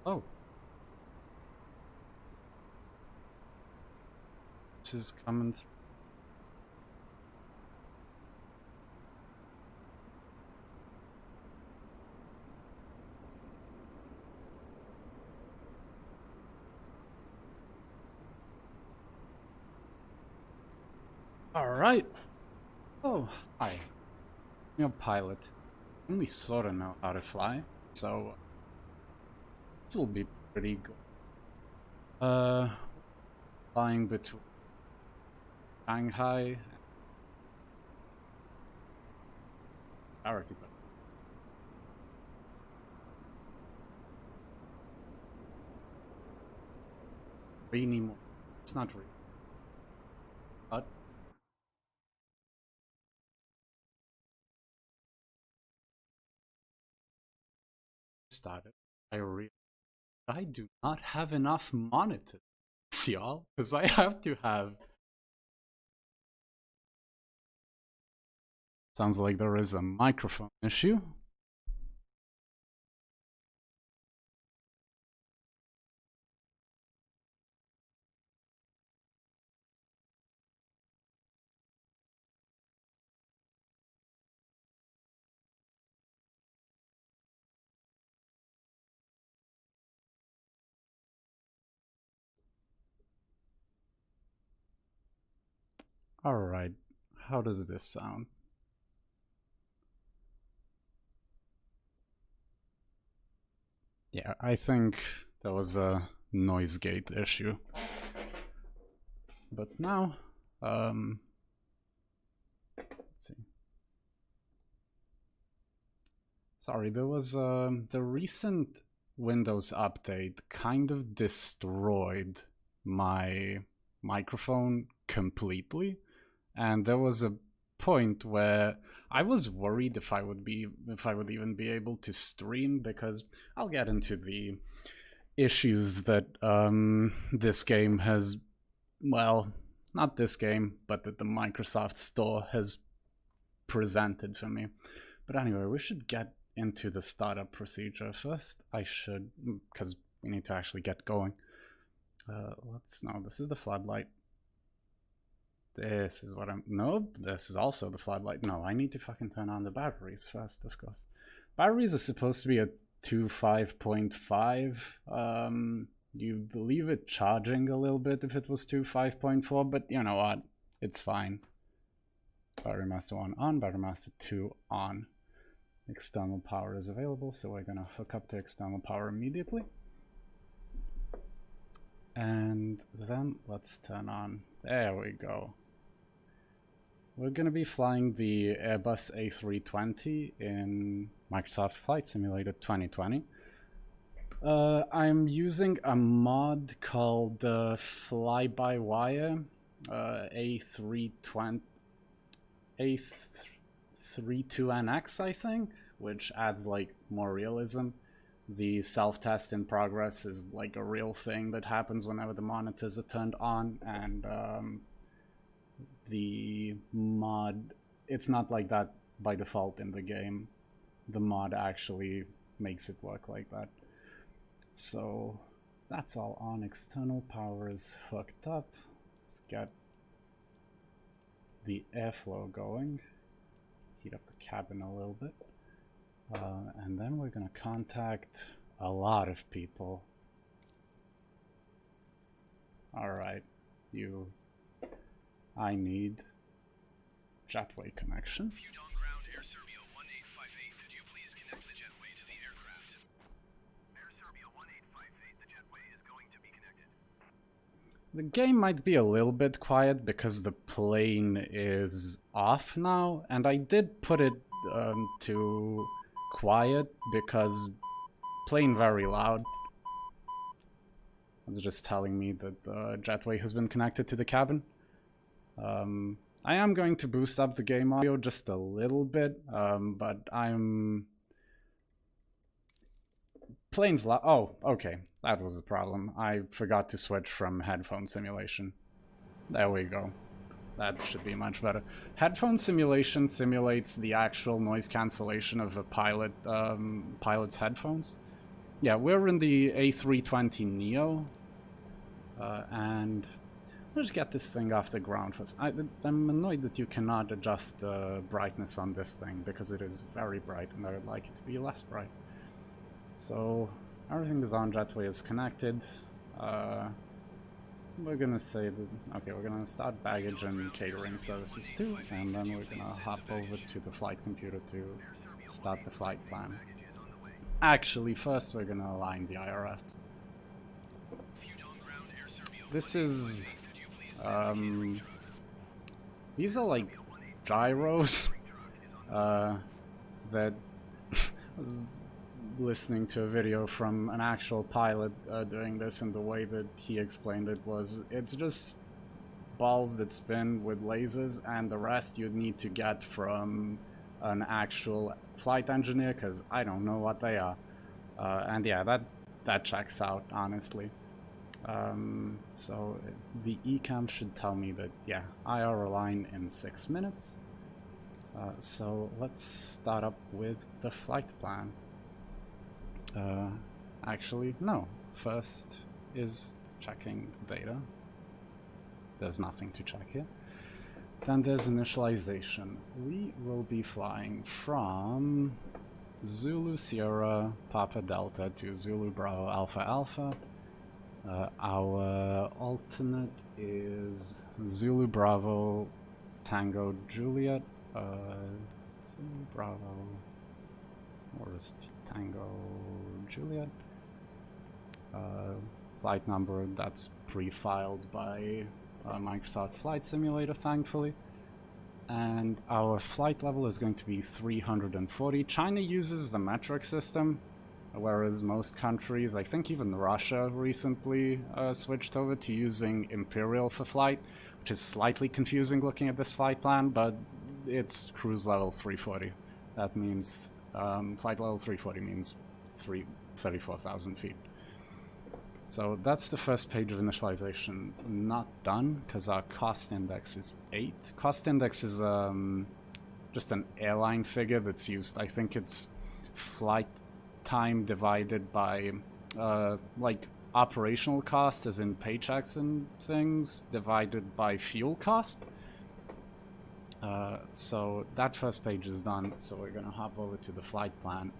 Oh. This is coming through. Alright. Oh, hi. I'm a pilot. I only sort of know how to fly, so this will be pretty good. Flying between Shanghai and priority, but really more. It's not really, but started. I do not have enough monitors, y'all, because I have to have. Sounds like there is a microphone issue. Alright, how does this sound? Yeah, I think there was a noise gate issue. But now, let's see. Sorry, there was the recent Windows update kind of destroyed my microphone completely, and there was a point where I was worried if I would even be able to stream, because I'll get into the issues that this game has, well, not this game, but that the Microsoft Store has presented for me. But anyway, we should get into the startup procedure first. I should, because we need to actually get going. No, this is the floodlight. This is what I'm, nope, this is also the floodlight. No, I need to fucking turn on the batteries first, of course. Batteries are supposed to be at 2.5.5. You leave it charging a little bit if it was 2.5.4, but you know what? It's fine. Battery Master 1 on, Battery Master 2 on. External power is available, so we're gonna hook up to external power immediately. And then let's turn on, there we go. We're gonna be flying the Airbus A320 in Microsoft Flight Simulator 2020. I'm using a mod called Fly-by-Wire A32NX, I think, which adds like more realism. The self-test in progress is like a real thing that happens whenever the monitors are turned on, and the mod, it's not like that by default in the game. The mod actually makes it work like that. So that's all on. External power is hooked up. Let's get the airflow going. Heat up the cabin a little bit. And then we're gonna contact a lot of people. Alright, I need jetway connection. Pudong ground, Air Serbia 1858, could you please connect the jetway to the aircraft? Air Serbia 1858, the jetway is going to be connected. The game might be a little bit quiet because the plane is off now, and I did put it to quiet because plane very loud. It's just telling me that the jetway has been connected to the cabin. I am going to boost up the game audio just a little bit, but plane's loud. Oh, okay, that was the problem. I forgot to switch from headphone simulation. There we go. That should be much better. Headphone simulation simulates the actual noise cancellation of a pilot's headphones. Yeah, we're in the A320neo, and let's get this thing off the ground first. I'm annoyed that you cannot adjust the brightness on this thing, because it is very bright, and I would like it to be less bright. So everything is on, jetway is connected. We're gonna say that, okay, we're gonna start baggage and catering services too, and then we're gonna hop over to the flight computer to start the flight plan. Actually, first we're gonna align the IRS. This is, these are like gyros, that was listening to a video from an actual pilot doing this, and the way that he explained it was, it's just balls that spin with lasers, and the rest you'd need to get from an actual flight engineer, because I don't know what they are. And yeah, that checks out, honestly. So the eCam should tell me that, yeah, IR align in 6 minutes. So let's start up with the flight plan. Actually, no. First is checking the data. There's nothing to check here. Then there's initialization. We will be flying from Zulu Sierra Papa Delta to Zulu Bravo Alpha Alpha. Our alternate is Zulu Bravo Tango Juliet. Zulu Bravo, or is Tango Juliet? Flight number that's pre-filed by Microsoft Flight Simulator, thankfully. And our flight level is going to be 340. China uses the metric system, whereas most countries, I think even Russia recently switched over to using imperial for flight, which is slightly confusing looking at this flight plan, but it's cruise level 340. That means flight level 340 means 34,000 feet. So that's the first page of initialization not done, because our cost index is 8. Cost index is just an airline figure that's used. I think it's flight time divided by like operational cost, as in paychecks and things, divided by fuel cost. So that first page is done, so we're gonna hop over to the flight plan.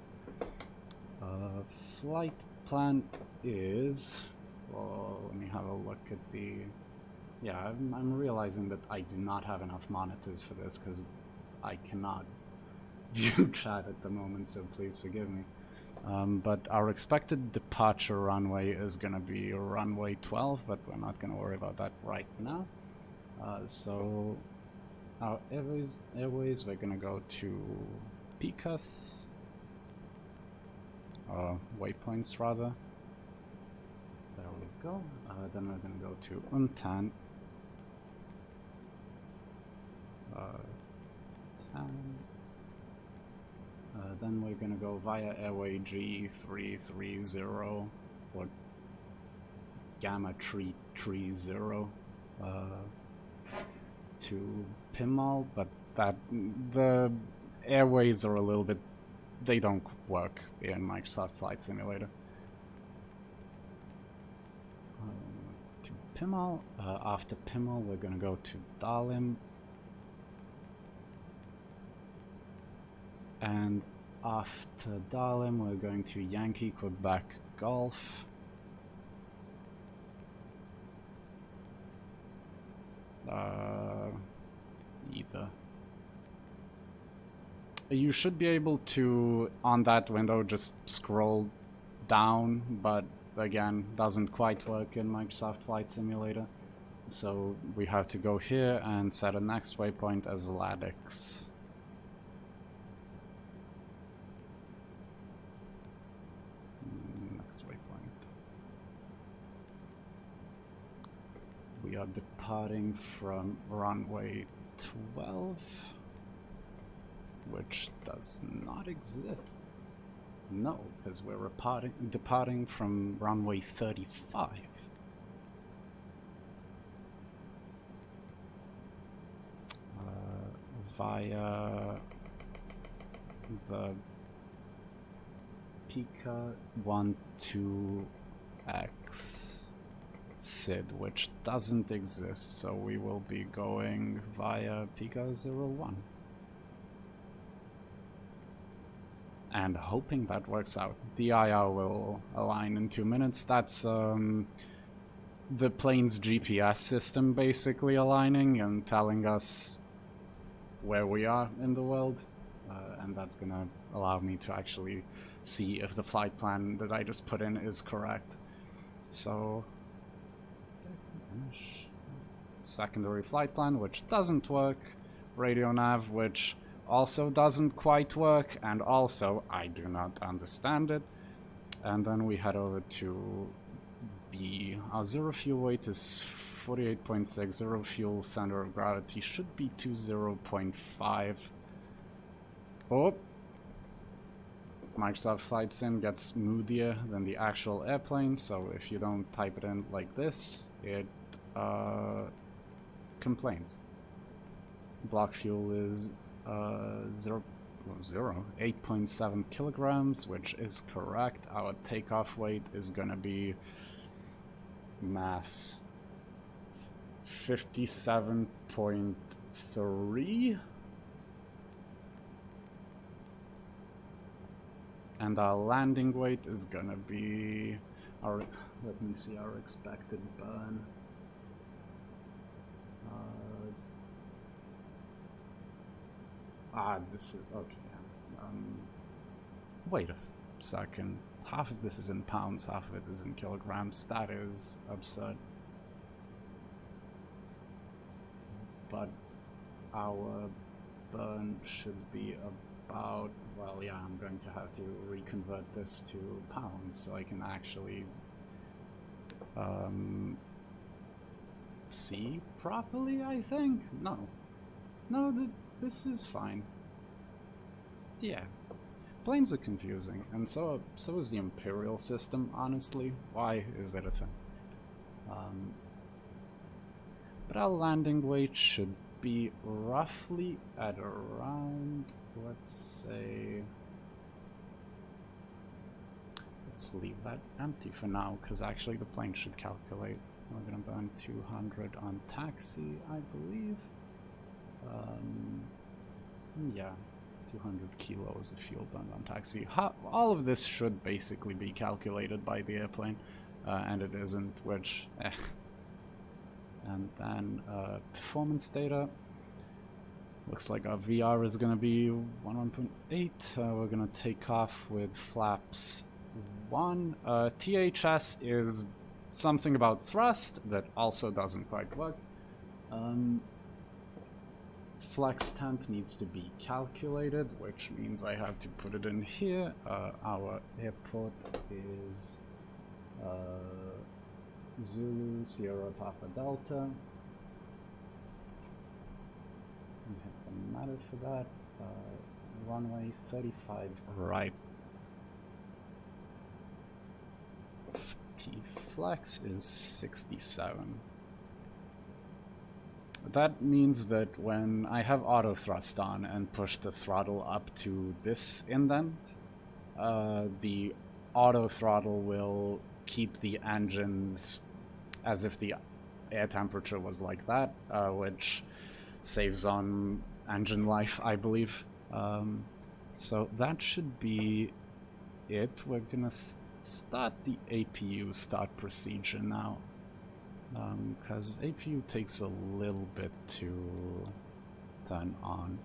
Flight plan is, well, let me have a look at the, yeah, I'm realizing that I do not have enough monitors for this because I cannot view chat at the moment, so please forgive me. But our expected departure runway is gonna be runway 12, but we're not gonna worry about that right now. So our airways, we're gonna go to PICAS, waypoints rather. There we go. Then we're gonna go to Untan. Then we're gonna go via airway G330 or Gamma 330 to Pimal, but that the airways are a little bit, they don't work in Microsoft Flight Simulator. To Pimal. After Pimal, we're gonna go to Dalim, and after Dalim, we're going to Yankee Quebec Golf. Either. You should be able to, on that window, just scroll down, but again, doesn't quite work in Microsoft Flight Simulator. So we have to go here and set a next waypoint as Ladix. Next waypoint. We are departing from runway 12. Which does not exist. No, because we're departing from runway 35. Via the Pika 12X SID, which doesn't exist, so we will be going via Pika 01. And hoping that works out. The IR will align in 2 minutes. That's the plane's GPS system basically aligning and telling us where we are in the world. And that's gonna allow me to actually see if the flight plan that I just put in is correct. So, secondary flight plan, which doesn't work. Radio nav, which also doesn't quite work, and also I do not understand it. And then we head over to B. Our zero fuel weight is 48.6. Zero fuel center of gravity should be 20.5. Oh, Microsoft Flight Sim gets moodier than the actual airplane, so if you don't type it in like this, it complains. Block fuel is 8.7 kilograms, which is correct. Our takeoff weight is gonna be mass 57.3, and our landing weight is gonna be our, let me see, our expected burn. This is okay. Wait a second. Half of this is in pounds, half of it is in kilograms. That is absurd. But our burn should be about, well, yeah, I'm going to have to reconvert this to pounds so I can actually see properly, I think? No. No, this is fine. Yeah. Planes are confusing, and so is the imperial system, honestly. Why is that a thing? But our landing weight should be roughly at around, let's say... Let's leave that empty for now, because actually the plane should calculate. We're gonna burn 200 on taxi, I believe. Yeah, 200 kilos of fuel burned on taxi. All of this should basically be calculated by the airplane, and it isn't, which, And then performance data. Looks like our VR is gonna be 1.8. We're gonna take off with flaps 1. THS is something about thrust that also doesn't quite work. Flex temp needs to be calculated, which means I have to put it in here. Our airport is Zulu Sierra Papa Delta. We hit the matter for that. Runway 35 right. T flex is 67. That means that when I have auto thrust on and push the throttle up to this indent, the auto throttle will keep the engines as if the air temperature was like that, which saves on engine life, I believe. So that should be it. We're gonna start the APU start procedure now. Because APU takes a little bit to turn on.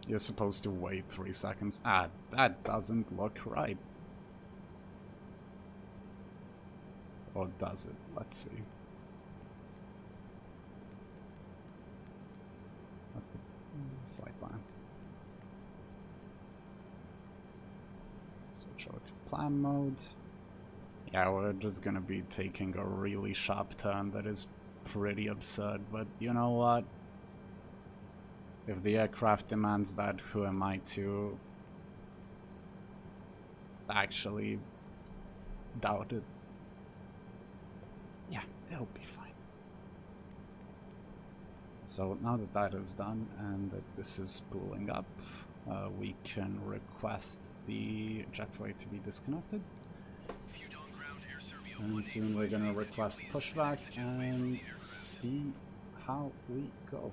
You're supposed to wait 3 seconds. Ah, that doesn't look right. Or does it? Let's see. What the flight plan? Switch over to plan mode. Yeah, we're just gonna be taking a really sharp turn that is pretty absurd, but you know what? If the aircraft demands that, who am I to actually doubt it? Yeah, it'll be fine. So now that that is done and that this is spooling up, we can request the jetway to be disconnected. And soon we're gonna request pushback and see how we go.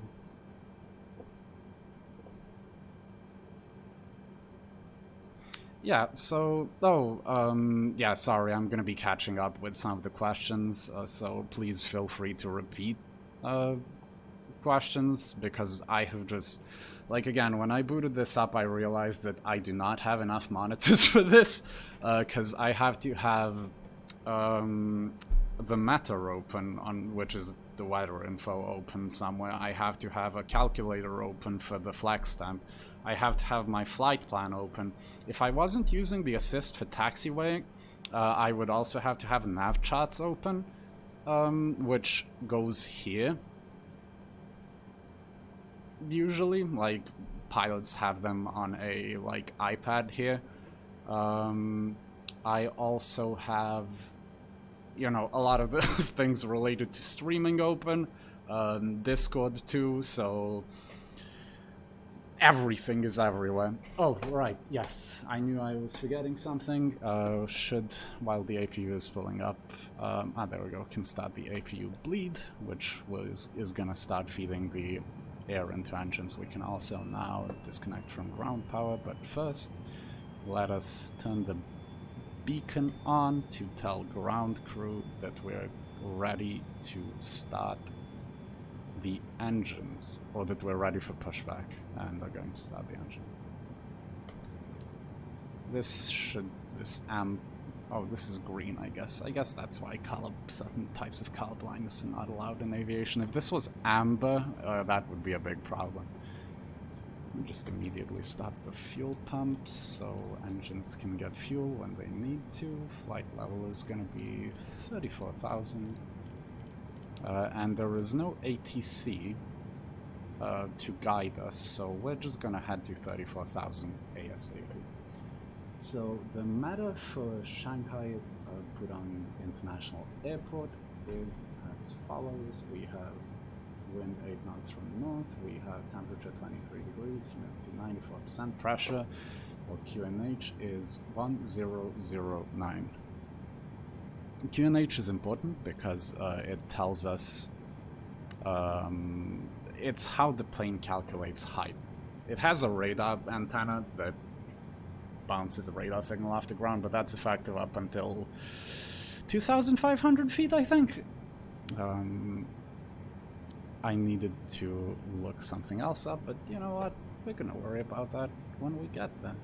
Yeah, so, yeah, sorry, I'm gonna be catching up with some of the questions, so please feel free to repeat questions, because I have just, like, again, when I booted this up, I realized that I do not have enough monitors for this, because I have to have the meta open, on which is the weather info open somewhere. I have to have a calculator open for the flex temp. I have to have my flight plan open. If I wasn't using the assist for taxiway, I would also have to have nav charts open, which goes here. Usually, like, pilots have them on a, like, iPad here. I also have, you know, a lot of those things related to streaming open, Discord too, so everything is everywhere. Oh, right, yes, I knew I was forgetting something. While the APU is pulling up, there we go, can start the APU bleed, which is gonna start feeding the air into engines. We can also now disconnect from ground power, but first, let us turn the beacon on to tell ground crew that we're ready to start the engines, or that we're ready for pushback, and they're going to start the engine. This Oh, this is green, I guess. I guess that's why certain types of color blindness are not allowed in aviation. If this was amber, that would be a big problem. Just immediately stop the fuel pumps so engines can get fuel when they need to. Flight level is going to be 34,000. And there is no ATC to guide us, so we're just going to head to 34,000 ASAP. So the matter for Shanghai Pudong International Airport is as follows. We have wind 8 knots from north, we have temperature 23 degrees, humidity 94%, pressure, or QNH is 1009. QNH is important because it tells us, it's how the plane calculates height. It has a radar antenna that bounces a radar signal off the ground, but that's effective up until 2,500 feet, I think. I needed to look something else up, but you know what? We're gonna worry about that when we get there.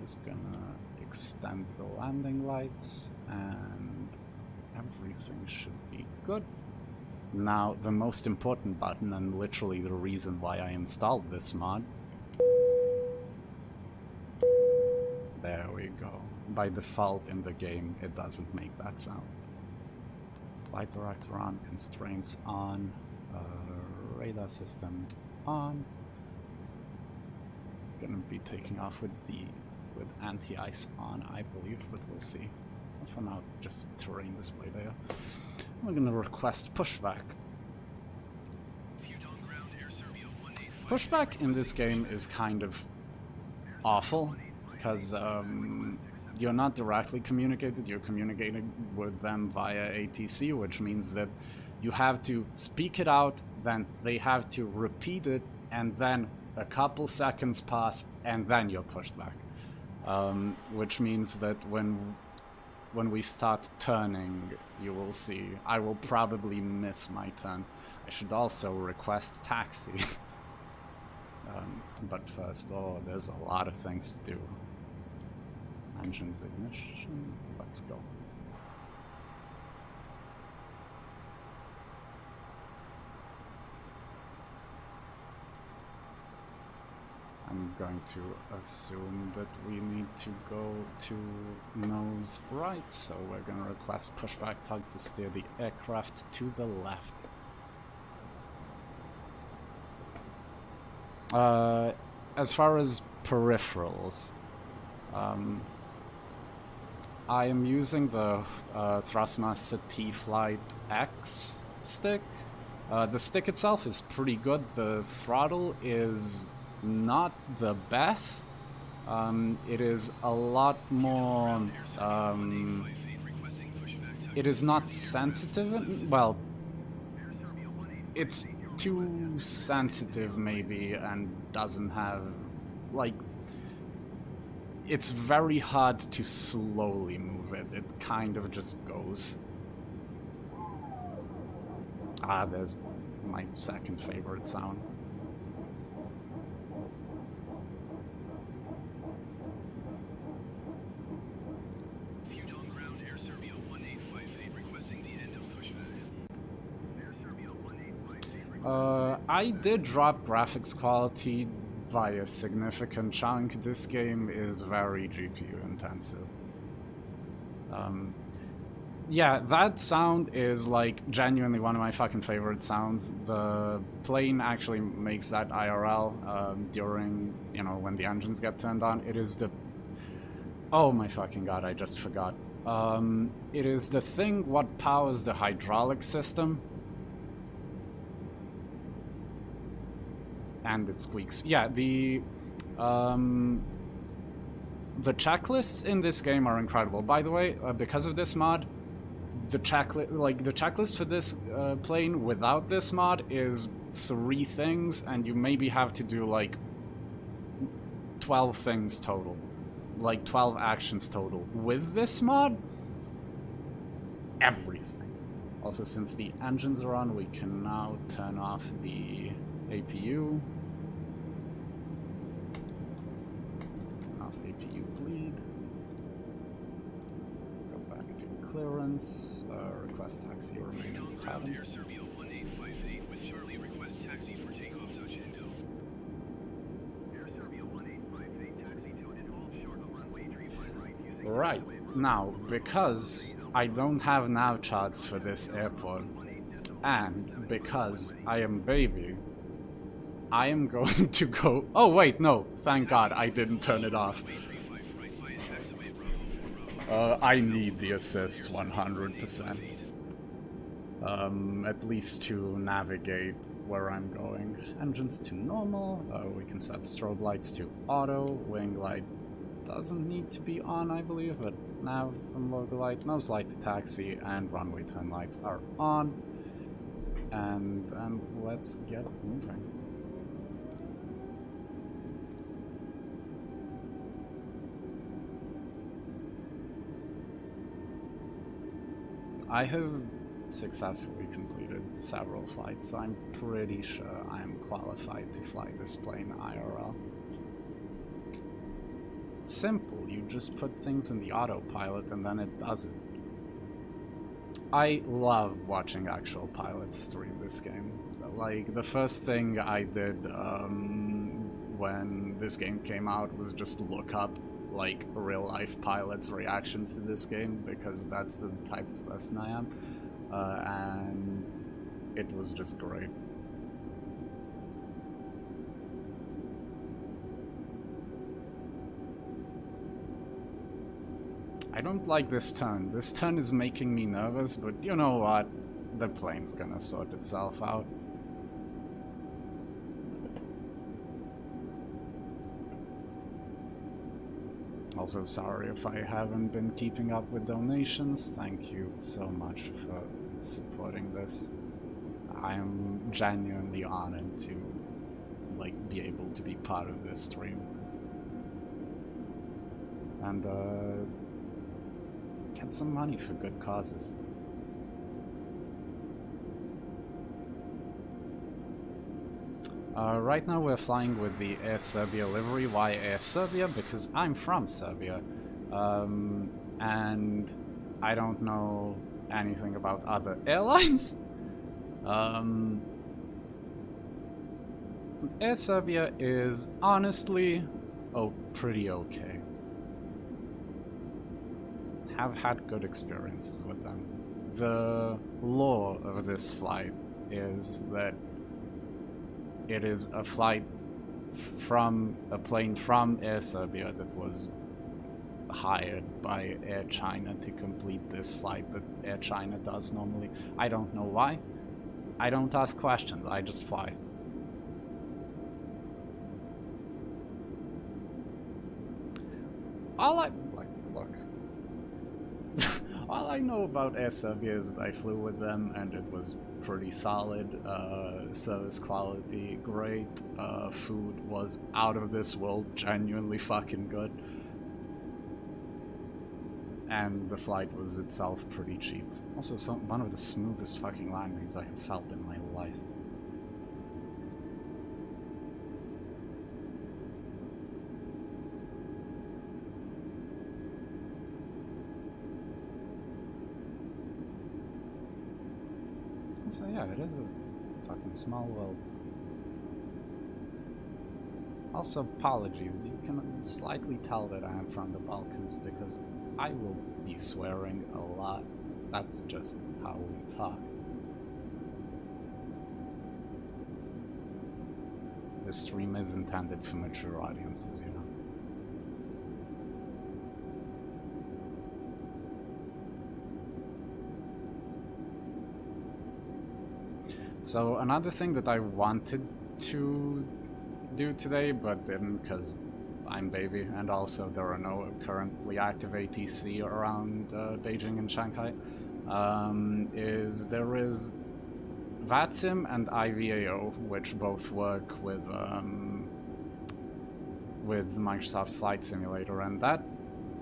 Just gonna extend the landing lights, and everything should be good. Now, the most important button, and literally the reason why I installed this mod. There we go. By default in the game, it doesn't make that sound. Flight director on, constraints on, radar system on. Gonna be taking off with anti-ice on, I believe, but we'll see. For now, just terrain display there. We're gonna request pushback. Pushback in this game is kind of awful, because you're not directly communicated, you're communicating with them via ATC, which means that you have to speak it out, then they have to repeat it, and then a couple seconds pass, and then you're pushed back. Which means that when we start turning, you will see I will probably miss my turn. I should also request taxi. But first, there's a lot of things to do. Engines ignition, let's go. I'm going to assume that we need to go to nose right, so we're going to request pushback tug to steer the aircraft to the left. As far as peripherals, I am using the Thrustmaster T-Flight X stick. The stick itself is pretty good. The throttle is not the best. It is a lot more... it is not sensitive. Well, it's too sensitive maybe, and doesn't have... like... it's very hard to slowly move it. It kind of just goes. Ah, there's my second favorite sound. Pudong ground, Air Serbia 1858 requesting the end of pushback. Air Serbia 1858 I did drop graphics quality by a significant chunk. This game is very GPU intensive. Yeah, that sound is like genuinely one of my fucking favorite sounds. The plane actually makes that IRL during, you know, when the engines get turned on. It is the... oh my fucking god, I just forgot. It is the thing what powers the hydraulic system. And it squeaks. Yeah, the checklists in this game are incredible. By the way, because of this mod, the checklist for this plane without this mod is 3 things, and you maybe have to do like 12 things total, like 12 actions total. With this mod, everything. Also, since the engines are on, we can now turn off the APU. Off turbulence. Request taxi, remain in the cabin. Air Serbia 1858 with Charlie, request taxi for takeoff touch Indo. Air Serbia 1858, taxi to and hold short of runway 35 right using... Right, now, because I don't have nav charts for this airport, and because I am baby, I am going to go... Oh wait, no, thank God I didn't turn it off. I need the assist 100%. At least to navigate where I'm going. Engines to normal, we can set strobe lights to auto, wing light doesn't need to be on, I believe, but nav and logo light, nose light to taxi, and runway turn lights are on. And let's get moving. I have successfully completed several flights, so I'm pretty sure I'm qualified to fly this plane IRL. It's simple, you just put things in the autopilot and then it does it. I love watching actual pilots stream this game. Like, the first thing I did when this game came out was just look up like real-life pilots' reactions to this game, because that's the type of person I am, and it was just great. I don't like this turn. This turn is making me nervous, but you know what? The plane's gonna sort itself out. Also, sorry if I haven't been keeping up with donations. Thank you so much for supporting this. I am genuinely honored to, like, be able to be part of this stream. And, get some money for good causes. Right now we're flying with the Air Serbia livery. Why Air Serbia? Because I'm from Serbia. And I don't know anything about other airlines. Air Serbia is honestly, pretty okay. Have had good experiences with them. The law of this flight is that it is a flight from a plane from Air Serbia that was hired by Air China to complete this flight that Air China does normally. I don't know why. I don't ask questions, I just fly. All I know about Air Serbia is that I flew with them and it was pretty solid. Service quality, great. Food was out of this world, genuinely fucking good. And the flight was itself pretty cheap. Also, one of the smoothest fucking landings I have felt in my life. So yeah, it is a fucking small world. Also, apologies, you can slightly tell that I am from the Balkans because I will be swearing a lot. That's just how we talk. This stream is intended for mature audiences, you know. So another thing that I wanted to do today, but didn't because I'm baby, and also there are no currently active ATC around Beijing and Shanghai, is there is VATSIM and IVAO, which both work with Microsoft Flight Simulator, and that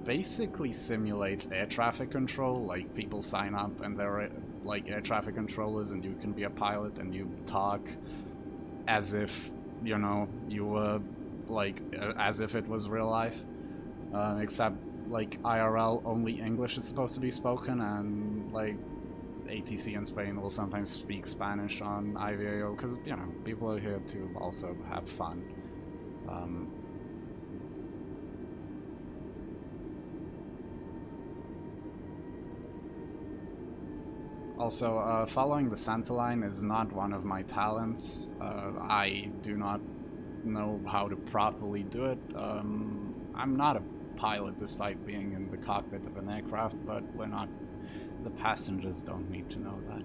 basically simulates air traffic control. Like, people sign up and they're like air traffic controllers, and you can be a pilot and you talk as if, you know, you were like as if it was real life, except like IRL only English is supposed to be spoken, and like ATC in Spain will sometimes speak Spanish on IVAO, because, you know, people are here to also have fun. Also, following the center line is not one of my talents. I do not know how to properly do it. I'm not a pilot despite being in the cockpit of an aircraft, but we're not. The passengers don't need to know that.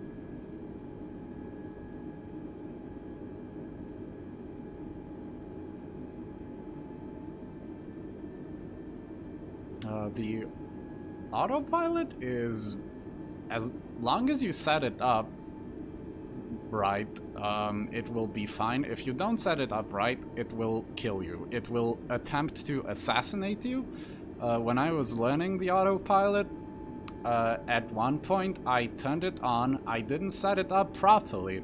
The autopilot is, as long as you set it up right, it will be fine. If you don't set it up right, it will kill you. It will attempt to assassinate you. When I was learning the autopilot, at one point I turned it on, I didn't set it up properly,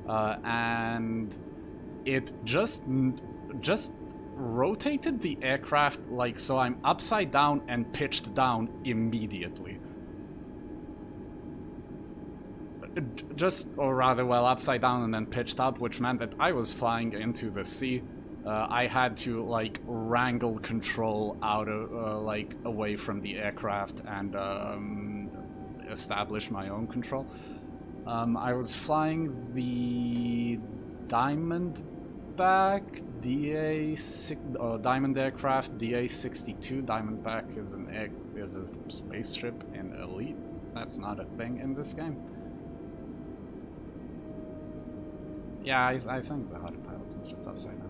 and it just rotated the aircraft like so I'm upside down and pitched down immediately. Or rather, well, upside down and then pitched up, which meant that I was flying into the sea. I had to, like, wrangle control out of, like, away from the aircraft and establish my own control. I was flying the Diamondback Diamond aircraft DA-62. Diamondback is a spaceship in Elite. That's not a thing in this game. Yeah, I think the autopilot was just upside down.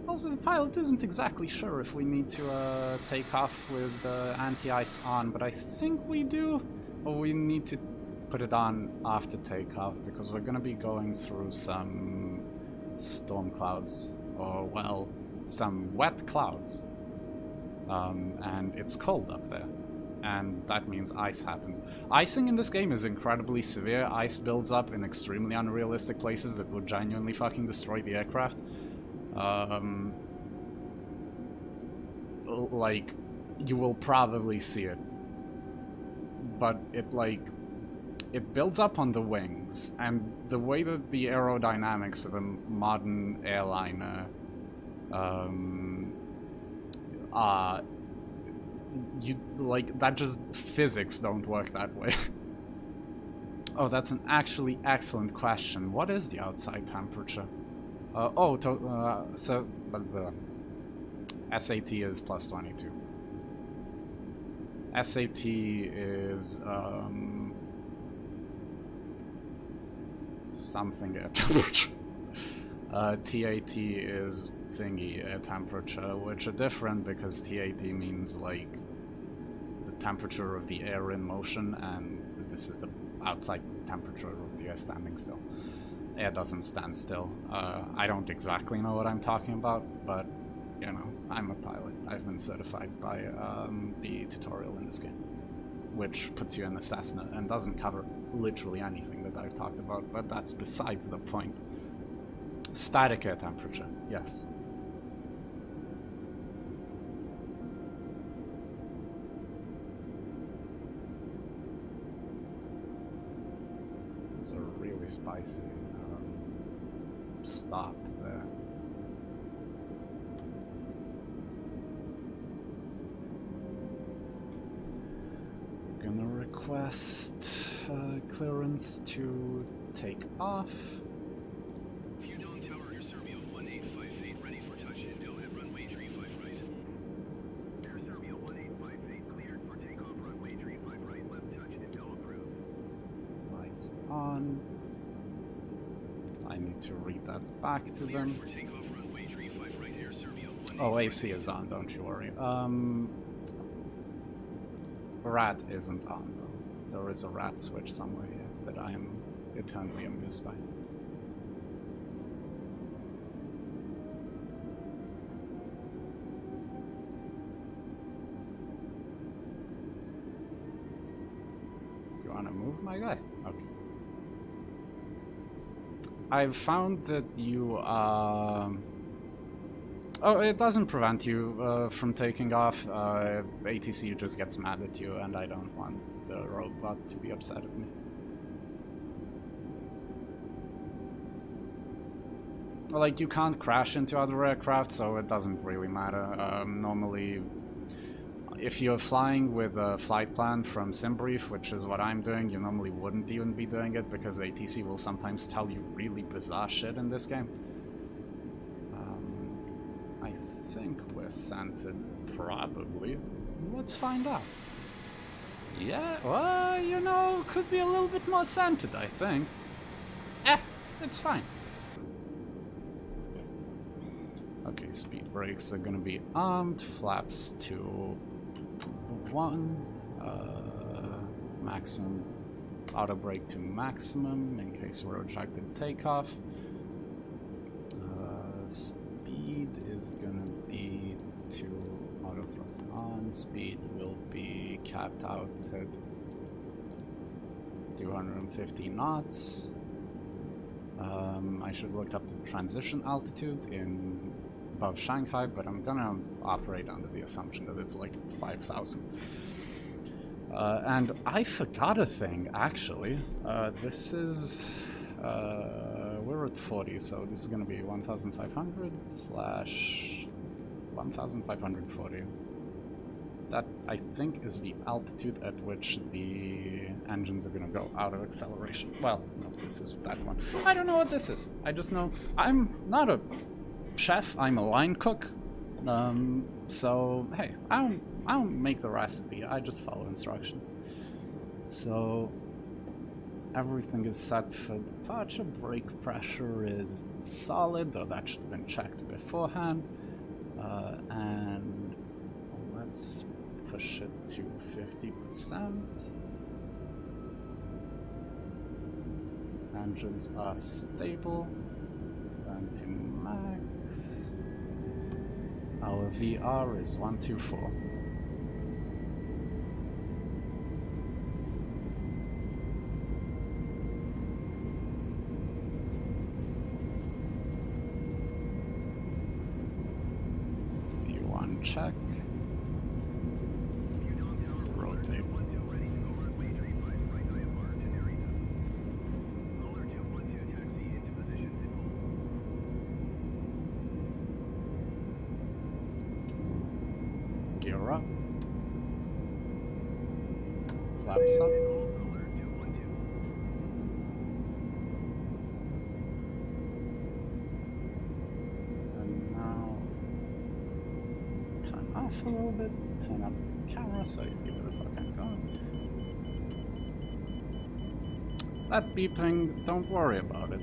Also, the pilot isn't exactly sure if we need to take off with anti-ice on, but I think we do. Or we need to put it on after takeoff, because we're going to be going through some storm clouds, or, well, some wet clouds. And it's cold up there. And that means ice happens. Icing in this game is incredibly severe. Ice builds up in extremely unrealistic places that would genuinely fucking destroy the aircraft. Like, you will probably see it. But it builds up on the wings, and the way that the aerodynamics of a modern airliner that just physics don't work that way. Oh, that's an actually excellent question. What is the outside temperature? So the SAT is plus 22. SAT is something air temperature. TAT is thingy air temperature, which are different because TAT means like the temperature of the air in motion, and this is the outside temperature of the air standing still. Air doesn't stand still. I don't exactly know what I'm talking about, but you know, I'm a pilot. I've been certified by the tutorial in this game, which puts you in the Cessna and doesn't cover literally anything that I've talked about, but that's besides the point. Static air temperature, yes. It's a really spicy stop there. Gonna request clearance to take off. Pudong Tower, Air Serbia 1858, ready for touch and go at runway 35 right. Air Serbia 1858, cleared for takeoff, runway 35 right, left touch and go approved. Lights on. I need to read that back to them. For takeoff, runway 35 right, Air Serbia 1858. Oh, AC is on, don't you worry. RAT isn't on though. There is a RAT switch somewhere here that I am eternally amused by. Do you want to move, my guy? Okay. I've found that you oh, it doesn't prevent you from taking off. ATC just gets mad at you, and I don't want the robot to be upset at me. Like, you can't crash into other aircraft, so it doesn't really matter. Normally, if you're flying with a flight plan from SimBrief, which is what I'm doing, you normally wouldn't even be doing it, because ATC will sometimes tell you really bizarre shit in this game. I think we're centered, probably. Let's find out. Yeah, well, you know, could be a little bit more centered, I think. It's fine. Okay, speed brakes are gonna be armed, flaps to 1, maximum auto brake to maximum in case we're rejected takeoff. Speed is gonna be 2, auto thrust on, speed will be capped out at 250 knots. I should look up the transition altitude in above Shanghai, but I'm gonna operate under the assumption that it's like 5,000. And I forgot a thing, actually. This is... we're at 40, so this is gonna be 1,500 slash 1,540. That, I think, is the altitude at which the engines are gonna go out of acceleration. Well, no, this is that one. I don't know what this is. I just know I'm not a chef, I'm a line cook. So, hey, I don't make the recipe, I just follow instructions. So, everything is set for departure. Brake pressure is solid, though that should have been checked beforehand. And let's push it to 50%. Engines are stable. Going to max. Our VR is 124. V1 check. Rotate. Gear up. Flaps up. And now turn off a little bit, turn up the camera so I see where the fuck I'm going. That beeping, don't worry about it.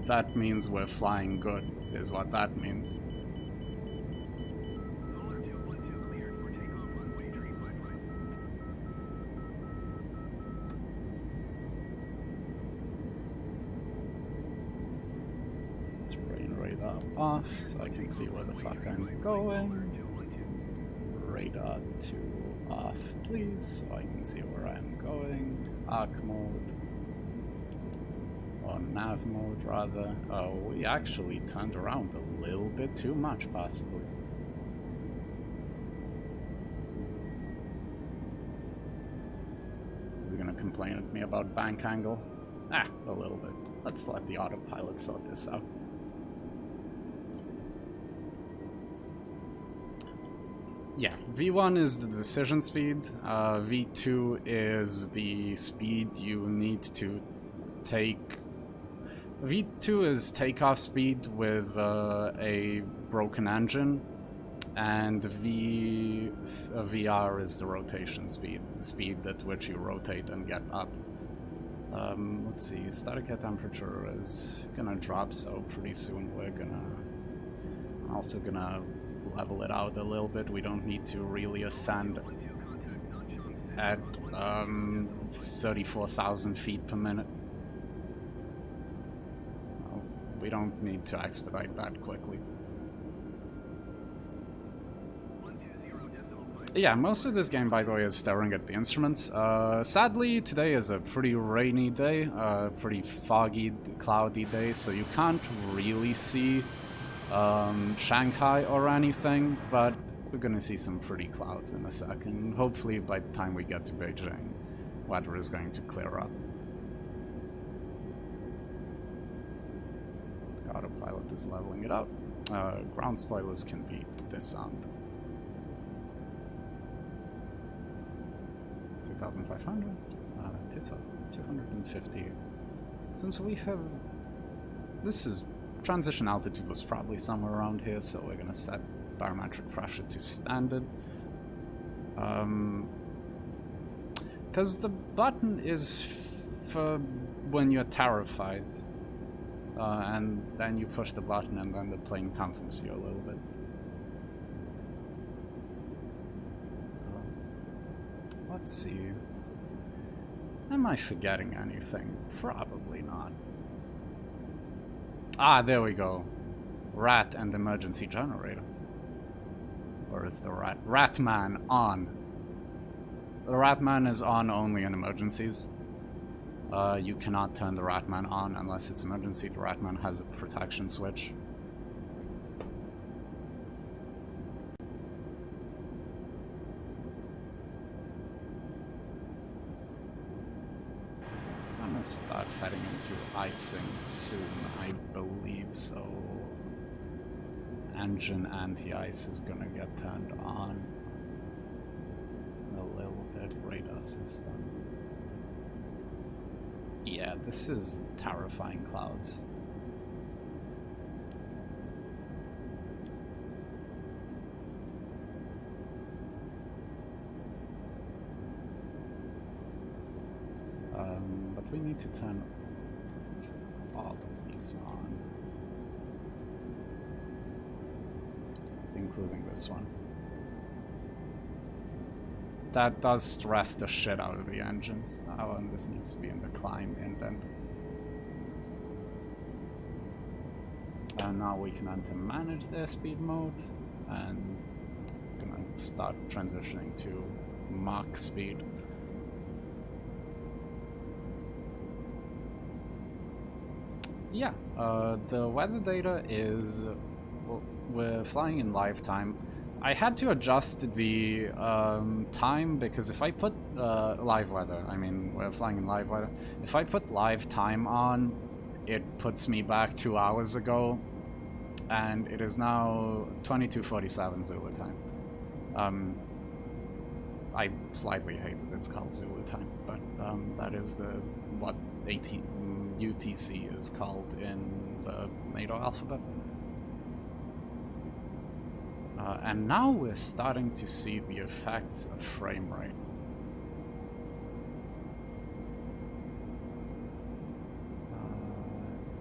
That means we're flying good, is what that means. Off, so I can see where the fuck I'm going. Radar to off, please, so I can see where I'm going. Arc mode. Or nav mode, rather. Oh, we actually turned around a little bit too much, possibly. Is he gonna complain at me about bank angle? Ah, a little bit. Let's let the autopilot sort this out. Yeah, V1 is the decision speed, V2 is the speed you need to take. V2 is takeoff speed with a broken engine, and VR is the rotation speed, the speed at which you rotate and get up. Let's see, static air temperature is gonna drop, so pretty soon we're also gonna level it out a little bit. We don't need to really ascend at 34,000 feet per minute. Well, we don't need to expedite that quickly. Yeah, most of this game, by the way, is staring at the instruments. Sadly, today is a pretty rainy day, pretty foggy, cloudy day, so you can't really see Shanghai or anything, but we're gonna see some pretty clouds in a second. Hopefully, by the time we get to Beijing, weather is going to clear up. Autopilot is leveling it out. Ground spoilers can be disarmed. 2,500? 250. Since we have... This is... Transition altitude was probably somewhere around here, so we're gonna set barometric pressure to standard. Because the button is for when you're terrified. And then you push the button and then the plane comforts you a little bit. Let's see. Am I forgetting anything? Probably not. Ah, there we go. Rat and emergency generator. Where is the rat? Ratman on. The Ratman is on only in emergencies. You cannot turn the Ratman on unless it's emergency. The Ratman has a protection switch. I'm gonna start heading into icing soon, I believe so. Engine anti-ice is gonna get turned on a little bit. Radar system. Yeah, this is terrifying clouds. But we need to turn all of these on. Including this one. That does stress the shit out of the engines. Oh, and this needs to be in the climb indent. And now we can enter manage the airspeed mode, and gonna start transitioning to Mach speed. Yeah, the weather data is, well, we're flying in live time. I had to adjust the time because if I put live weather, I mean we're flying in live weather, if I put live time on, it puts me back 2 hours ago, and it is now 22:47 Zulu time. I slightly hate that it's called Zulu time, but that is what UTC is called in the NATO alphabet. And now we're starting to see the effects of frame rate.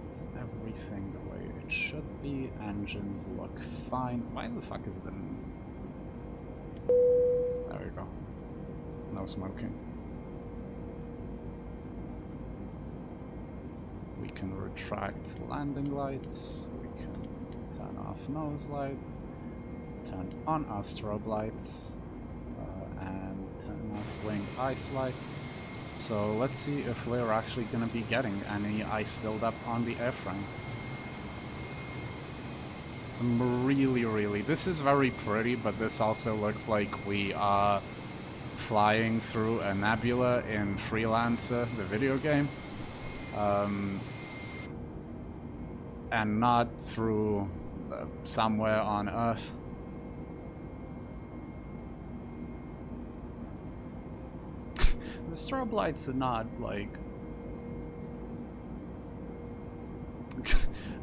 Is everything the way it should be? Engines look fine. Why the fuck is the... There we go. No smoking. We can retract landing lights. We can turn off nose light. Turn on our strobe lights. And turn off wing ice light. So let's see if we're actually going to be getting any ice buildup on the airframe. Some really... This is very pretty, but this also looks like we are flying through a nebula in Freelancer, the video game. And not through somewhere on Earth. The strobe lights are not, like...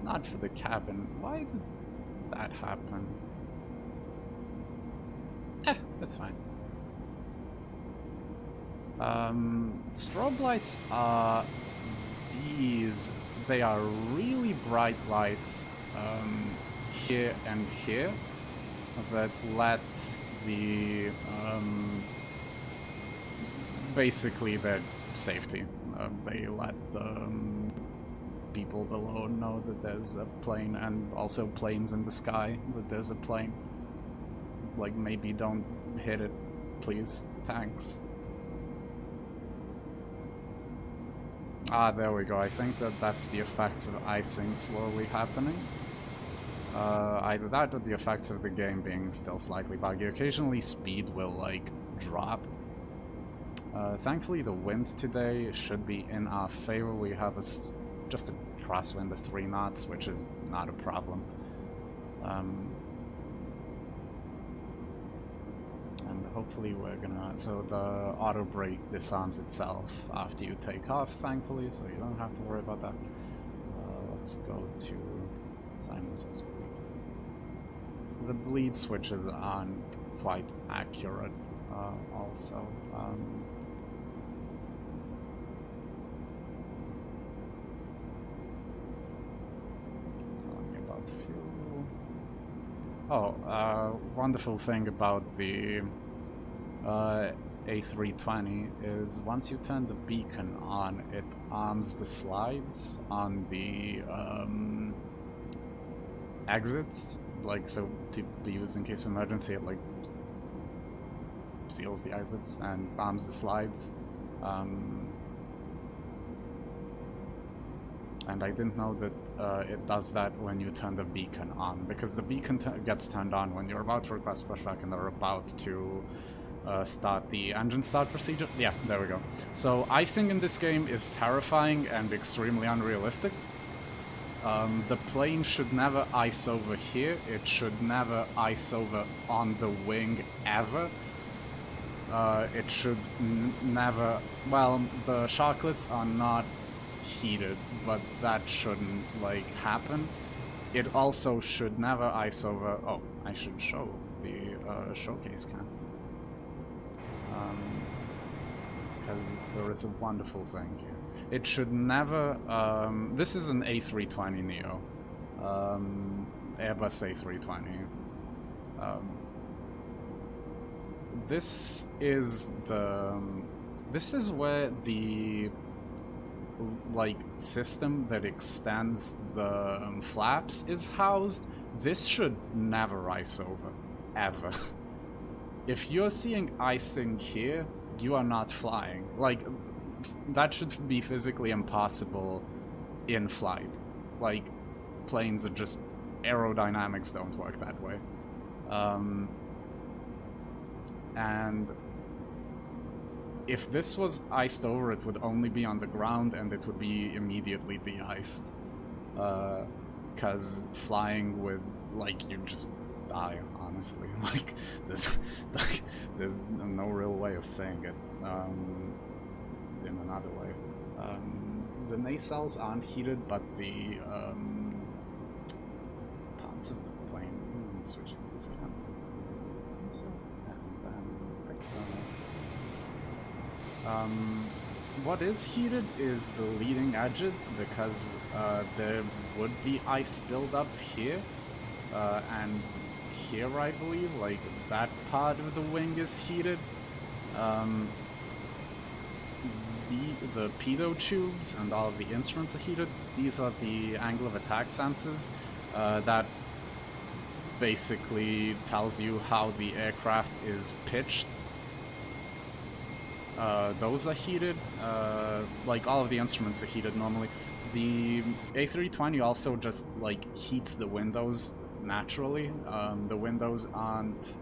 not for the cabin. Why did that happen? That's fine. Strobe lights are these. They are really bright lights here and here that let the basically their safety. They let the people below know that there's a plane, and also planes in the sky that there's a plane. like, maybe don't hit it, please. Thanks. Ah, there we go. I think that's the effects of icing slowly happening. Either that or the effects of the game being still slightly buggy. Occasionally speed will, like, drop. Thankfully the wind today should be in our favor. We have just a crosswind of 3 knots, which is not a problem. And hopefully we're gonna... So the auto brake disarms itself after you take off, thankfully, so you don't have to worry about that. Let's go to Simon Says Bleed. The bleed switches aren't quite accurate, also. Telling me about fuel. Oh, wonderful thing about the A320 is once you turn the beacon on, it arms the slides on the exits, like, so to be used in case of emergency. It, like, seals the exits and arms the slides. And I didn't know that it does that when you turn the beacon on, because the beacon gets turned on when you're about to request pushback and they're about to start the engine start procedure. Yeah, there we go. So icing in this game is terrifying and extremely unrealistic. The plane should never ice over here. It should never ice over on the wing ever. It should never... Well, the sharklets are not heated, but that shouldn't, like, happen. It also should never ice over... Oh, I should show the showcase cam. Because there is a wonderful thing here. It should never... this is an A320neo. Airbus A320. This is the... This is where the, like, system that extends the flaps is housed. This should never ice over. Ever. If you're seeing icing here, you are not flying. Like, that should be physically impossible in flight. Like, planes are just... aerodynamics don't work that way. And if this was iced over, it would only be on the ground and it would be immediately de-iced. Because flying with, like, you just die, honestly. Like, there's no real way of saying it in another way. The nacelles aren't heated, but the parts of the plane... switch to this camera. So, and then external. What is heated is the leading edges, because there would be ice buildup here, and here, I believe, like, that part of the wing is heated. The pitot tubes and all of the instruments are heated. These are the angle of attack sensors that basically tells you how the aircraft is pitched. Those are heated. Like, all of the instruments are heated normally. The A320 also just, like, heats the windows naturally. The windows aren't...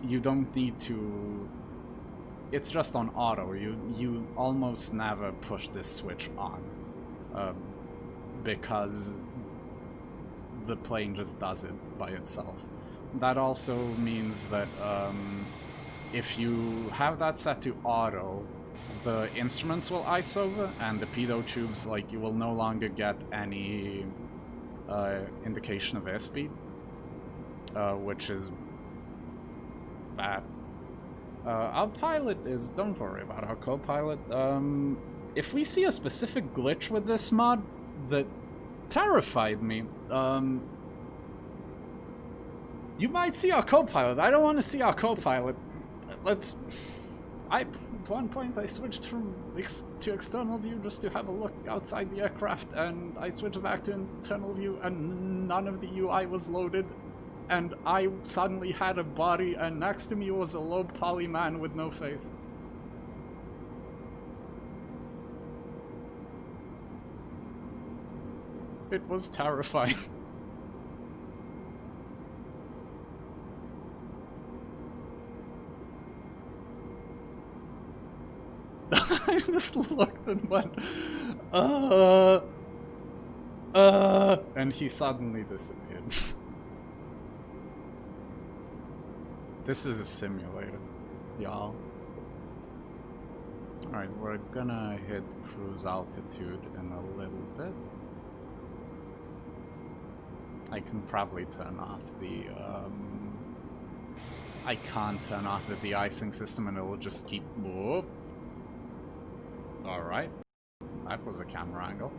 You don't need to... It's just on auto. You almost never push this switch on. Because the plane just does it by itself. That also means that if you have that set to auto, the instruments will ice over, and the pitot tubes, like, you will no longer get any indication of airspeed, which is bad. Our pilot is... Don't worry about our co-pilot. If we see a specific glitch with this mod that terrified me, you might see our co-pilot. I don't want to see our co-pilot. At one point I switched to external view just to have a look outside the aircraft, and I switched back to internal view and none of the UI was loaded. and I suddenly had a body, and next to me was a low poly man with no face. It was terrifying. I just looked and went, and he suddenly disappeared. This is a simulator, y'all. Alright, we're gonna hit cruise altitude in a little bit. I can probably turn off the, I can't turn off the de-icing system and it will just keep... Whoop. Alright. That was a camera angle.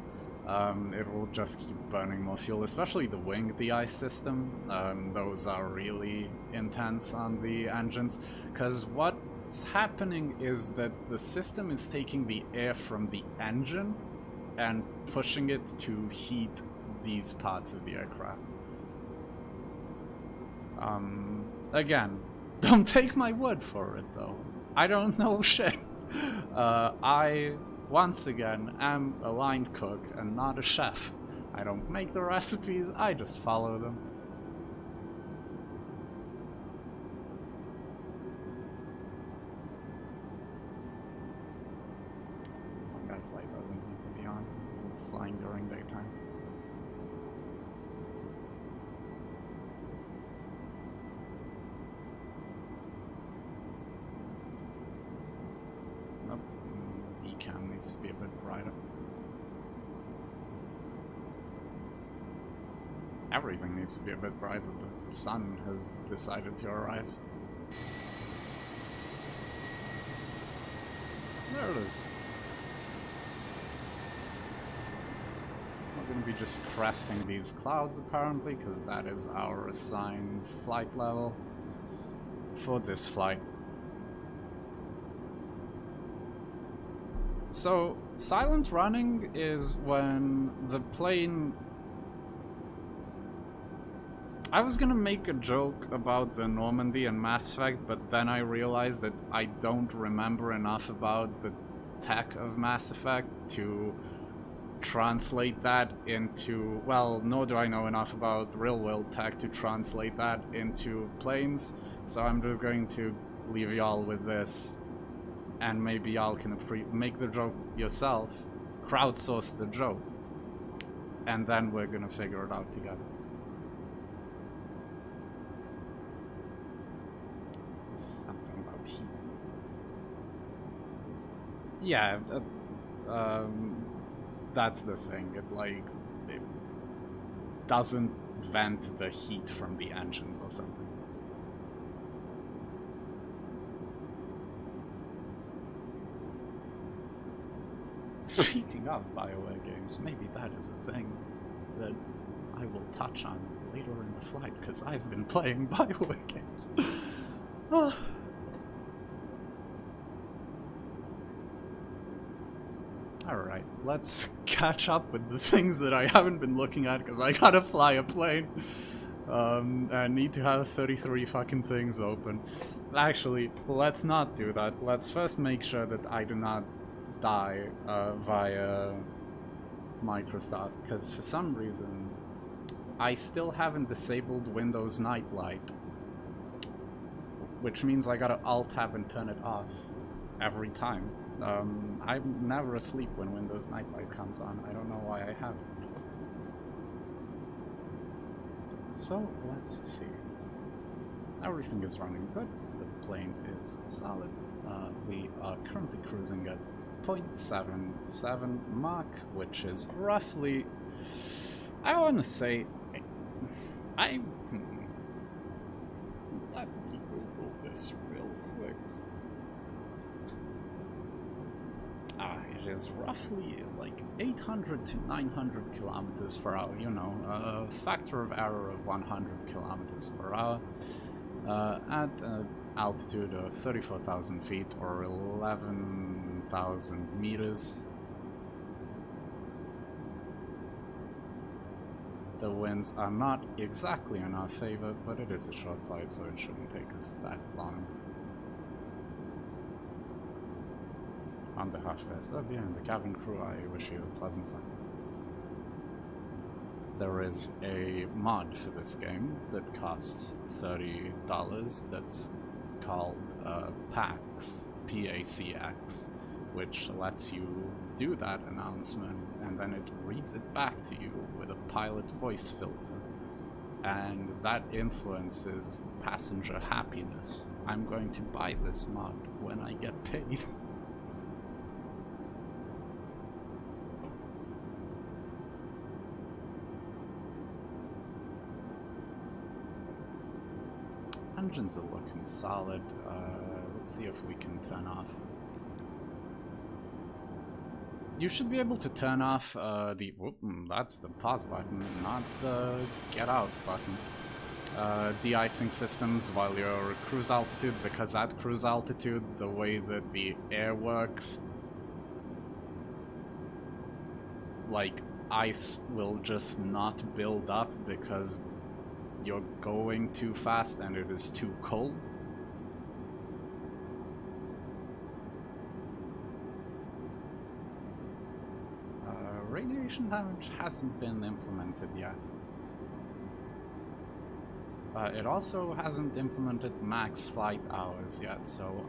It will just keep burning more fuel, especially the wing de-ice system. Those are really intense on the engines, because what's happening is that the system is taking the air from the engine and pushing it to heat these parts of the aircraft. Again, don't take my word for it though. I don't know shit. I, once again, am a line cook and not a chef. I don't make the recipes, I just follow them. My guy's light doesn't need to be on. I'm flying during daytime. Nope. Ecam needs to be a bit brighter. Everything needs to be a bit brighter. The sun has decided to arrive. There it is. We're going to be just cresting these clouds apparently, because that is our assigned flight level for this flight. So, silent running is when the plane... I was gonna make a joke about the Normandy and Mass Effect, but then I realized that I don't remember enough about the tech of Mass Effect to translate that into... Well, nor do I know enough about real-world tech to translate that into planes, so I'm just going to leave y'all with this, and maybe y'all can make the joke yourself, crowdsource the joke, and then we're gonna figure it out together. Something about heat. Yeah, that's the thing. It doesn't vent the heat from the engines or something. Speaking of BioWare games, maybe that is a thing that I will touch on later in the flight, because I've been playing BioWare games. Alright, let's catch up with the things that I haven't been looking at, because I gotta fly a plane. I need to have 33 fucking things open. Actually, let's not do that. Let's first make sure that I do not die via Microsoft, because for some reason I still haven't disabled Windows Nightlight. Which means I gotta Alt-Tab and turn it off every time. I'm never asleep when Windows Nightlight comes on. I don't know why I haven't. So, let's see. Everything is running good. The plane is solid. We are currently cruising at 0.77 Mach, which is roughly... I wanna say... Let me Google this real quick. It is roughly like 800 to 900 kilometers per hour, you know, a factor of error of 100 kilometers per hour, at an altitude of 34,000 feet or 11,000 meters. The winds are not exactly in our favor, but it is a short flight, so it shouldn't take us that long. On behalf of Siberian and the cabin crew, I wish you a pleasant flight. There is a mod for this game that costs $30 that's called PAX, P-A-C-X, which lets you do that announcement and then it reads it back to you with a pilot voice filter. And that influences passenger happiness. I'm going to buy this mod when I get paid. Engines are looking solid. Let's see if we can turn off. You should be able to turn off the... that's the pause button, not the get out button. De-icing systems while you're at cruise altitude, because at cruise altitude, the way that the air works, like, ice will just not build up because you're going too fast and it is too cold. Radiation damage hasn't been implemented yet. It also hasn't implemented max flight hours yet, so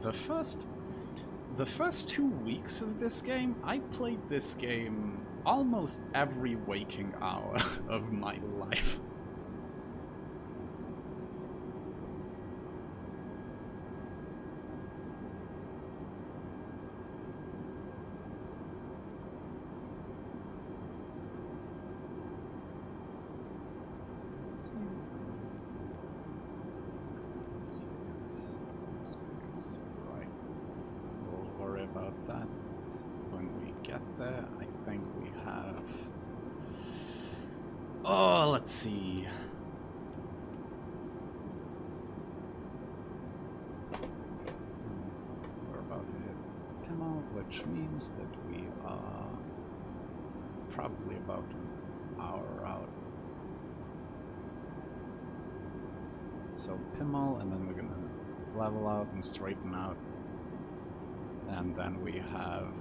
the first 2 weeks of this game, I played this game almost every waking hour of my life. Let's see. We're about to hit Pimmel, which means that we are probably about an hour out. So Pimmel, and then we're gonna level out and straighten out. And then we have...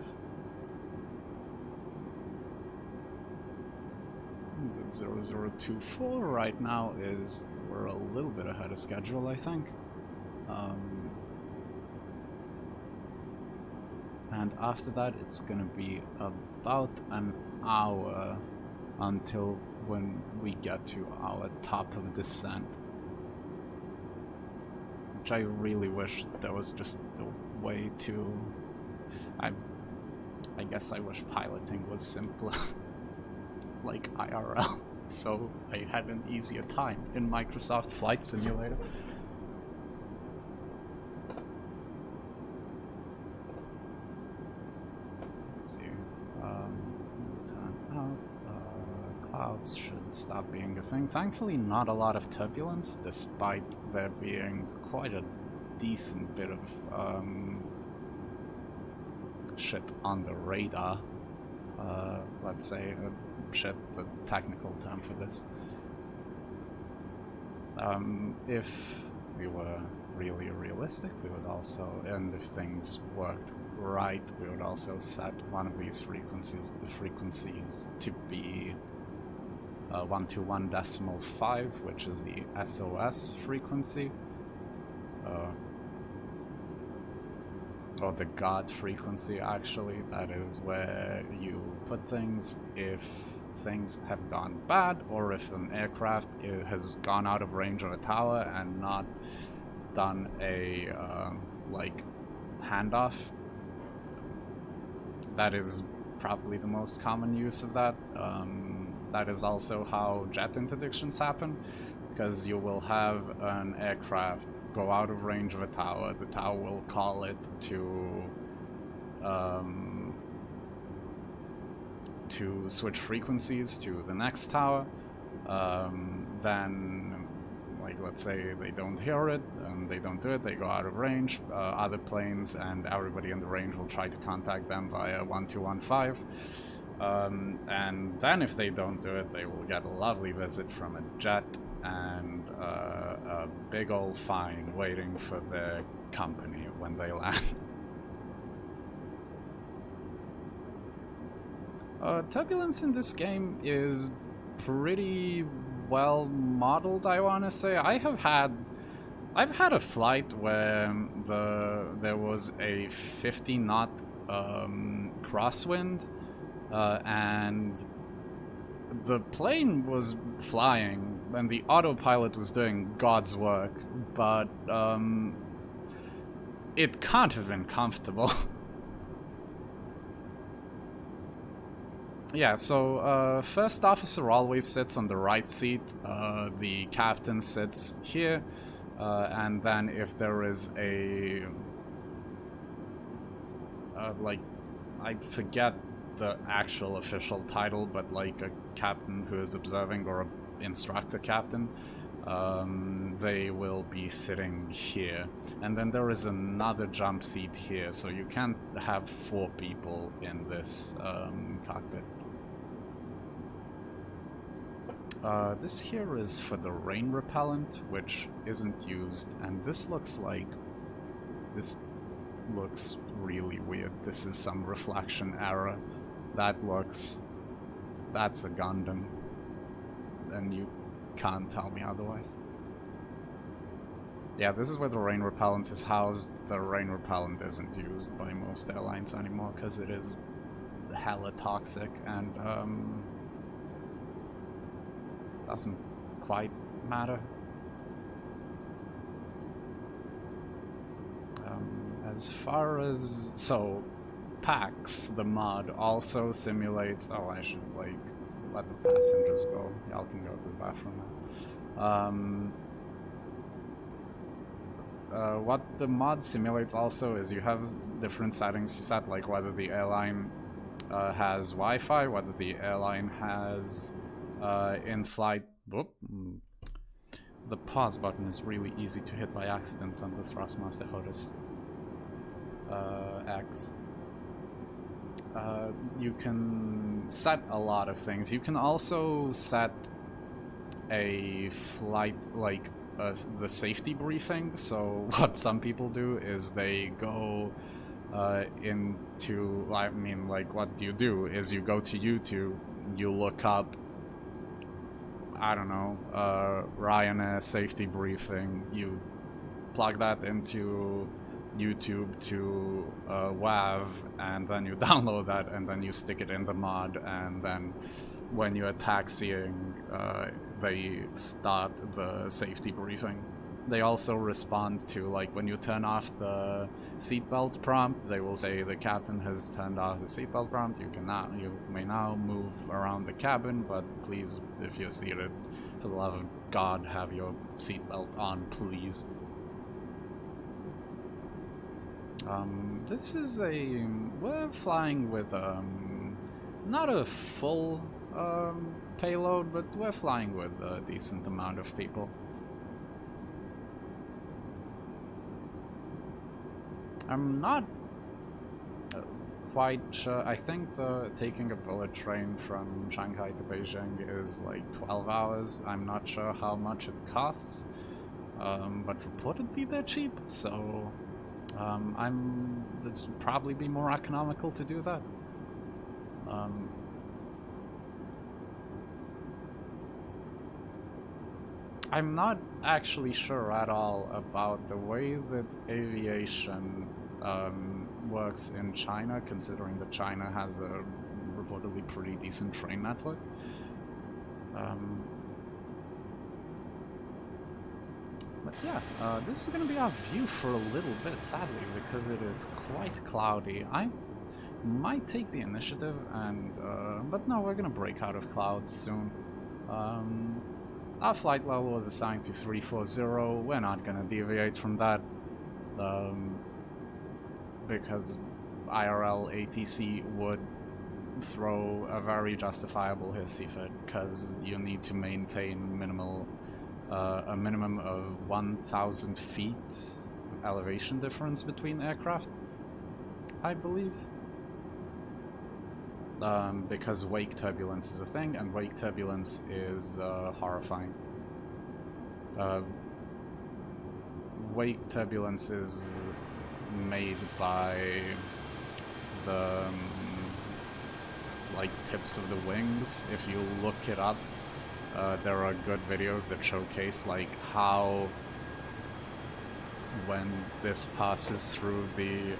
is it 0024 right now? Is we're a little bit ahead of schedule, I think. And after that, it's gonna be about an hour until when we get to our top of descent. Which I really wish there was just a way to... I guess I wish piloting was simpler. Like IRL, so I had an easier time in Microsoft Flight Simulator. Let's see. Turn out. Clouds should stop being a thing. Thankfully, not a lot of turbulence, despite there being quite a decent bit of shit on the radar. Let's say shit, the technical term for this. If we were really realistic, we would also, and if things worked right, we would also set one of these frequencies to be 121.5, which is the SOS frequency, or the God frequency, actually. That is where you put things if things have gone bad, or if an aircraft has gone out of range of a tower and not done a like handoff. That is probably the most common use of that. That is also how jet interdictions happen, because you will have an aircraft go out of range of a tower, the tower will call it to switch frequencies to the next tower. Then, like, let's say they don't hear it, and they don't do it, they go out of range, other planes and everybody in the range will try to contact them via 1215. And then if they don't do it, they will get a lovely visit from a jet and a big old fine waiting for their company when they land. Turbulence in this game is pretty well modeled, I want to say. I've had a flight where there was a 50 knot crosswind, and the plane was flying and the autopilot was doing God's work, but it can't have been comfortable. Yeah, so first officer always sits on the right seat, the captain sits here, and then if there is a like, I forget the actual official title, but like a captain who is observing or an instructor captain, they will be sitting here. And then there is another jump seat here, so you can't have 4 people in this cockpit. This here is for the rain repellent, which isn't used, and this looks really weird. This is some reflection error. That's a Gundam, and you can't tell me otherwise. Yeah, this is where the rain repellent is housed. The rain repellent isn't used by most airlines anymore because it is hella toxic and doesn't quite matter. As far as... So, PAX, the mod, also simulates... Oh, I should, like, let the passengers go. Y'all can go to the bathroom now. What the mod simulates also is you have different settings set, like whether the airline has Wi-Fi, whether the airline has in-flight... Whoop. The pause button is really easy to hit by accident on the Thrustmaster HOTAS X. You can set a lot of things. You can also set a flight, like the safety briefing. So what some people do is they go into, I mean, like what you do is you go to YouTube, you look up, I don't know, Ryanair safety briefing, you plug that into YouTube to WAV, and then you download that, and then you stick it in the mod, and then when you are taxiing, they start the safety briefing. They also respond to, like, when you turn off the seatbelt prompt, they will say the captain has turned off the seatbelt prompt. You may now move around the cabin, but please, if you're seated, for the love of God, have your seatbelt on, please. This is we're flying with not a full payload, but we're flying with a decent amount of people. I'm not quite sure. I think taking a bullet train from Shanghai to Beijing is like 12 hours. I'm not sure how much it costs, but reportedly they're cheap, so it'd probably be more economical to do that. I'm not actually sure at all about the way that aviation works in China, considering that China has a reportedly pretty decent train network. But yeah, this is going to be our view for a little bit, sadly, because it is quite cloudy. I might take the initiative, and but no, we're going to break out of clouds soon. Our flight level was assigned to 340. We're not going to deviate from that, because IRL ATC would throw a very justifiable hissy fit, because you need to maintain a minimum of 1,000 feet elevation difference between aircraft, I believe. because wake turbulence is a thing, and wake turbulence is horrifying. Wake turbulence is made by the like tips of the wings. If you look it up, there are good videos that showcase like how when this passes through the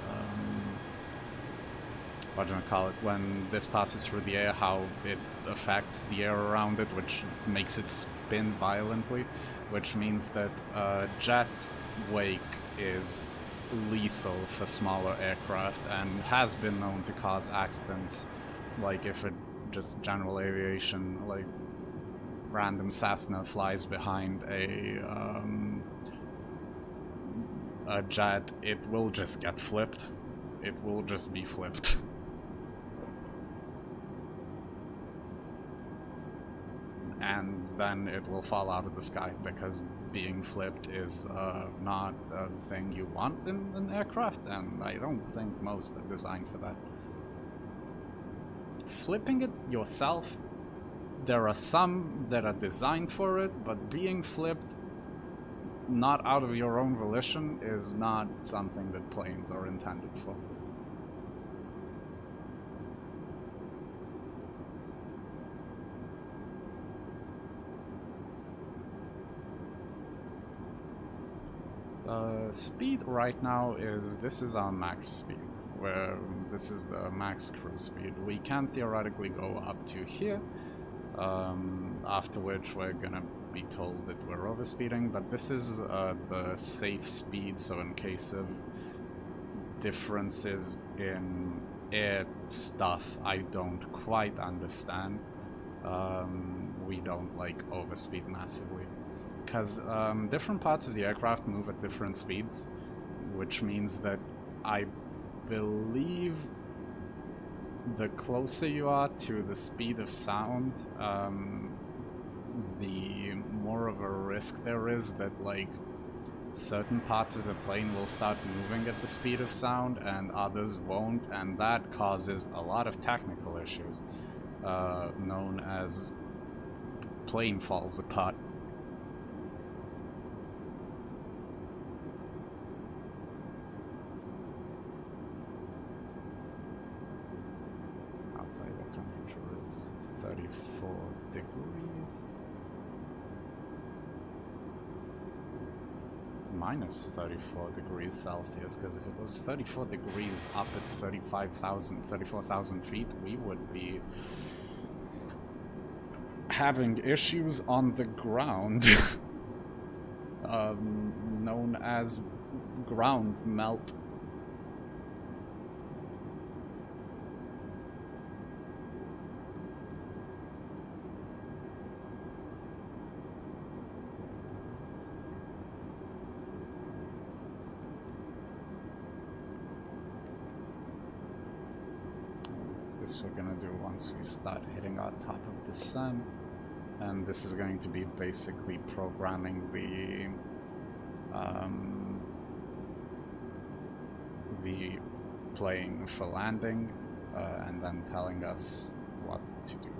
what do I call it? When this passes through the air, how it affects the air around it, which makes it spin violently, which means that jet wake is lethal for smaller aircraft and has been known to cause accidents, like if it just general aviation, like random Cessna flies behind a jet, it will just get flipped. It will just be flipped. And then it will fall out of the sky, because being flipped is not a thing you want in an aircraft, and I don't think most are designed for that. Flipping it yourself, there are some that are designed for it, but being flipped not out of your own volition is not something that planes are intended for. Speed right now this is our max speed, where this is the max cruise speed. We can theoretically go up to here, after which we're gonna be told that we're overspeeding, but this is the safe speed, so in case of differences in air stuff I don't quite understand, we don't like overspeed massively. Because different parts of the aircraft move at different speeds, which means that I believe the closer you are to the speed of sound, the more of a risk there is that like certain parts of the plane will start moving at the speed of sound and others won't, and that causes a lot of technical issues, known as plane falls apart. Outside the temperature is 34 degrees. Minus 34 degrees Celsius, because if it was 34 degrees up at 34,000 feet, we would be having issues on the ground, known as ground melt. This we're gonna do once we start hitting our top of descent, and this is going to be basically programming the plane for landing, and then telling us what to do.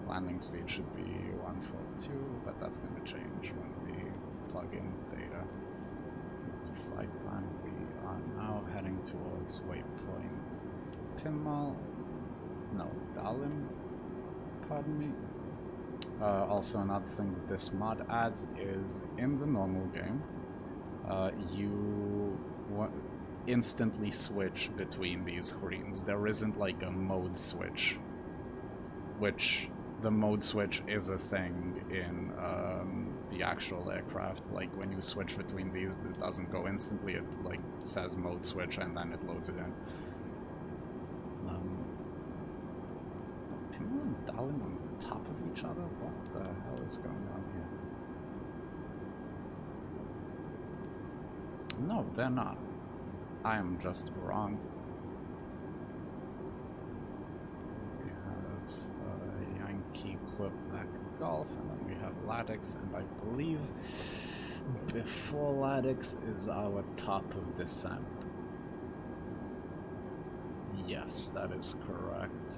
Landing speed should be 142, but that's going to change when we plug in data. To flight plan, we are now heading towards Waypoint Pinmal. No, Dalim, pardon me. Also, another thing that this mod adds is in the normal game, you instantly switch between these screens. There isn't like a mode switch, which the mode switch is a thing in the actual aircraft. Like when you switch between these, it doesn't go instantly. It like says mode switch and then it loads it in. Pinwheel and Darling on top of each other? What the hell is going on here? No, they're not. I am just wrong. We have Yankee Quebec Golf, and then we have Ladix, and I believe before Ladix is our top of descent. Yeah. Yes, that is correct.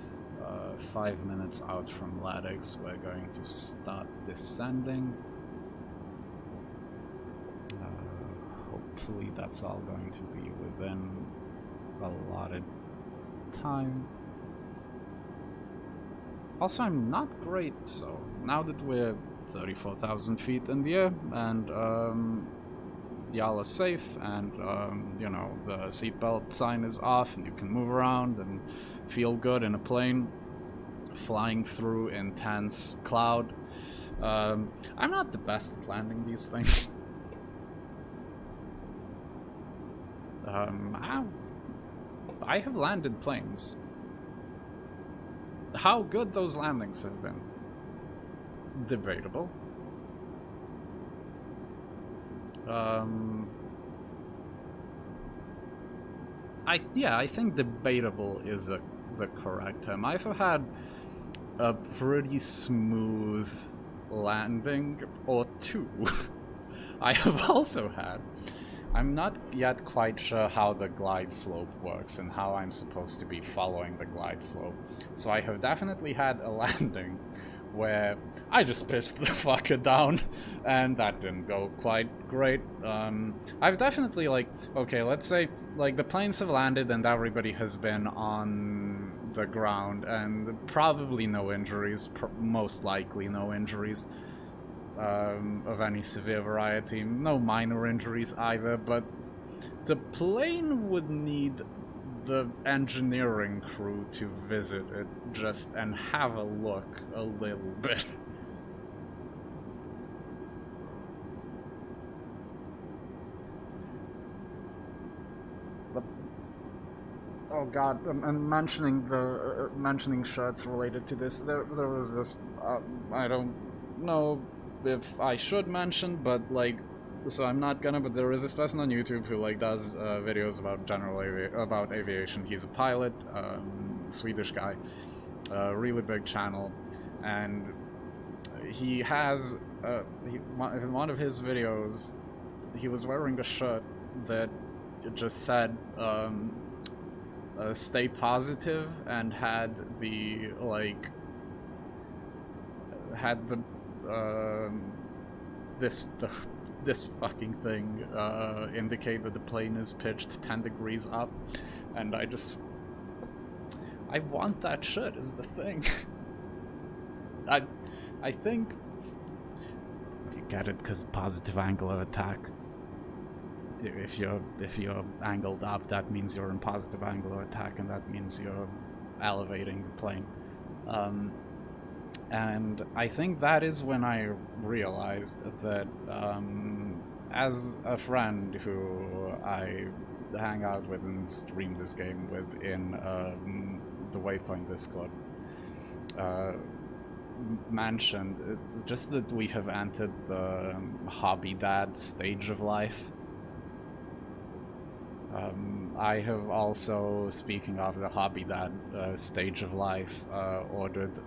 5 minutes out from Ladix, we're going to start descending. Hopefully that's all going to be within allotted time. Also, I'm not great, so now that we're 34,000 feet in the air and y'all are safe and you know, the seatbelt sign is off and you can move around and feel good in a plane flying through intense cloud. I'm not the best at landing these things. I have landed planes. How good those landings have been, debatable. I think debatable is the correct term. I've had a pretty smooth landing or two. I have also had. I'm not yet quite sure how the glide slope works and how I'm supposed to be following the glide slope. So I have definitely had a landing where I just pitched the fucker down and that didn't go quite great. I've definitely, like, okay, let's say, like, the planes have landed and everybody has been on the ground and probably no injuries, most likely no injuries. Of any severe variety, no minor injuries either, but the plane would need the engineering crew to visit it just and have a look a little bit. Oh god, and mentioning shirts related to this, there was this, I don't know if I should mention, but, like, so I'm not gonna, but there is this person on YouTube who, like, does videos about about aviation. He's a pilot, Swedish guy, really big channel, and he has, in one of his videos, he was wearing a shirt that just said, stay positive, and had the, like, had the, this fucking thing indicate that the plane is pitched 10 degrees up, and I want that shit is the thing. I think you get it because positive angle of attack. If you're angled up, that means you're in positive angle of attack, and that means you're elevating the plane. And I think that is when I realized that, as a friend who I hang out with and stream this game with in the Waypoint Discord, mentioned, it's just that we have entered the hobby dad stage of life. I have also, speaking of the hobby dad stage of life, ordered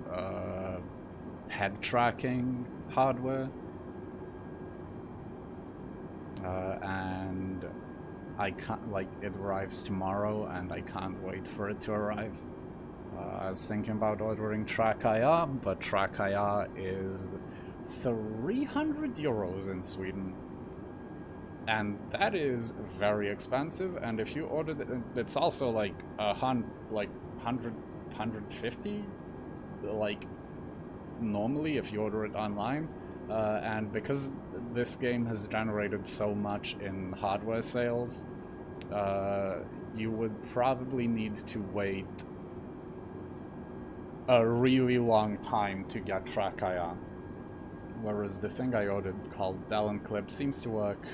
head tracking hardware, and I can't, like, it arrives tomorrow and I can't wait for it to arrive. I was thinking about ordering Track IR, but Track IR is 300 euros in Sweden. And that is very expensive, and if you order it, it's also like 150, like, normally if you order it online, and because this game has generated so much in hardware sales, you would probably need to wait a really long time to get Track IR. Whereas the thing I ordered called Dell Clip seems to work,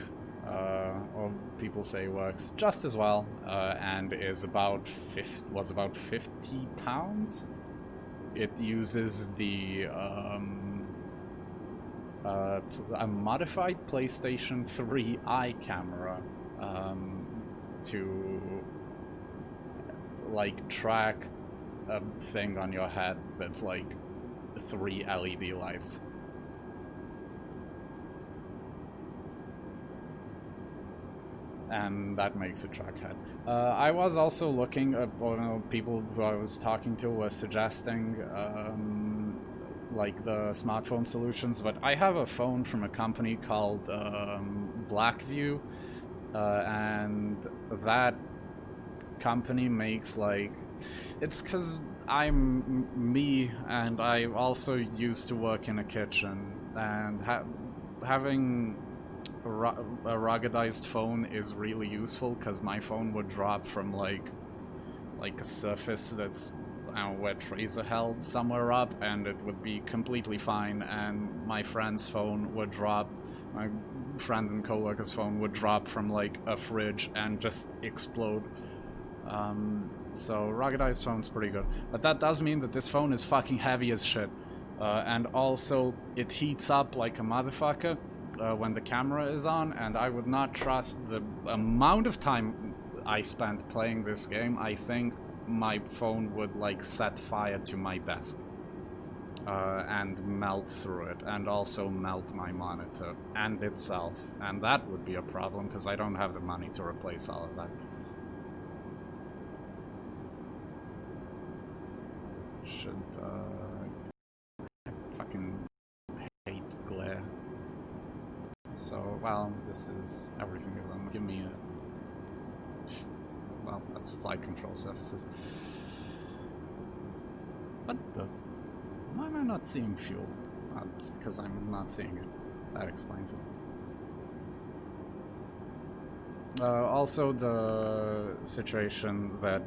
or people say works just as well, and is was about £50. It uses the a modified PlayStation 3 eye camera to, like, track a thing on your head that's like 3 LED lights. and that makes it trackhead. I was also looking at, people who I was talking to were suggesting like the smartphone solutions, but I have a phone from a company called Blackview, and that company makes like, it's because I'm me and I also used to work in a kitchen, and having a ruggedized phone is really useful, because my phone would drop from like a surface that's, I don't know, where trays are held somewhere up, and it would be completely fine, and my friend's phone would drop, my friends and coworkers' phone would drop from like a fridge and just explode. So ruggedized phone's pretty good, but that does mean that this phone is fucking heavy as shit, and also it heats up like a motherfucker when the camera is on, and I would not trust the amount of time I spent playing this game. I think my phone would like set fire to my desk and melt through it, and also melt my monitor and itself, and that would be a problem because I don't have the money to replace all of that. Should fucking hate glare. So, well, this is, everything is on. Give me a, well, that's flight control surfaces. What the, why am I not seeing fuel? It's because I'm not seeing it. That explains it. Also the situation that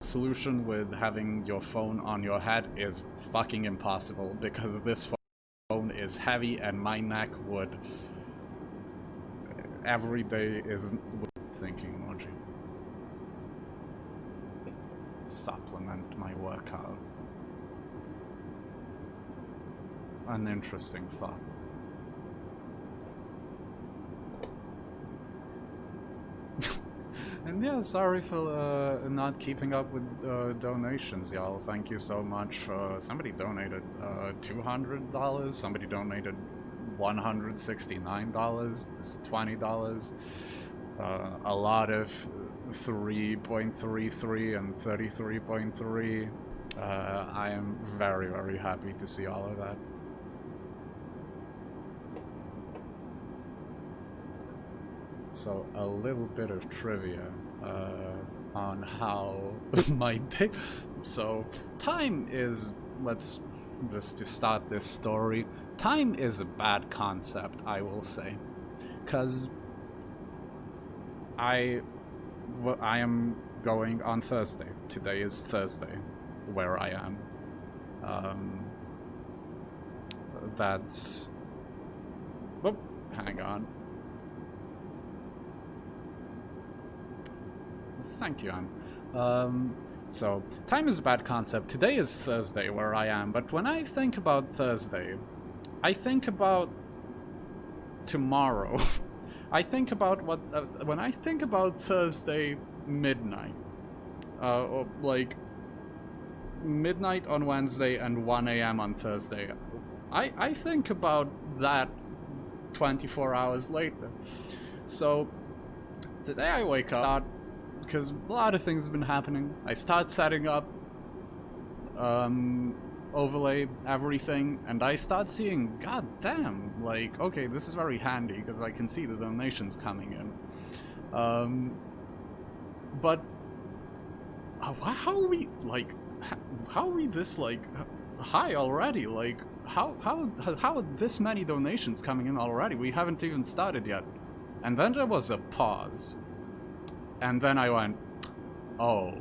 solution with having your phone on your head is fucking impossible, because this phone is heavy and my neck would every day is thinking emoji. Supplement my workout. An interesting thought. And yeah, sorry for not keeping up with donations, y'all. Thank you so much. Somebody donated $200, somebody donated $169, it's $20. A lot of 3.33 and 33.3. I am very, very happy to see all of that. So a little bit of trivia on how my day. So time is, let's just to start this story. Time is a bad concept, I will say, because I am going on Thursday. Today is Thursday, where I am. That's. Oh, hang on. Thank you, Anne. So, time is a bad concept. Today is Thursday where I am, but when I think about Thursday, I think about tomorrow. I think about what, when I think about Thursday midnight, or like midnight on Wednesday and 1 a.m. on Thursday, I think about that 24 hours later. So, today I wake up, because a lot of things have been happening. I start setting up, overlay everything, and I start seeing, god damn, like, okay, this is very handy, because I can see the donations coming in. But, how are we, like, how are we this, like, high already? Like, how are this many donations coming in already? We haven't even started yet. And then there was a pause. And then I went, oh.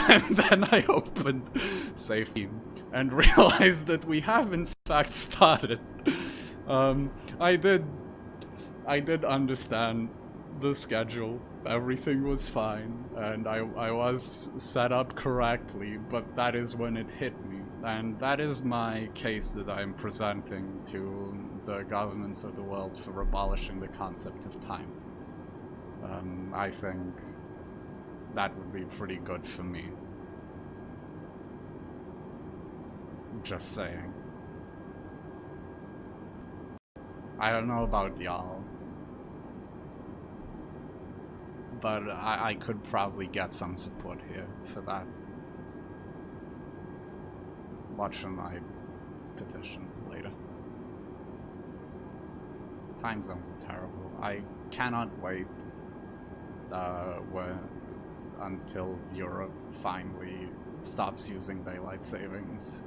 And then I opened Savepoint and realized that we have in fact started. I did understand the schedule. Everything was fine, and I was set up correctly, but that is when it hit me. And that is my case that I'm presenting to the governments of the world for abolishing the concept of time. I think that would be pretty good for me. Just saying. I don't know about y'all, but I could probably get some support here for that. Watch for my petition later. Time zones are terrible. I cannot wait until Europe finally stops using daylight savings.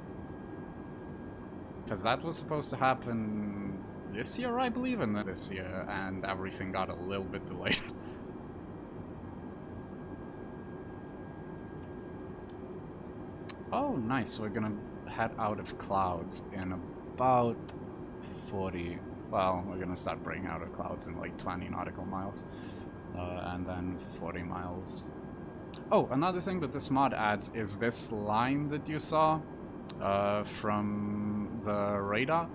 Because that was supposed to happen this year, I believe, and this year, and everything got a little bit delayed. Oh, nice. We're gonna head out of clouds in about 40... Well, we're gonna start breaking out of clouds in like 20 nautical miles. And then 40 miles. Oh, another thing that this mod adds is this line that you saw from the radar.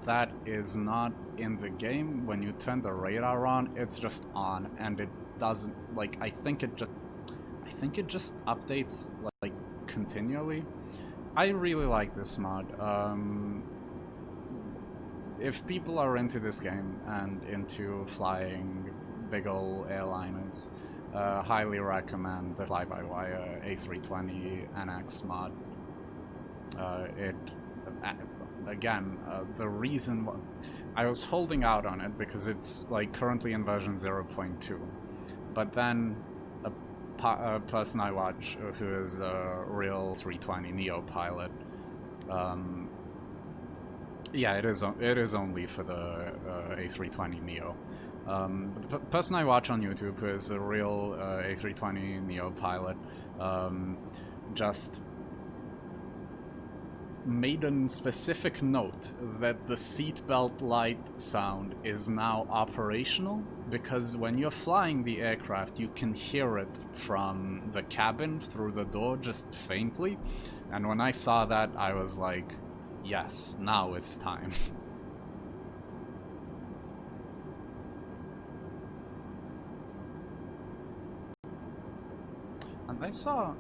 That is not in the game. When you turn the radar on, it's just on, and it doesn't, like, I think it just updates like continually. I really like this mod. If people are into this game and into flying big ol' airliners, highly recommend the fly-by-wire A320neo mod. Again, the reason I was holding out on it because it's like currently in version 0.2, but then a person I watch who is a real A320neo pilot, yeah, it is only for the A320neo. The person I watch on YouTube who is a real A320neo pilot just made a specific note that the seatbelt light sound is now operational, because when you're flying the aircraft you can hear it from the cabin through the door just faintly, and when I saw that I was like, yes, now it's time. And I saw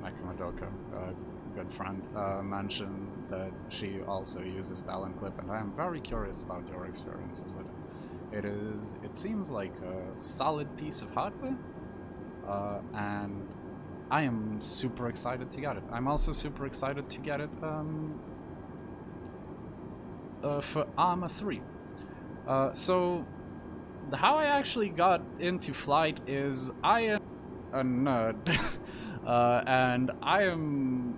Madoka, good friend, mentioned that she also uses Talon Clip, and I am very curious about your experiences with it. It seems like a solid piece of hardware, and I am super excited to get it. I'm also super excited to get it for Arma 3. So, how I actually got into flight is I am a nerd, and I am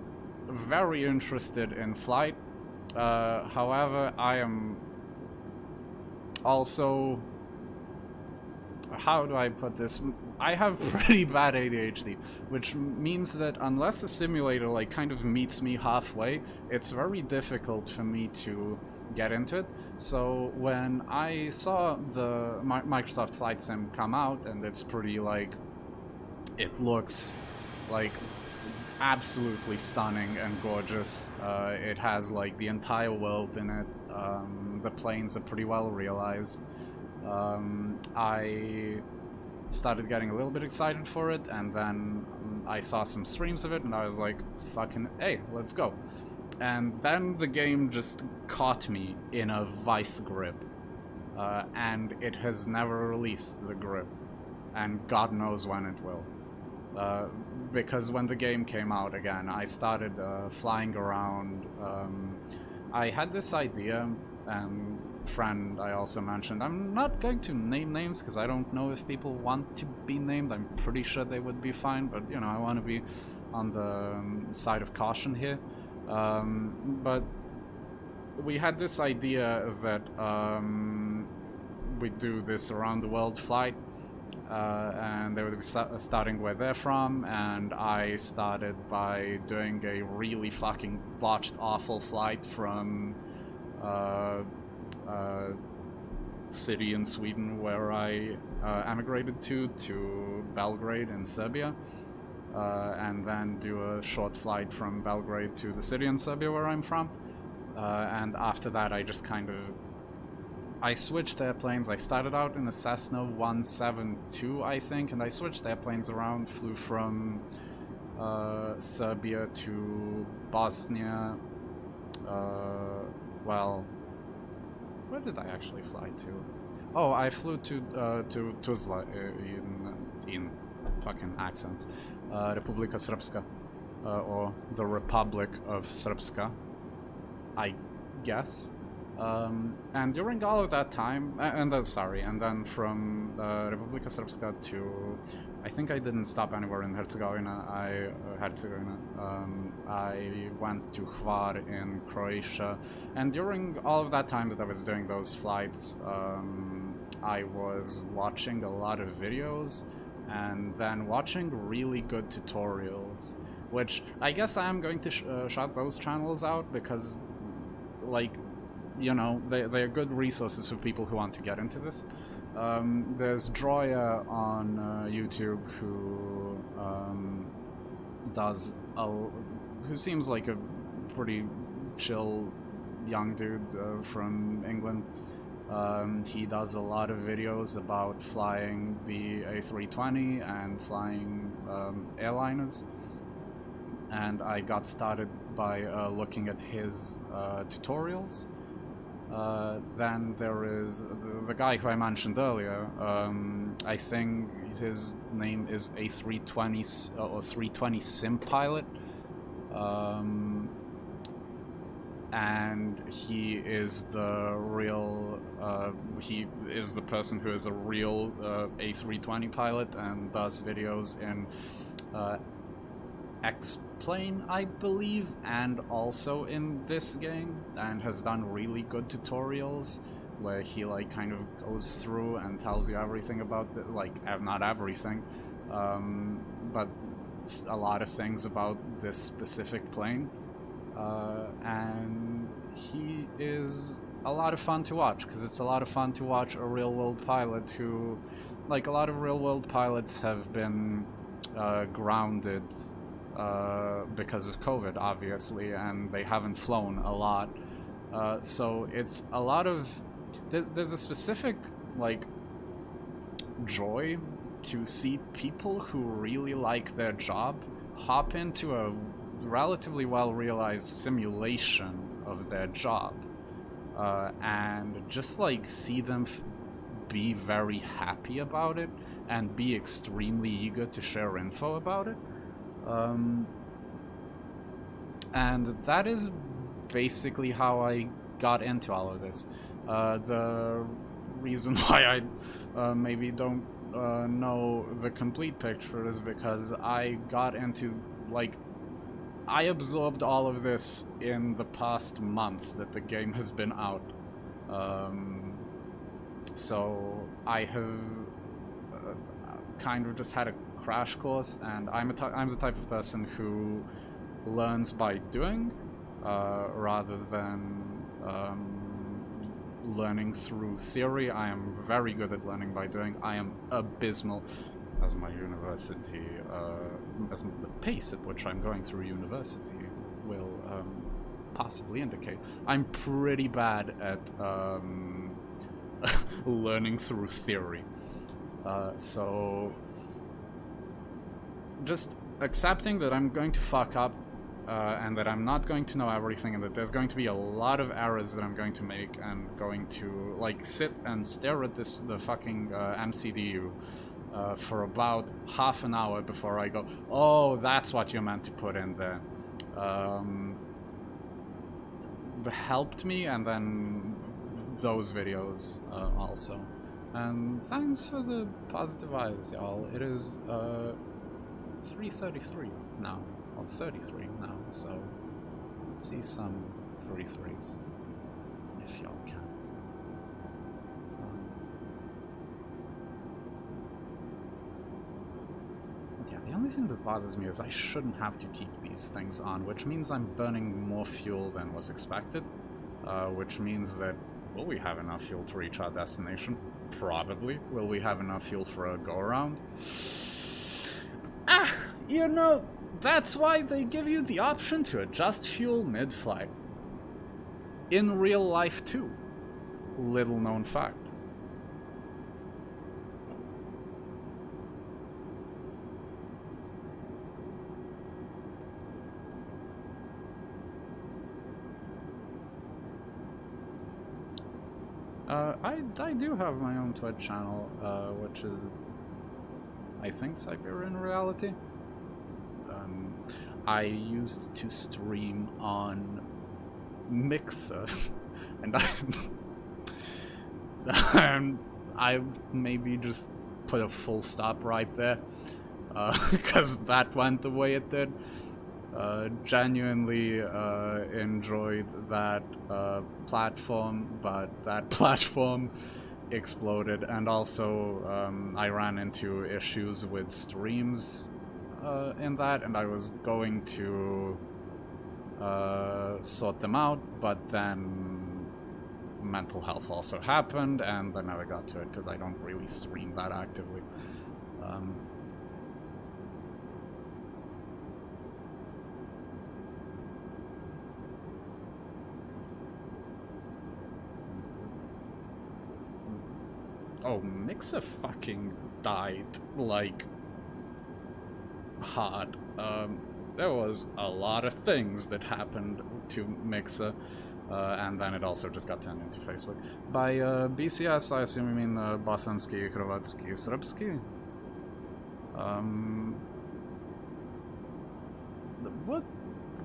very interested in flight. However, I am also, how do I put this? I have pretty bad ADHD, which means that unless the simulator like kind of meets me halfway, it's very difficult for me to get into it. So when I saw the Microsoft Flight Sim come out, and it's pretty like, it looks like absolutely stunning and gorgeous. It has like the entire world in it. The planes are pretty well realized. I started getting a little bit excited for it, and then I saw some streams of it, and I was like, fucking hey, let's go. And then the game just caught me in a vice grip, and it has never released the grip, and God knows when it will. Because when the game came out again, I started flying around. I had this idea, and friend I also mentioned, I'm not going to name names because I don't know if people want to be named. I'm pretty sure they would be fine, but you know, I want to be on the side of caution here. But we had this idea that we do this around the world flight, and they would be starting where they're from, and I started by doing a really fucking botched awful flight from city in Sweden where I emigrated to Belgrade in Serbia. and then do a short flight from Belgrade to the city in Serbia where I'm from. And after that, I just kind of... I switched airplanes. I started out in a Cessna 172, I think, and I switched airplanes around, flew from Serbia to Bosnia. Well, where did I actually fly to? Oh, I flew to Tuzla in fucking accents. Republika Srpska, or the Republic of Srpska, I guess. And during all of that time, and then from Republika Srpska to, I think I didn't stop anywhere in Herzegovina. I went to Hvar in Croatia, and during all of that time that I was doing those flights, I was watching a lot of videos, and then watching really good tutorials, which I guess I am going to shout those channels out because, like, you know, they're good resources for people who want to get into this. There's Droya on YouTube who who seems like a pretty chill young dude from England. He does a lot of videos about flying the A320 and flying airliners, and I got started by looking at his tutorials. Then there is the guy who I mentioned earlier. I think his name is A320 or 320 Sim Pilot, and he is the real. He is the person who is a real A320 pilot and does videos in X-Plane, I believe, and also in this game, and has done really good tutorials where he like kind of goes through and tells you everything about it, like not everything, but a lot of things about this specific plane, and he is a lot of fun to watch because it's a lot of fun to watch a real-world pilot who, like a lot of real-world pilots, have been grounded because of COVID, obviously, and they haven't flown a lot. So it's a lot of... There's a specific, like, joy to see people who really like their job hop into a relatively well-realized simulation of their job, and just, like, see them be very happy about it and be extremely eager to share info about it. And that is basically how I got into all of this. The reason why I maybe don't know the complete picture is because I got into, like, I absorbed all of this in the past month that the game has been out. So I have kind of just had a crash course, and I'm the type of person who learns by doing rather than learning through theory. I am very good at learning by doing. I am abysmal, as my university, as the pace at which I'm going through university will possibly indicate. I'm pretty bad at learning through theory. So just accepting that I'm going to fuck up, and that I'm not going to know everything, and that there's going to be a lot of errors that I'm going to make, and going to, like, sit and stare at the fucking MCDU for about half an hour before I go, oh, that's what you meant to put in there. Helped me, and then those videos also. And thanks for the positive eyes, y'all. It is 3:33 now, or 33 now, so let's see some 33s, if y'all can. Yeah, the only thing that bothers me is I shouldn't have to keep these things on, which means I'm burning more fuel than was expected, which means that, will we have enough fuel to reach our destination? Probably. Will we have enough fuel for a go-around? You know, that's why they give you the option to adjust fuel mid-flight. In real life too. Little known fact. I do have my own Twitch channel, which is, I think, Siberian Reality. I used to stream on Mixer, and I maybe just put a full stop right there, because that went the way it did. Genuinely enjoyed that platform, but that platform exploded, and also I ran into issues with streams in that, and I was going to sort them out, but then mental health also happened, and I never got to it because I don't really stream that actively. Oh, Mixer fucking died, like, hard. There was a lot of things that happened to Mixer, and then it also just got turned into Facebook. By BCS, I assume you mean Bosansky, Hrvatsky, Srpsky?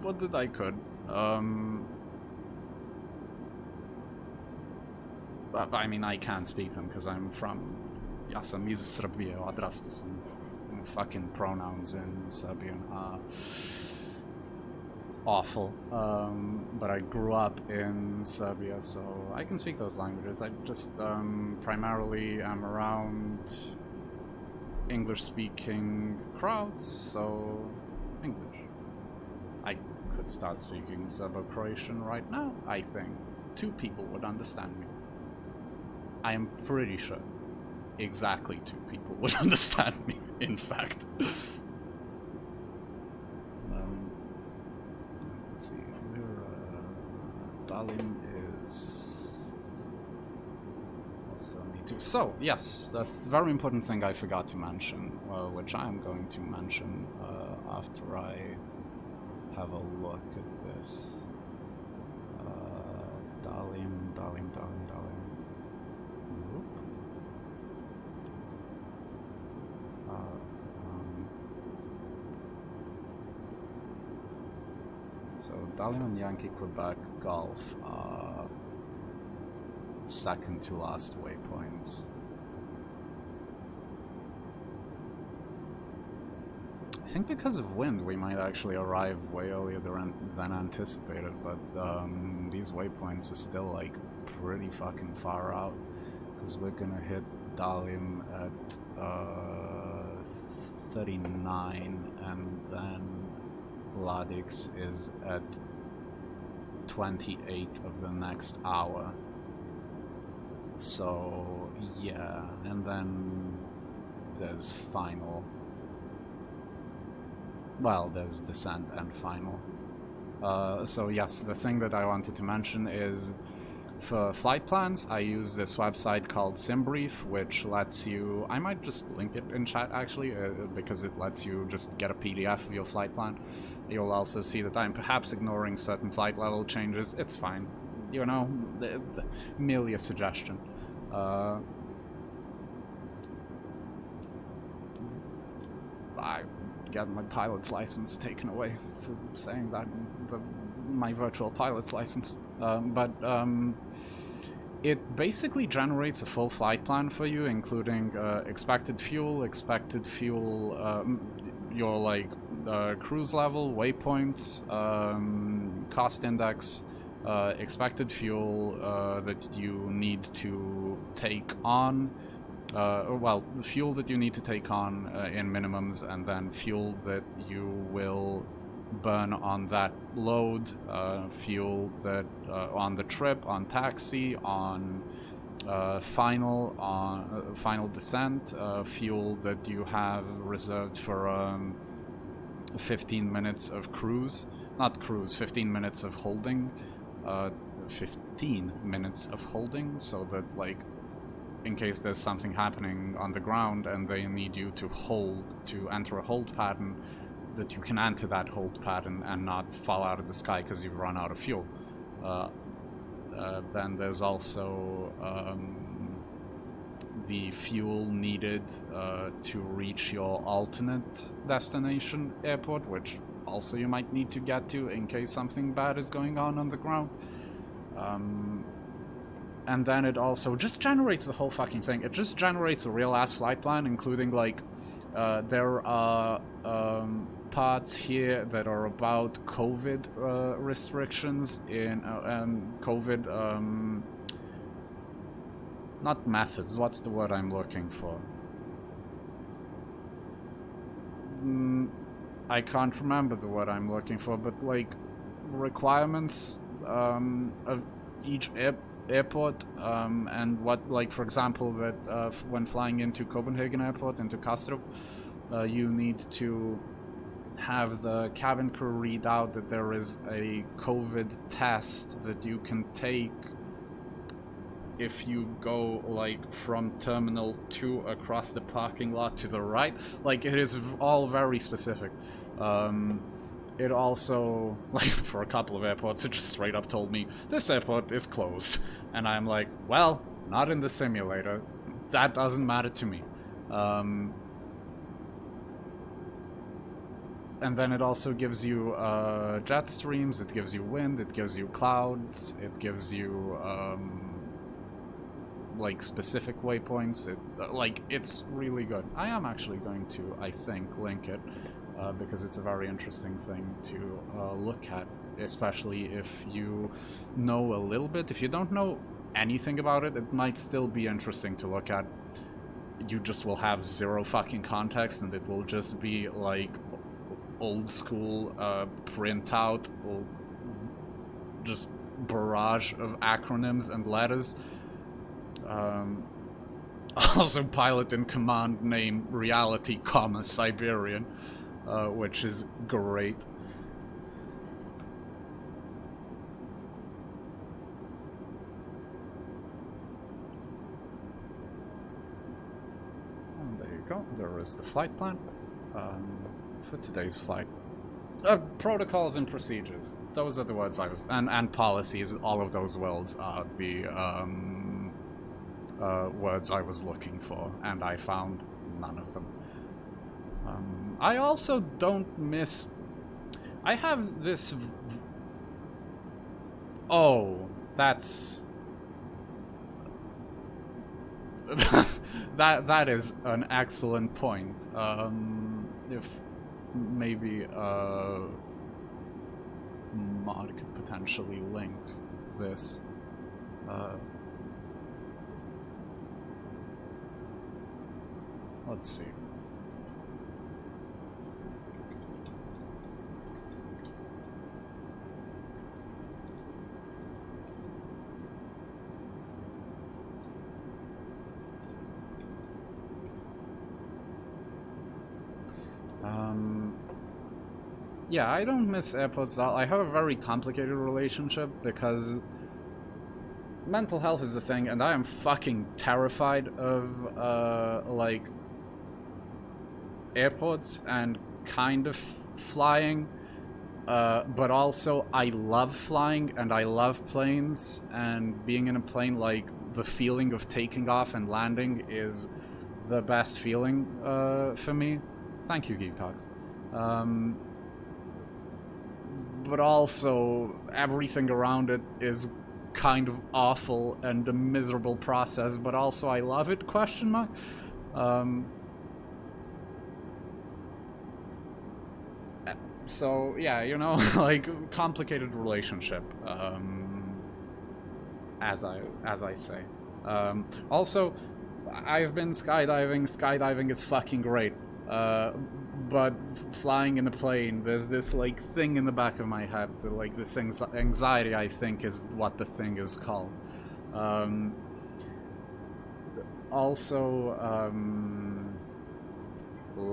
What did I could? I mean, I can't speak them because I'm from... Ja sam iz Srbije, odrastao sam. Fucking pronouns in Serbian are awful. But I grew up in Serbia, so I can speak those languages. I just primarily am around English-speaking crowds, so English. I could start speaking Serbo-Croatian right now. I think 2 people would understand me. I am pretty sure exactly 2 people would understand me, in fact. Let's see, Dalim is also need to. So, yes, the very important thing I forgot to mention, which I am going to mention after I have a look at this. Dalim. So Dalian and Yankee Quebec Golf are second to last waypoints. I think because of wind we might actually arrive way earlier than anticipated, but these waypoints are still like pretty fucking far out, because we're gonna hit Dalim at 39, and then Ladix is at 28 of the next hour. So yeah, and then there's final. Well, there's descent and final. So yes, the thing that I wanted to mention is, for flight plans, I use this website called SimBrief, which lets you... I might just link it in chat, actually, because it lets you just get a PDF of your flight plan. You'll also see that I'm perhaps ignoring certain flight level changes. It's fine. You know, merely a suggestion. I got my pilot's license taken away for saying that. My virtual pilot's license. It basically generates a full flight plan for you, including expected fuel, your like cruise level, waypoints, cost index, expected fuel that you need to take on, well, the fuel that you need to take on in minimums, and then fuel that you will burn on that load, fuel that on the trip, on taxi, on final descent, fuel that you have reserved for 15 minutes of cruise. Not cruise, 15 minutes of holding. 15 minutes of holding, so that, like, in case there's something happening on the ground and they need you to hold, to enter a hold pattern, that you can enter that hold pattern and not fall out of the sky because you've run out of fuel. Then there's also the fuel needed to reach your alternate destination airport, which also you might need to get to in case something bad is going on the ground. And then it also just generates the whole fucking thing. It just generates a real-ass flight plan, including, like, there are parts here that are about COVID restrictions and COVID, not methods, what's the word I'm looking for? I can't remember the word I'm looking for, but, like, requirements of each airport, and what, like, for example, that when flying into Copenhagen Airport, into Kastrup, you need to have the cabin crew read out that there is a COVID test that you can take if you go, like, from Terminal 2 across the parking lot to the right. Like, it is all very specific. It also, like, for a couple of airports, it just straight up told me, this airport is closed. And I'm like, well, not in the simulator. That doesn't matter to me. And then it also gives you jet streams, it gives you wind, it gives you clouds, it gives you, like, specific waypoints. Like, it's really good. I am actually going to, I think, link it. Because it's a very interesting thing to look at, especially if you know a little bit. If you don't know anything about it, it might still be interesting to look at. You just will have zero fucking context, and it will just be like old school printout, or just barrage of acronyms and letters. Also, pilot in command name reality, Siberian. Which is great. And there you go. There is the flight plan for today's flight. Protocols and procedures. Those are the words I was... And policies. All of those words are the words I was looking for. And I found none of them. I also don't miss... I have this... Oh, that's... that is an excellent point. If maybe Mod could potentially link this. Let's see. Yeah, I don't miss airports at all. I have a very complicated relationship because mental health is a thing, and I am fucking terrified of, like, airports and kind of flying. But also, I love flying, and I love planes, and being in a plane, like, the feeling of taking off and landing is the best feeling, for me. Thank you, Geek Talks. But also, everything around it is kind of awful and a miserable process, but also I love it, question mark. So, yeah, you know, like, complicated relationship, as I say. Also, I've been skydiving. Skydiving is fucking great. But flying in a plane, there's this, like, thing in the back of my head, that, like, this anxiety, I think, is what the thing is called. Also,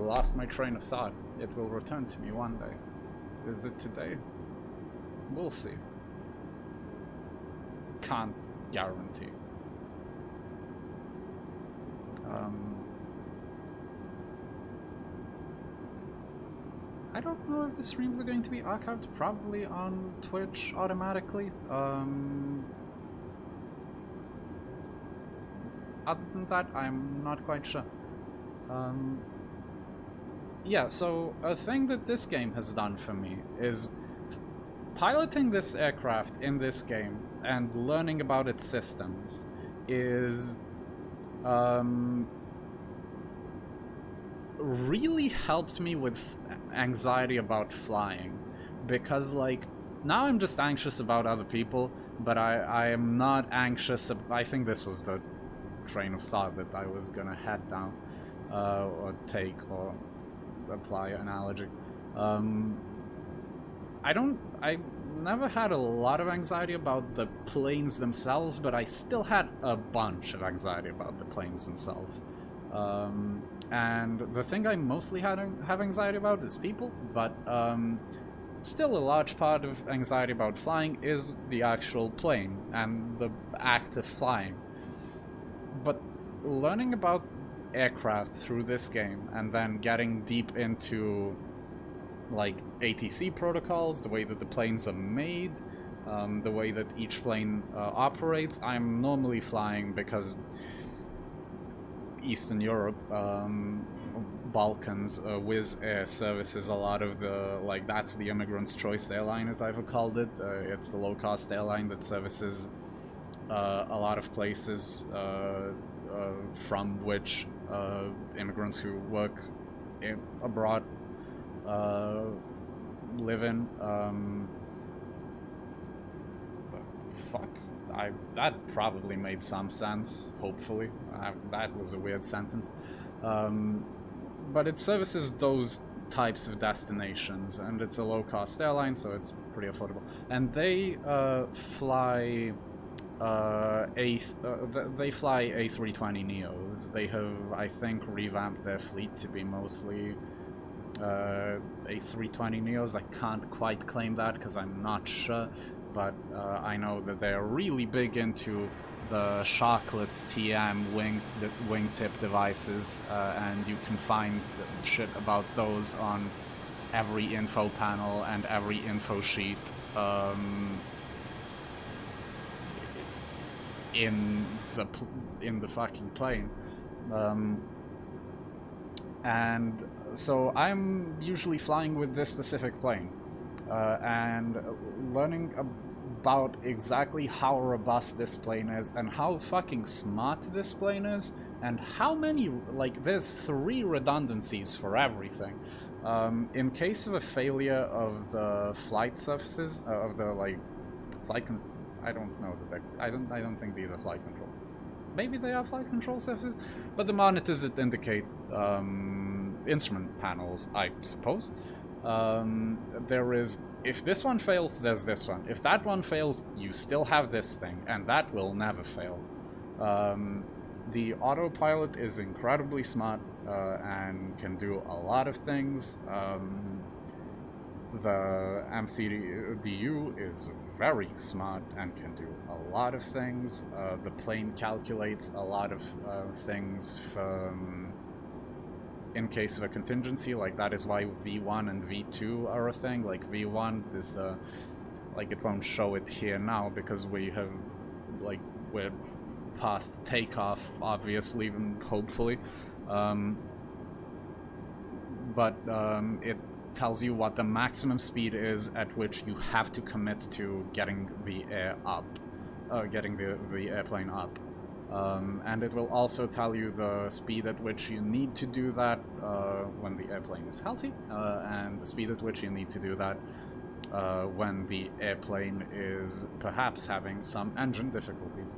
lost my train of thought. It will return to me one day. Is it today? We'll see. Can't guarantee. I don't know if the streams are going to be archived, probably on Twitch automatically. Other than that, I'm not quite sure. Yeah, so a thing that this game has done for me is piloting this aircraft in this game and learning about its systems is really helped me with anxiety about flying, because like now I'm just anxious about other people, but I am not anxious. I think this was the train of thought that I was gonna head down or take or apply analogy. I never had a lot of anxiety about the planes themselves, but I still had a bunch of anxiety about the planes themselves. And the thing I mostly have anxiety about is people, but still a large part of anxiety about flying is the actual plane and the act of flying. But learning about aircraft through this game and then getting deep into like ATC protocols, the way that the planes are made, the way that each plane operates. I'm normally flying because Eastern Europe, Balkans, Wizz Air services a lot of the, like, that's the immigrant's choice airline, as I've called it. It's the low-cost airline that services a lot of places from which immigrants who work abroad live in. Fuck. That probably made some sense, hopefully. That was a weird sentence. But it services those types of destinations, and it's a low-cost airline, so it's pretty affordable. And they fly they fly A320neos. They have, I think, revamped their fleet to be mostly A320neos. I can't quite claim that because I'm not sure, but I know that they're really big into the Chocolate TM wingtip devices, and you can find shit about those on every info panel and every info sheet in the fucking plane. And so I'm usually flying with this specific plane, and learning about exactly how robust this plane is and how fucking smart this plane is, and how many, like, there's 3 redundancies for everything. In case of a failure of the flight surfaces, of the, like, I don't know that I don't think these are flight control. Maybe they are flight control surfaces, but the monitors that indicate instrument panels, I suppose. There is, if this one fails, there's this one. If that one fails, you still have this thing, and that will never fail. The autopilot is incredibly smart and can do a lot of things. The MCDU is very smart and can do a lot of things. The plane calculates a lot of things in case of a contingency. Like, that is why V1 and V2 are a thing. Like, V1 is like, it won't show it here now because we have, like, we're past takeoff, obviously, and hopefully, but it tells you what the maximum speed is at which you have to commit to getting the air up, getting the airplane up. And it will also tell you the speed at which you need to do that when the airplane is healthy, and the speed at which you need to do that when the airplane is perhaps having some engine difficulties.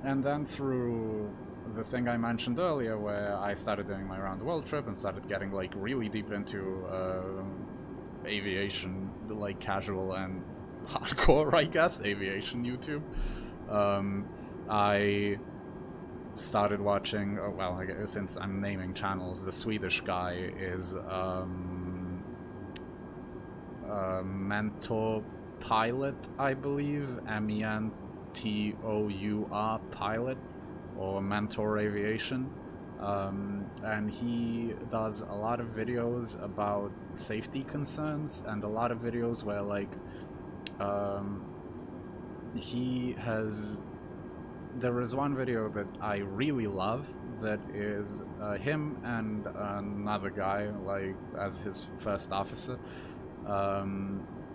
And then through the thing I mentioned earlier, where I started doing my round the world trip and started getting, like, really deep into aviation, like, casual and hardcore, I guess, aviation YouTube, I started watching, well, I guess since I'm naming channels, the Swedish guy is Mentor Pilot, I believe, Mentour Pilot, or Mentor Aviation. And he does a lot of videos about safety concerns, and a lot of videos where, like, there is one video that I really love that is him and another guy, like, as his first officer,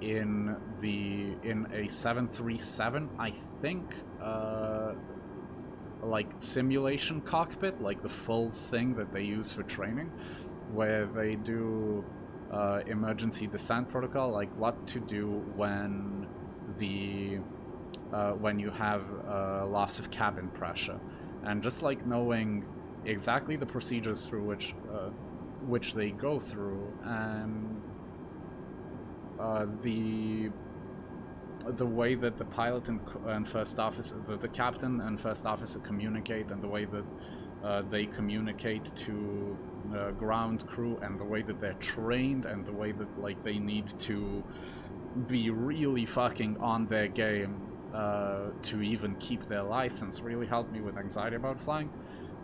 in a 737, I think, like, simulation cockpit, like the full thing that they use for training, where they do emergency descent protocol, like what to do when you have loss of cabin pressure, and just like knowing exactly the procedures through which they go through, and the way that the pilot and first officer, the captain and first officer communicate, and the way that they communicate to ground crew, and the way that they're trained, and the way that, like, they need to be really fucking on their game to even keep their license, really helped me with anxiety about flying.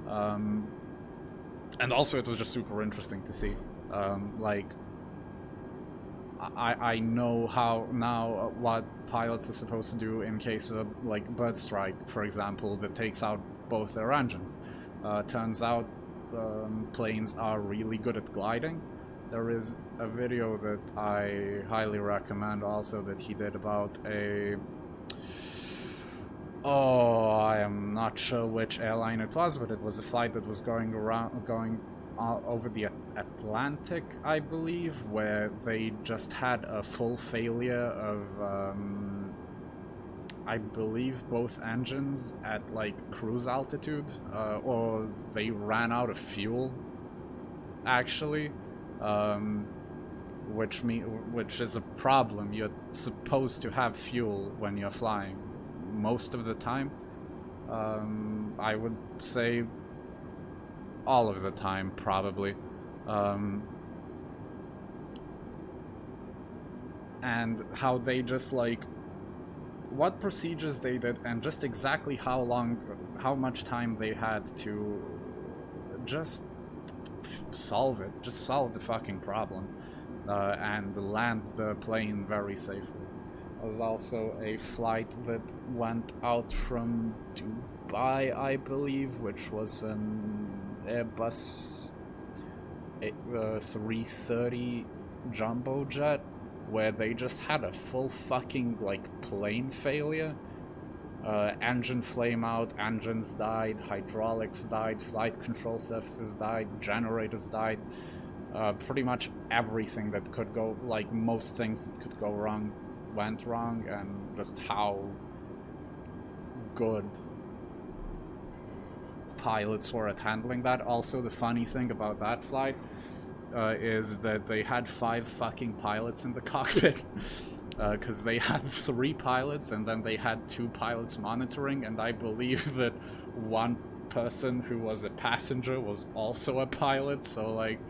And also it was just super interesting to see. Like, I know how now what pilots are supposed to do in case of, like, bird strike, for example, that takes out both their engines. Turns out planes are really good at gliding. There is a video that I highly recommend also that he did about I am not sure which airline it was, but it was a flight that was going over the Atlantic, I believe, where they just had a full failure of, I believe, both engines at, like, cruise altitude, or they ran out of fuel, actually, which is a problem. You're supposed to have fuel when you're flying, most of the time. I would say all of the time, probably. And how they just, like, what procedures they did, and just exactly how much time they had to just solve the fucking problem, and land the plane very safely. There was also a flight that went out from Dubai, I believe, which was an Airbus A330 jumbo jet, where they just had a full fucking, like, plane failure. Engine flame out, engines died, hydraulics died, flight control surfaces died, generators died. Pretty much everything that could go, like, most things that could go wrong went wrong, and just how good pilots were at handling that. Also, the funny thing about that flight is that they had 5 fucking pilots in the cockpit, because they had 3 pilots, and then they had 2 pilots monitoring, and I believe that one person who was a passenger was also a pilot, so, like,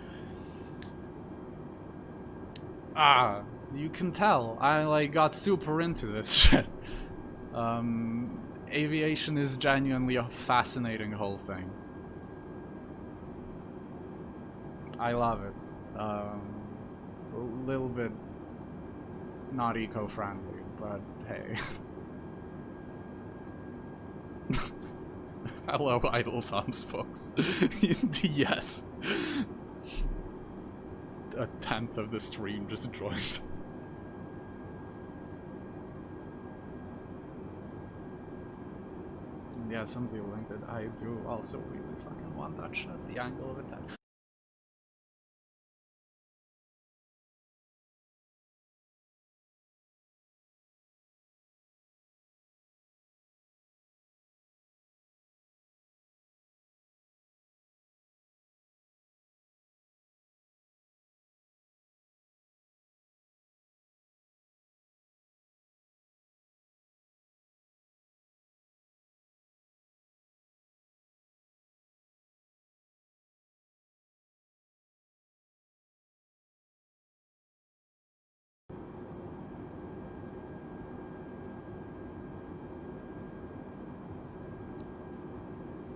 you can tell I, like, got super into this shit. Aviation is genuinely a fascinating whole thing. I love it. A little bit not eco-friendly, but hey. Hello, idle thumbs, folks. Yes. A tenth of the stream just joined. Yeah, some people think that I do also really fucking want that shit, the angle of attack.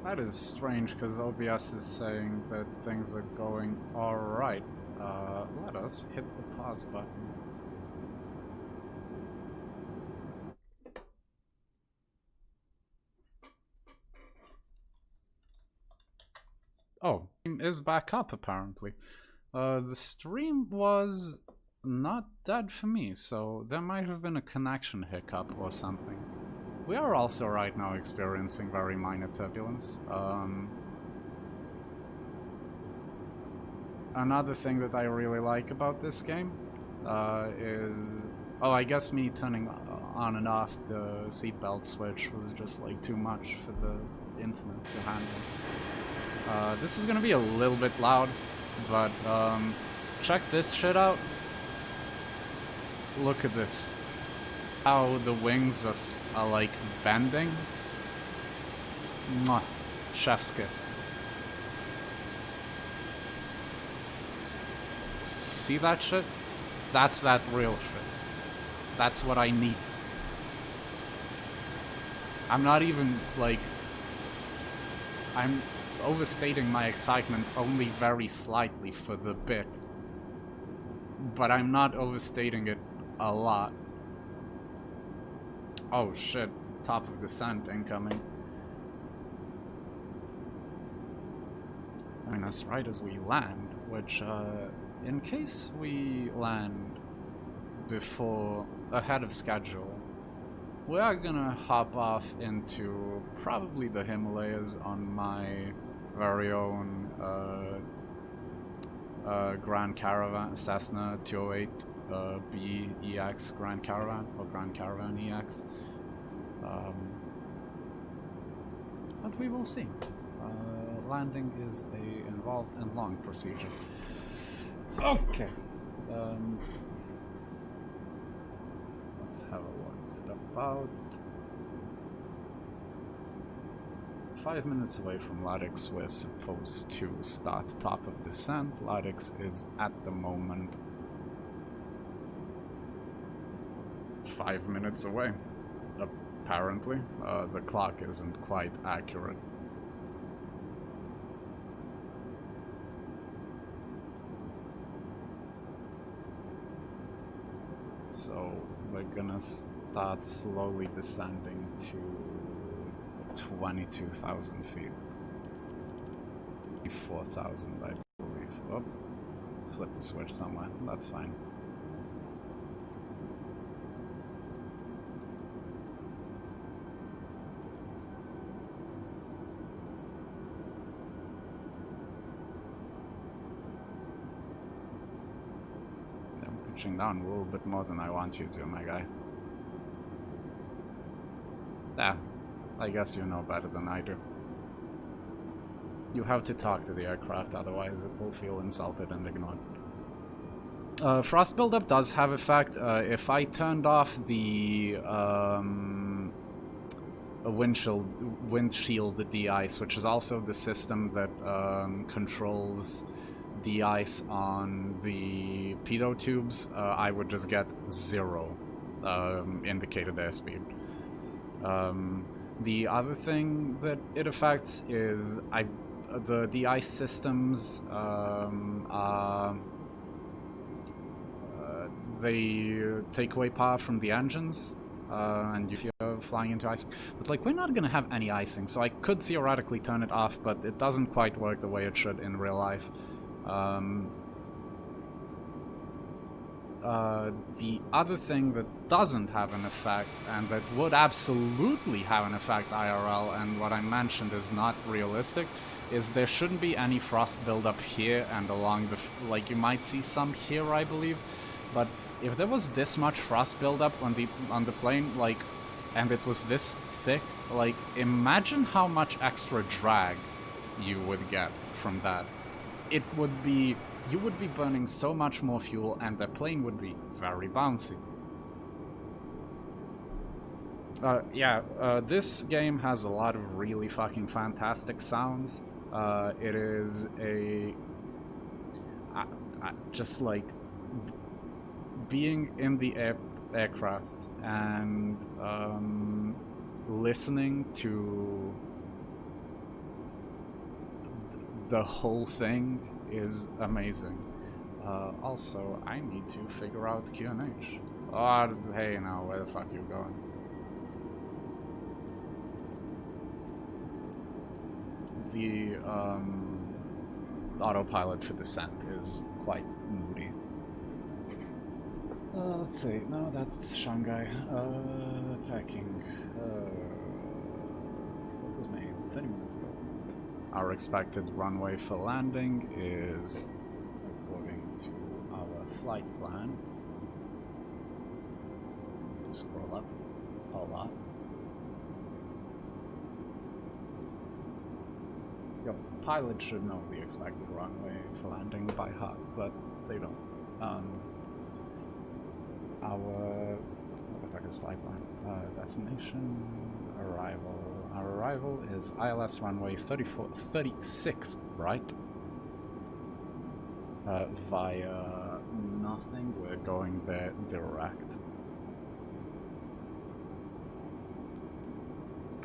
That is strange, because OBS is saying that things are going alright. Let us hit the pause button. Oh, is back up apparently. The stream was not dead for me, so there might have been a connection hiccup or something. We are also right now experiencing very minor turbulence. Another thing that I really like about this game is... Oh, I guess me turning on and off the seatbelt switch was just like too much for the internet to handle. This is gonna be a little bit loud, but check this shit out. Look at this. How the wings are like bending. Mwah. Chef's kiss. See that shit? That's that real shit. That's what I need. I'm not even like... I'm overstating my excitement only very slightly for the bit. But I'm not overstating it a lot. Oh shit, top of descent incoming. I mean, that's right as we land, which, in case we land ahead of schedule, we are gonna hop off into probably the Himalayas on my very own, Grand Caravan, Cessna 208 BEX Grand Caravan, or Grand Caravan EX. But we will see. Landing is a involved and long procedure. Okay. Let's have a look. About 5 minutes away from Ladix, we're supposed to start top of descent. Ladix is at the moment 5 minutes away. Apparently, the clock isn't quite accurate. So we're gonna start slowly descending to 22,000 feet. 4,000, I believe. Oh, flip the switch somewhere. That's fine. Down a little bit more than I want you to, my guy. Yeah, I guess you know better than I do. You have to talk to the aircraft, otherwise it will feel insulted and ignored. Frost buildup does have effect. If I turned off the windshield de-ice, which is also the system that controls the ice on the pitot tubes, I would just get 0 indicated airspeed. The other thing that it affects is the de-ice systems they take away power from the engines, and if you're flying into icing. But like, we're not gonna have any icing, so I could theoretically turn it off, but it doesn't quite work the way it should in real life. The other thing that doesn't have an effect, and that would absolutely have an effect IRL, and what I mentioned is not realistic, is there shouldn't be any frost buildup here and along the... like, you might see some here, I believe, but if there was this much frost buildup on the plane, like, and it was this thick, like, imagine how much extra drag you would get from that. It would be... you would be burning so much more fuel, and the plane would be very bouncy. This game has a lot of really fucking fantastic sounds. It is a... just like... being in the aircraft and listening to the whole thing is amazing. Also, I need to figure out QNH. Oh, hey, now, where the fuck you going? The autopilot for descent is quite moody. Let's see. No, that's Shanghai. Packing. What was made 30 minutes ago. Our expected runway for landing is, according to our flight plan, to scroll up a lot. Your pilot should know the expected runway for landing by heart, but they don't. What the fuck is flight plan? Destination, arrival. Our arrival is ILS runway 36, right? Via nothing, we're going there direct.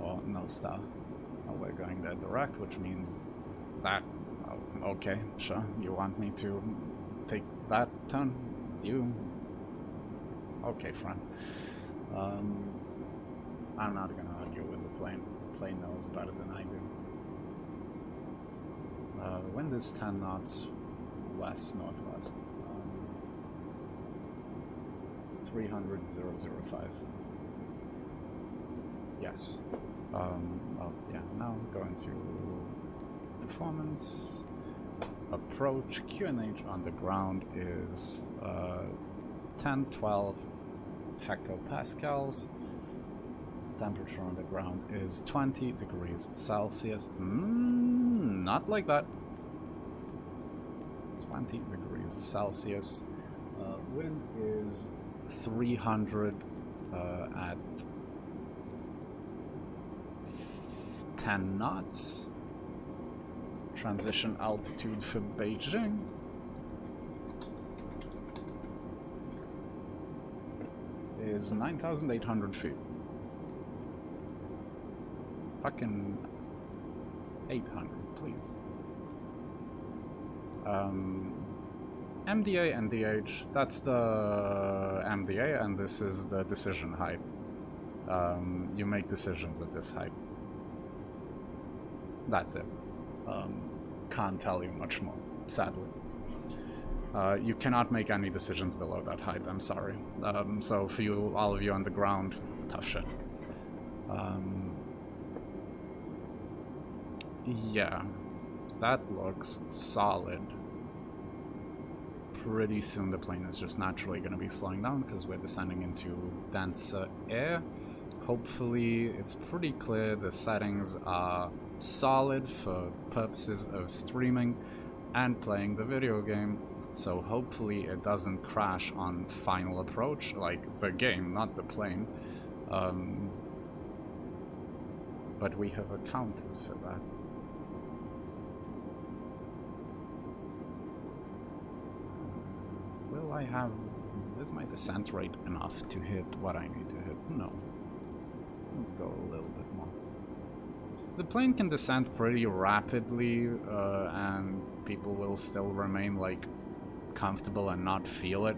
Or no star. We're going there direct, which means that... Oh, okay, sure. You want me to take that turn? You... Okay, friend. I'm not gonna argue with the plane. The plane knows better than I do. Wind is 10 knots west-northwest. 300,005. Yes. Oh, yeah, now going to performance. Approach. QNH on the ground is 10-12 hectopascals. Temperature on the ground is 20 degrees Celsius. Not like that. 20 degrees Celsius. Wind is 300 at 10 knots. Transition altitude for Beijing is 9,800 feet. Fucking 800, please. MDA and DH, that's the MDA, and this is the decision height. You make decisions at this height. That's it. Can't tell you much more, sadly. You cannot make any decisions below that height, I'm sorry. So for you, all of you on the ground, tough shit. Yeah, that looks solid. Pretty soon the plane is just naturally going to be slowing down because we're descending into denser air. Hopefully it's pretty clear the settings are solid for purposes of streaming and playing the video game, so hopefully it doesn't crash on final approach, like the game, not the plane. But we have accounted for that. Will I have... is my descent rate enough to hit what I need to hit? No. Let's go a little bit more. The plane can descend pretty rapidly, and people will still remain, like, comfortable and not feel it.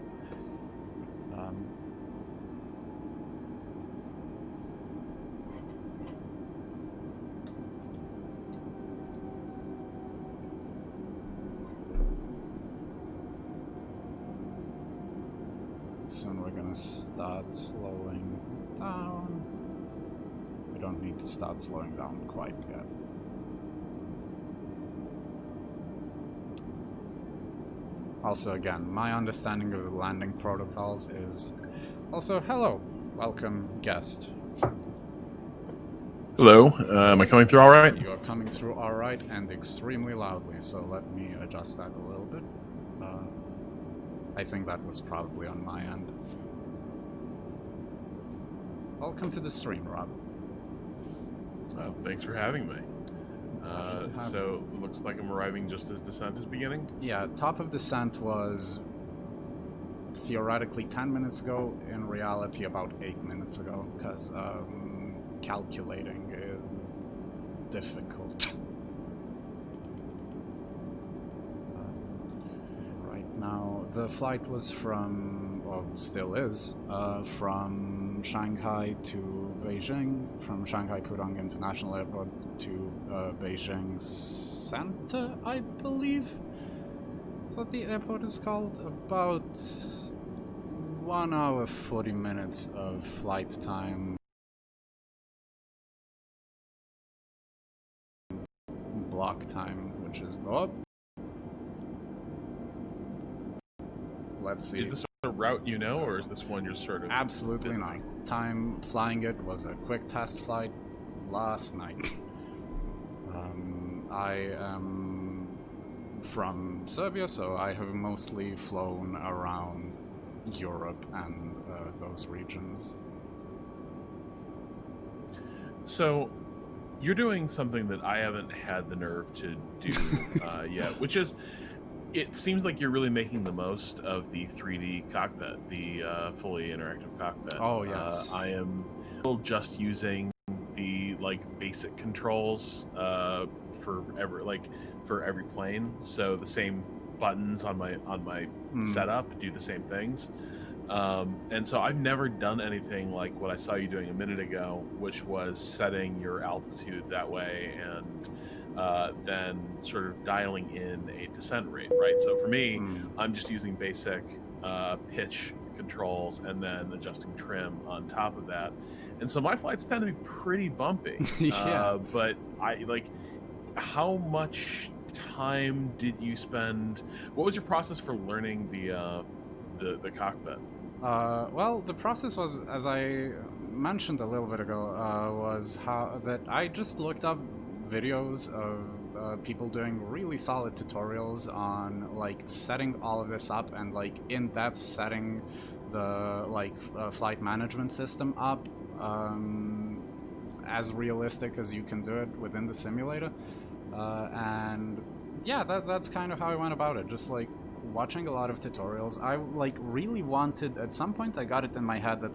Soon we're gonna start slowing down. We don't need to start slowing down quite yet. Also, again, my understanding of the landing protocols is... Also, hello! Welcome, guest. Hello, am I coming through alright? You are coming through alright and extremely loudly, so let me adjust that a little bit. I think that was probably on my end. Welcome to the stream, Rob. Thanks for having me. So, it looks like I'm arriving just as descent is beginning? Yeah, top of descent was theoretically 10 minutes ago, in reality about 8 minutes ago, because calculating is difficult. the flight was from, or still is, from Shanghai to Beijing, from Shanghai Pudong International Airport to Beijing Center, I believe. That's what the airport is called. About 1 hour 40 minutes of flight time. Block time, which is let's see. Is this a route you know, or is this one you're sort of... Absolutely not. Time flying it was a quick test flight last night. I am from Serbia, so I have mostly flown around Europe and those regions. So, you're doing something that I haven't had the nerve to do yet, which is, it seems like you're really making the most of the 3D cockpit, the fully interactive cockpit. Oh, yes. I am just using the basic controls for every plane. So the same buttons on my setup do the same things. And so I've never done anything like what I saw you doing a minute ago, which was setting your altitude that way and then sort of dialing in a descent rate, right? So for me, I'm just using basic pitch controls and then adjusting trim on top of that. And so my flights tend to be pretty bumpy. Yeah. But how much time did you spend? What was your process for learning the cockpit? Well, the process was, as I mentioned a little bit ago, was how that I just looked up videos of people doing really solid tutorials on setting all of this up and in-depth setting the flight management system up as realistic as you can do it within the simulator. And yeah, that's kind of how I went about it. Just watching a lot of tutorials. I really wanted, at some point I got it in my head that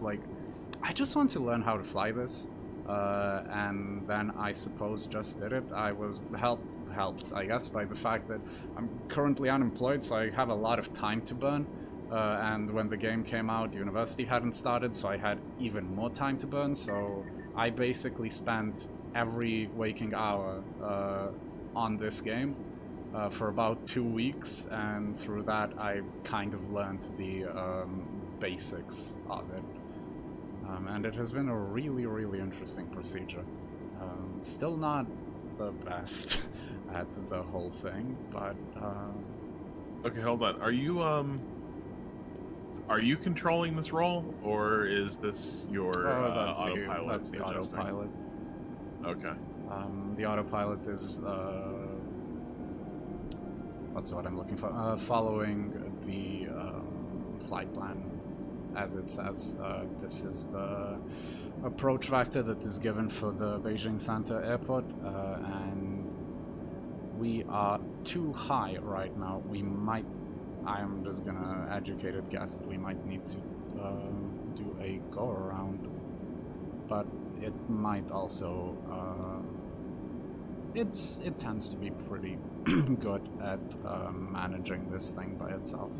I just want to learn how to fly this, and then I suppose just did it. I was helped I guess by the fact that I'm currently unemployed, so I have a lot of time to burn, and when the game came out, university hadn't started, so I had even more time to burn. So I basically spent every waking hour on this game for about 2 weeks, and through that I kind of learned the basics of it. And it has been a really, really interesting procedure. Still not the best at the whole thing, but... Okay, hold on. Are you controlling this role, or is this your autopilot? That's the adjusting? autopilot. Okay. The autopilot is... what's what I'm looking for? Following the flight plan, as it says. This is the approach vector that is given for the Beijing Center Airport, and we are too high right now. We might, I'm just gonna educated guess that we might need to do a go around, but it might also, it tends to be pretty good at managing this thing by itself.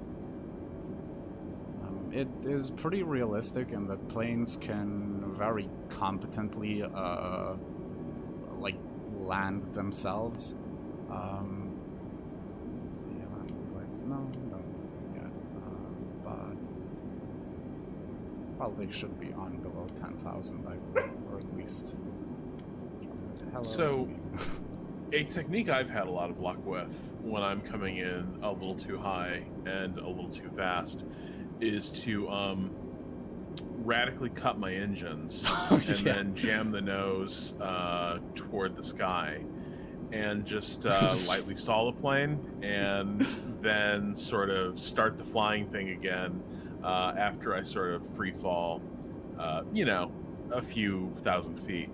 It is pretty realistic in that planes can very competently land themselves. Let's see, landing lights. No, nothing yet. But well, they should be on below 10,000, I believe, or at least. Hello. So, a technique I've had a lot of luck with when I'm coming in a little too high and a little too fast is to radically cut my engines and then jam the nose toward the sky and just lightly stall the plane and then sort of start the flying thing again after I sort of free fall, a few thousand feet.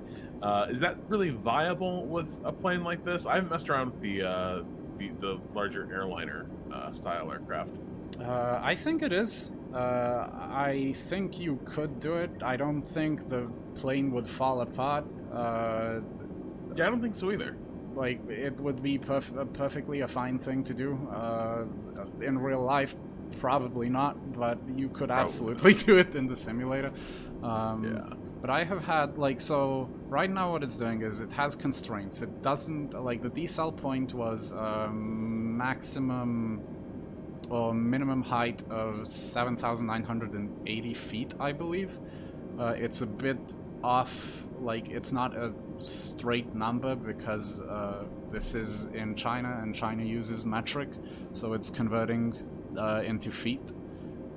Is that really viable with a plane like this? I haven't messed around with the larger airliner style aircraft. I think it is. I think you could do it. I don't think the plane would fall apart. Yeah, I don't think so either. like it would be perfectly a fine thing to do. In real life, probably not, but you could absolutely do it in the simulator. Yeah. But I have had, like, so right now what it's doing is it has constraints. It doesn't, like, the decel point was maximum or minimum height of 7,980 feet, I believe. It's a bit off, like, it's not a straight number because this is in China and China uses metric, so it's converting into feet.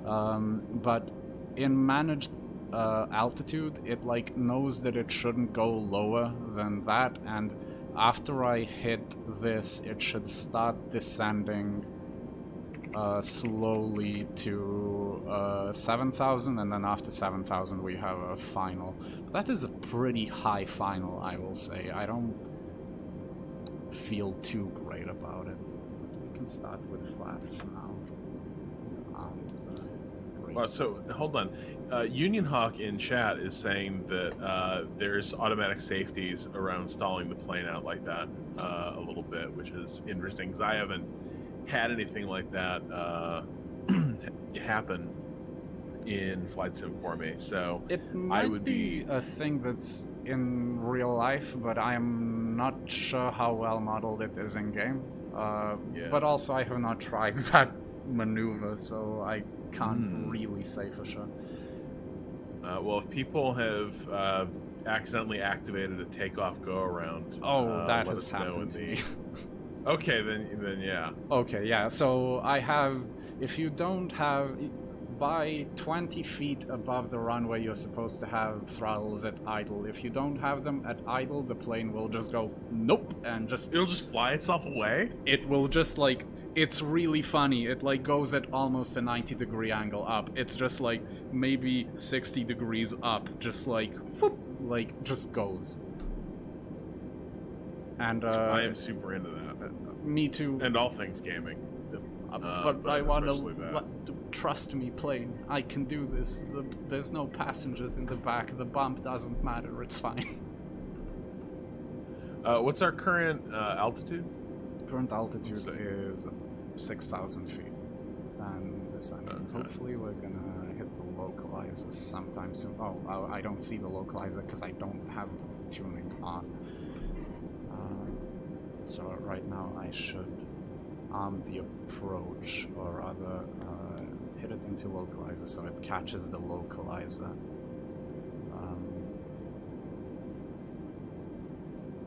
But in managed altitude, it like knows that it shouldn't go lower than that, and after I hit this, it should start descending slowly to 7,000, and then after 7,000 we have a final. That is a pretty high final, I will say. I don't feel too great about it. We can start with flaps now. Well, so hold on. Union Hawk in chat is saying that there's automatic safeties around stalling the plane out like that a little bit, which is interesting because I haven't had anything like that happen in Flight Sim for me. So it might I would be a thing that's in real life, but I'm not sure how well modeled it is in game. Yeah. But also I have not tried that maneuver, so I can't really say for sure. Well, if people have accidentally activated a takeoff go around, That let has us know happened to me. Okay, then yeah. Okay, yeah. So I have, if you don't have, by 20 feet above the runway, you're supposed to have throttles at idle. If you don't have them at idle, the plane will just go nope, and It'll just fly itself away. It will just like. It's really funny. It like goes at almost a 90-degree angle up. It's just like maybe 60 degrees up, just like whoop, like just goes. And I am super into that. Me too. And all things gaming. But I want to trust me, plane. I can do this. There's no passengers in the back. The bump doesn't matter. It's fine. What's our current altitude? Current altitude is 6,000 feet, and descending. Okay. Hopefully, we're gonna hit the localizer sometime soon. Oh, I don't see the localizer because I don't have the tuning on. So right now I should arm the approach, or rather hit it into localizer so it catches the localizer.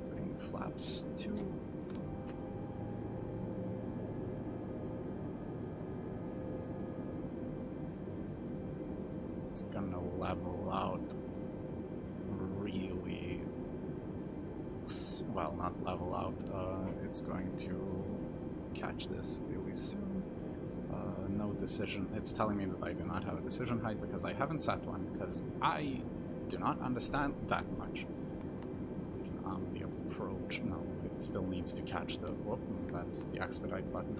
Thing flaps 2. It's gonna level out really, well, not level out, it's going to catch this really soon. No decision. It's telling me that I do not have a decision height because I haven't set one, because I do not understand that much. We can arm the approach. No, it still needs to catch the... Whoop, that's the expedite button.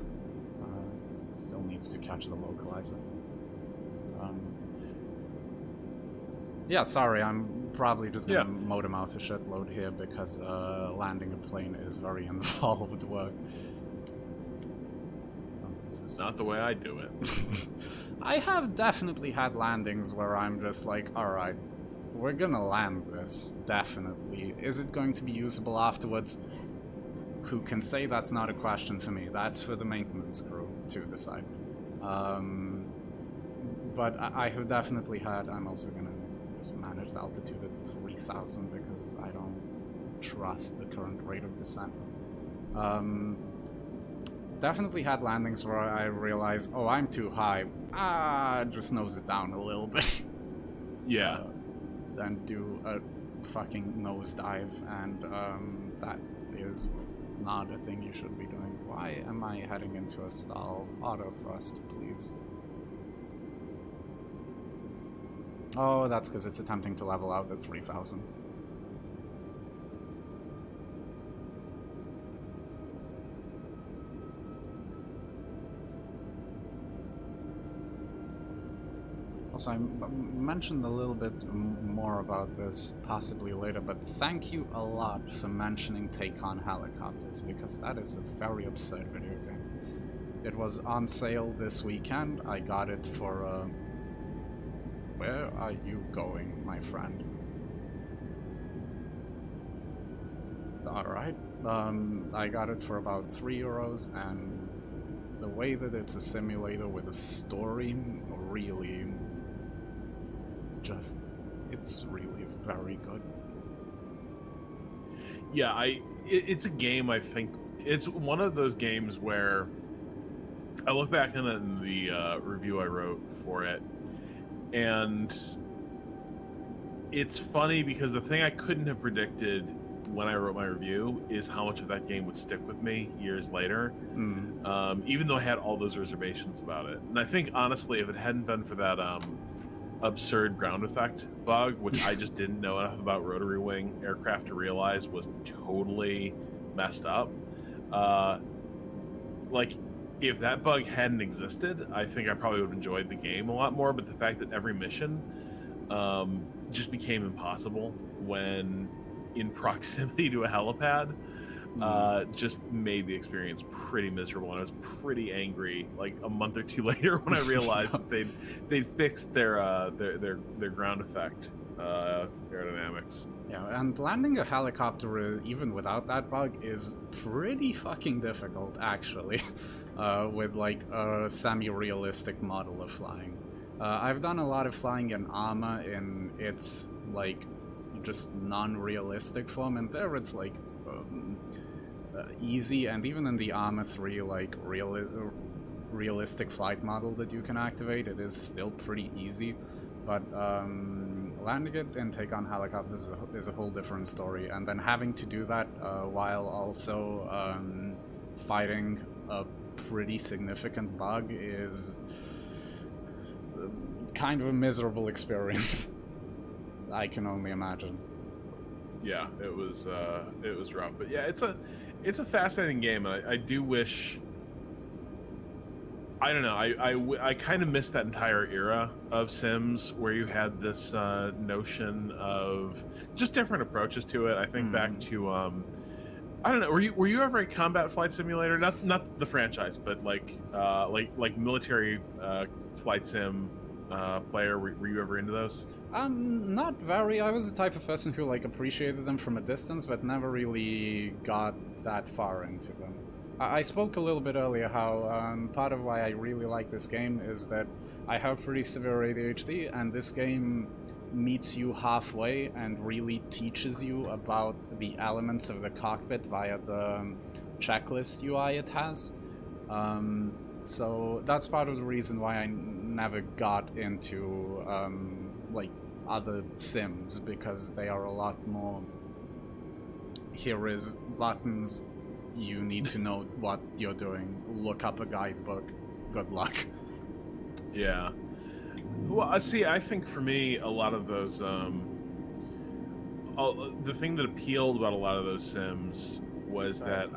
Still needs to catch the localizer. Yeah, sorry, I'm probably just gonna motor mouth a shitload here because landing a plane is very involved work. This is not the way I do it. I have definitely had landings where I'm just like, alright, we're gonna land this, definitely. Is it going to be usable afterwards? Who can say? That's not a question for me. That's for the maintenance crew to decide. But I have definitely had, I'm also gonna just manage the altitude at 3,000 because I don't trust the current rate of descent. Definitely had landings where I realized, oh, I'm too high. Just nose it down a little bit. Yeah. Then do a fucking nosedive, and that is not a thing you should be doing. Why am I heading into a stall? Auto thrust, please. Oh, that's because it's attempting to level out at 3,000. Also, mentioned a little bit more about this possibly later, but thank you a lot for mentioning Take on Helicopters, because that is a very absurd video game. It was on sale this weekend. I got it for where are you going, my friend? Alright. I got it for about €3, and the way that it's a simulator with a story really it's really very good. Yeah, it's a game, I think it's one of those games where I look back on it in the review I wrote for it, and it's funny because the thing I couldn't have predicted when I wrote my review is how much of that game would stick with me years later, even though I had all those reservations about it. And I think, honestly, if it hadn't been for that absurd ground effect bug, which I just didn't know enough about rotary wing aircraft to realize was totally messed up, like, if that bug hadn't existed, I think I probably would have enjoyed the game a lot more. But the fact that every mission just became impossible when in proximity to a helipad just made the experience pretty miserable, and I was pretty angry like a month or two later when I realized that they'd fixed their ground effect aerodynamics. Yeah, and landing a helicopter even without that bug is pretty fucking difficult, actually, with like a semi-realistic model of flying. I've done a lot of flying in Arma in its like just non-realistic form, and there it's like easy, and even in the Arma 3 like realistic flight model that you can activate, it is still pretty easy. But landing it in Take on Helicopters is a whole different story, and then having to do that while also fighting a pretty significant bug is kind of a miserable experience. I can only imagine. Yeah, it was rough, but yeah, it's a fascinating game, and I do wish. I don't know. I kind of missed that entire era of Sims where you had this notion of just different approaches to it. I think back to I don't know. Were you ever a combat flight simulator? Not the franchise, but like military flight sim player. Were you ever into those? Not very. I was the type of person who like appreciated them from a distance, but never really got that far into them. I spoke a little bit earlier how part of why I really like this game is that I have pretty severe ADHD, and this game meets you halfway and really teaches you about the elements of the cockpit via the checklist UI it has. So that's part of the reason why I never got into like other Sims, because they are a lot more here is buttons, you need to know what you're doing, look up a guidebook, good luck. Yeah. Well, see, I think for me, a lot of those, the thing that appealed about a lot of those Sims was that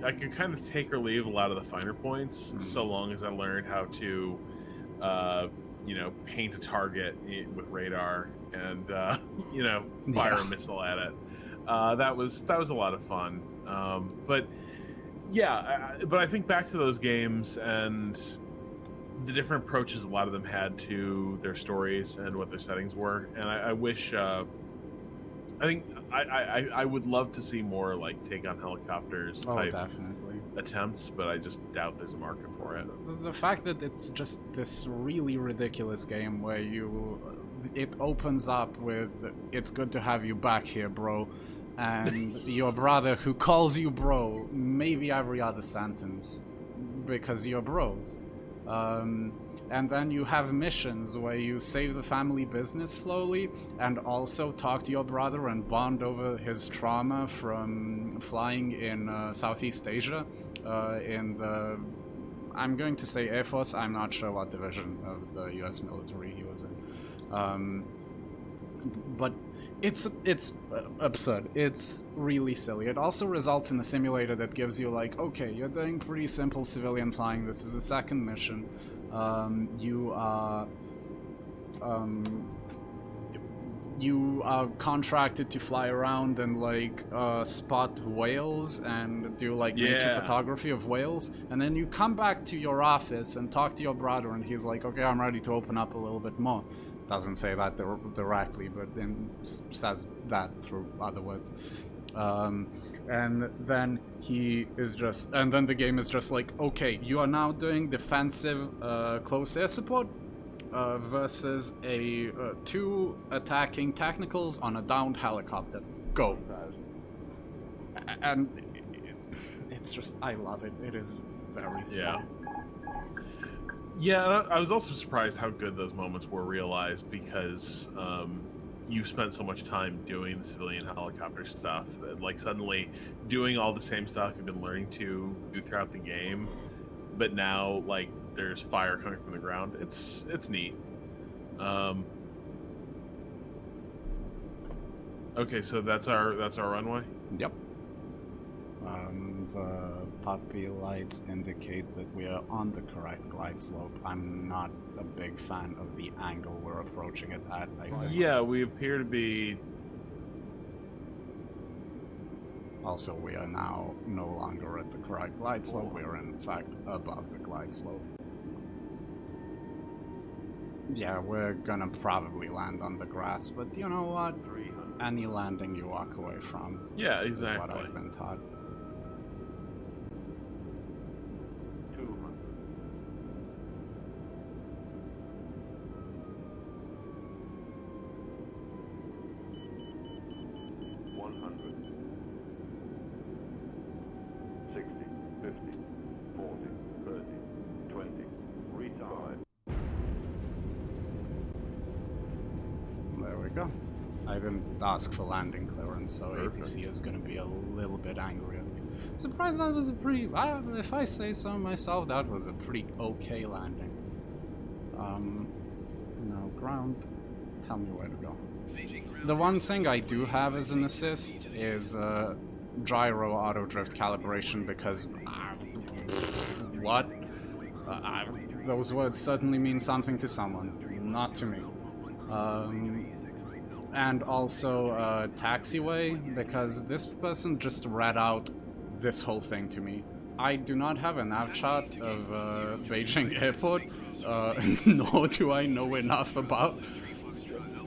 I could kind of take or leave a lot of the finer points, so long as I learned how to, paint a target with radar and, fire a missile at it. That was a lot of fun. But yeah, but I think back to those games and the different approaches a lot of them had to their stories and what their settings were, and I wish. I think I would love to see more like Take on Helicopters type attempts, but I just doubt there's a market for it. The fact that it's just this really ridiculous game where it opens up with "It's good to have you back here, bro." And your brother who calls you bro maybe every other sentence because you're bros. And then you have missions where you save the family business slowly and also talk to your brother and bond over his trauma from flying in Southeast Asia in the, I'm going to say Air Force, I'm not sure what division of the US military he was in. But it's absurd. It's really silly. It also results in a simulator that gives you like, okay, you're doing pretty simple civilian flying. This is the second mission. You are you are contracted to fly around and like spot whales and do like nature photography of whales, and then you come back to your office and talk to your brother, and he's like, okay, I'm ready to open up a little bit more. Doesn't say that directly, but then says that through other words. And then and then the game is just like, okay, you are now doing defensive close air support versus a 2 attacking technicals on a downed helicopter. Go. And it's just, I love it. It is very slow. Yeah, I was also surprised how good those moments were realized, because you spent so much time doing the civilian helicopter stuff that, like, suddenly doing all the same stuff you've been learning to do throughout the game, but now, like, there's fire coming from the ground. It's neat. Okay, so that's our runway? Yep. The puppy lights indicate that we are on the correct glide slope. I'm not a big fan of the angle we're approaching it at, I think. Yeah, we appear to be... Also, we are now no longer at the correct glide slope. We are in fact above the glide slope. Yeah, we're gonna probably land on the grass, but you know what? Any landing you walk away from. Yeah, exactly. Is what I've been taught. 200, 60, 50, 40, 30, 20, retard. There we go. I didn't ask for landing clearance, so ATC is going to be a little bit angry at me. Surprised that was a pretty... if I say so myself, that was a pretty okay landing. No, ground. Tell me where to go. The one thing I do have as an assist is gyro auto drift calibration, because... what? Those words certainly mean something to someone, not to me. And also taxiway, because this person just read out this whole thing to me. I do not have a nav chart of Beijing Airport, nor do I know enough about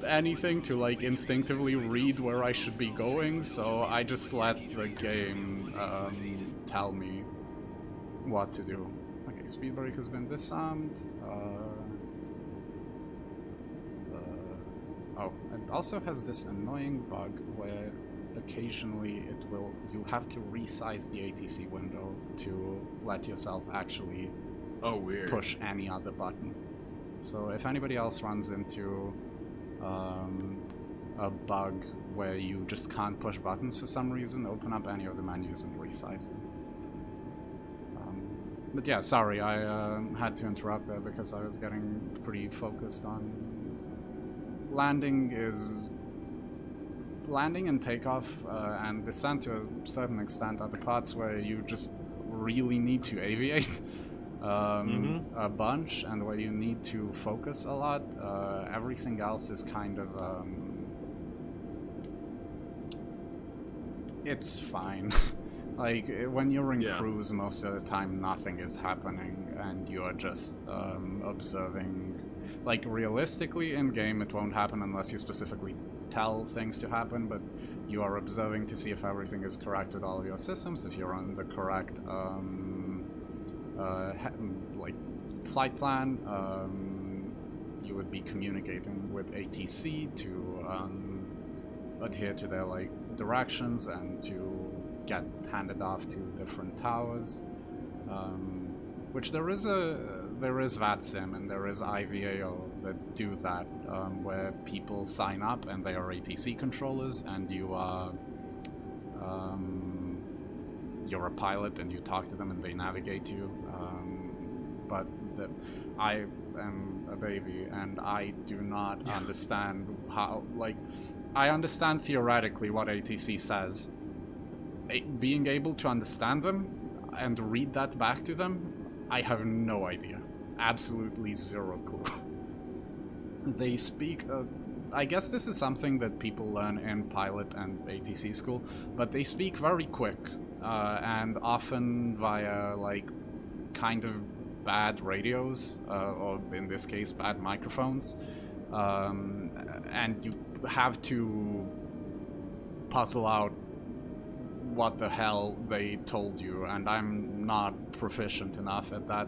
anything to like instinctively read where I should be going, so I just let the game tell me what to do. Okay, speed brake has been disarmed. Oh, it also has this annoying bug where occasionally you have to resize the ATC window to let yourself actually push any other button. So if anybody else runs into a bug where you just can't push buttons for some reason, open up any of the menus and resize them. But yeah, sorry, I had to interrupt there because I was getting pretty focused on landing and takeoff and descent to a certain extent are the parts where you just really need to aviate a bunch, and where you need to focus a lot. Everything else is kind of it's fine. Like, when you're in cruise, most of the time nothing is happening, and you are just observing. Like, realistically, in-game it won't happen unless you specifically tell things to happen, but you are observing to see if everything is correct with all of your systems, if you're on the correct, like, flight plan. You would be communicating with ATC to adhere to their, like, directions and to get handed off to different towers, which there is VATSIM and there is IVAO that do that, where people sign up and they are ATC controllers, and you are you're a pilot and you talk to them and they navigate you. But I am a baby and I do not understand how, like, I understand theoretically what ATC says. Being able to understand them and read that back to them, I have no idea. Absolutely zero clue. they speak. I guess this is something that people learn in pilot and ATC school, but they speak very quick and often via like kind of bad radios, or in this case, bad microphones, and you have to puzzle out what the hell they told you, and I'm not proficient enough at that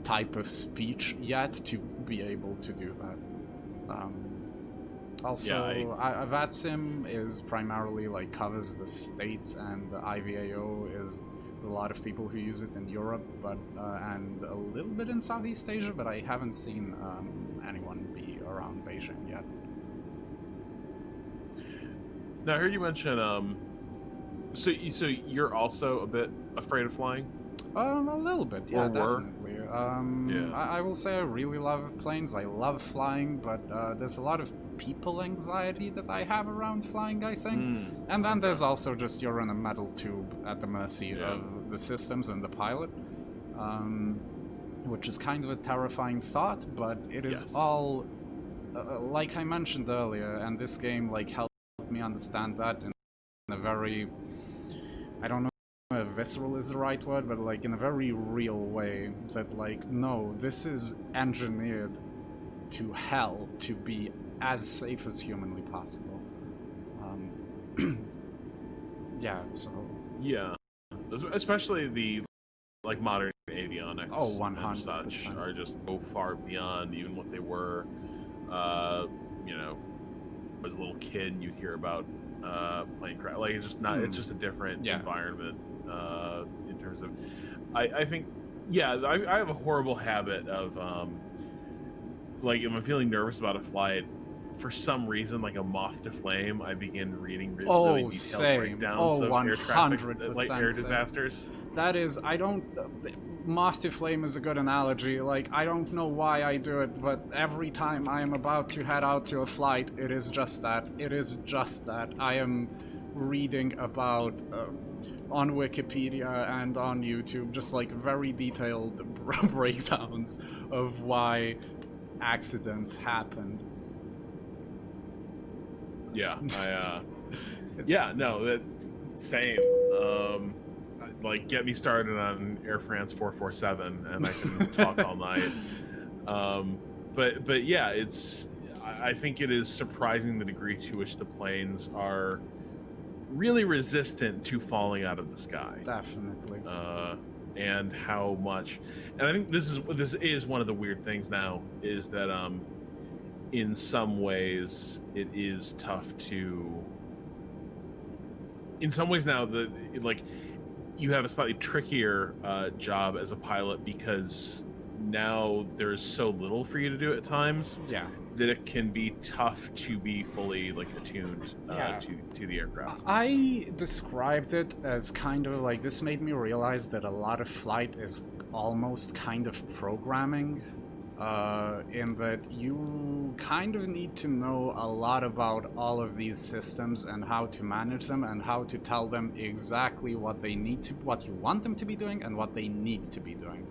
type of speech yet to be able to do that. Also, VATSIM is primarily like covers the States, and the IVAO is a lot of people who use it in Europe, but and a little bit in Southeast Asia, but I haven't seen anyone be around Beijing yet. Now, I heard you mention, so you're also a bit afraid of flying? A little bit, yeah, Or were? definitely. Yeah. I will say I really love planes. I love flying, but there's a lot of people anxiety that I have around flying, I think. And then there's also just you're in a metal tube at the mercy of the systems and the pilot, which is kind of a terrifying thought, but it is all, like I mentioned earlier, and this game like helped me understand that in a very, I don't know if visceral is the right word, but like in a very real way, that like, no, this is engineered to hell to be as safe as humanly possible. Yeah, so... Yeah. Especially the, like, modern avionics and such are just so far beyond even what they were. You know, as a little kid, you'd hear about plane crash. Like, it's just not, it's just a different environment in terms of... I think, I have a horrible habit of, like, if I'm feeling nervous about a flight, for some reason, like a moth to flame, I begin reading really detailed breakdowns of air traffic, like air disasters. That is, I don't... Moth to flame is a good analogy. Like, I don't know why I do it, but every time I am about to head out to a flight, it is just that. It is just that. I am reading about, on Wikipedia and on YouTube, just like very detailed breakdowns of why accidents happened. Yeah, no, that same. Like, get me started on Air France 447, and I can talk all night. But yeah, I think it is surprising the degree to which the planes are really resistant to falling out of the sky. Definitely. And how much, and I think this is one of the weird things now, is that in some ways it is tough to, in some ways now, you have a slightly trickier job as a pilot, because now there's so little for you to do at times that it can be tough to be fully like attuned to the aircraft. I described it as kind of like, this made me realize that a lot of flight is almost kind of programming, in that you kind of need to know a lot about all of these systems and how to manage them and how to tell them exactly what they need to, what you want them to be doing and what they need to be doing.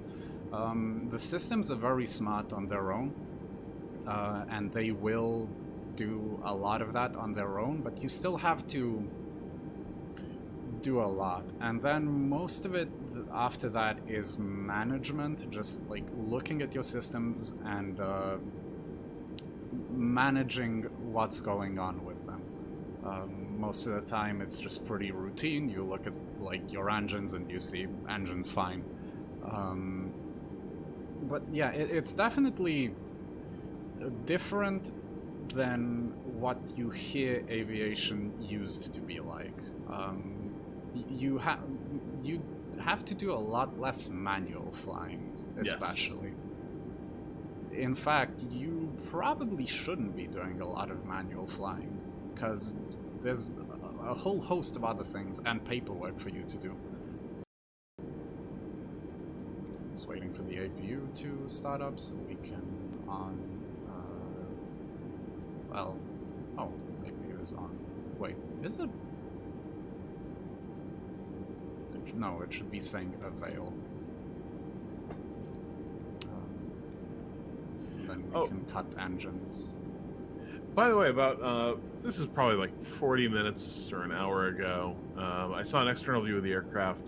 The systems are very smart on their own, and they will do a lot of that on their own, but you still have to do a lot. And then most of it after that is management, just like looking at your systems and managing what's going on with them. Most of the time it's just pretty routine. You look at like your engines and you see engines fine. But yeah, it's definitely different than what you hear aviation used to be like. You have to do a lot less manual flying, especially. Yes. In fact, you probably shouldn't be doing a lot of manual flying, because there's a whole host of other things and paperwork for you to do. Just waiting for the APU to start up so we can on... well... oh, APU is on. Wait, is it? No, it should be saying avail. Then you Oh. can cut engines. By the way, about this is probably like 40 minutes or an hour ago. I saw an external view of the aircraft,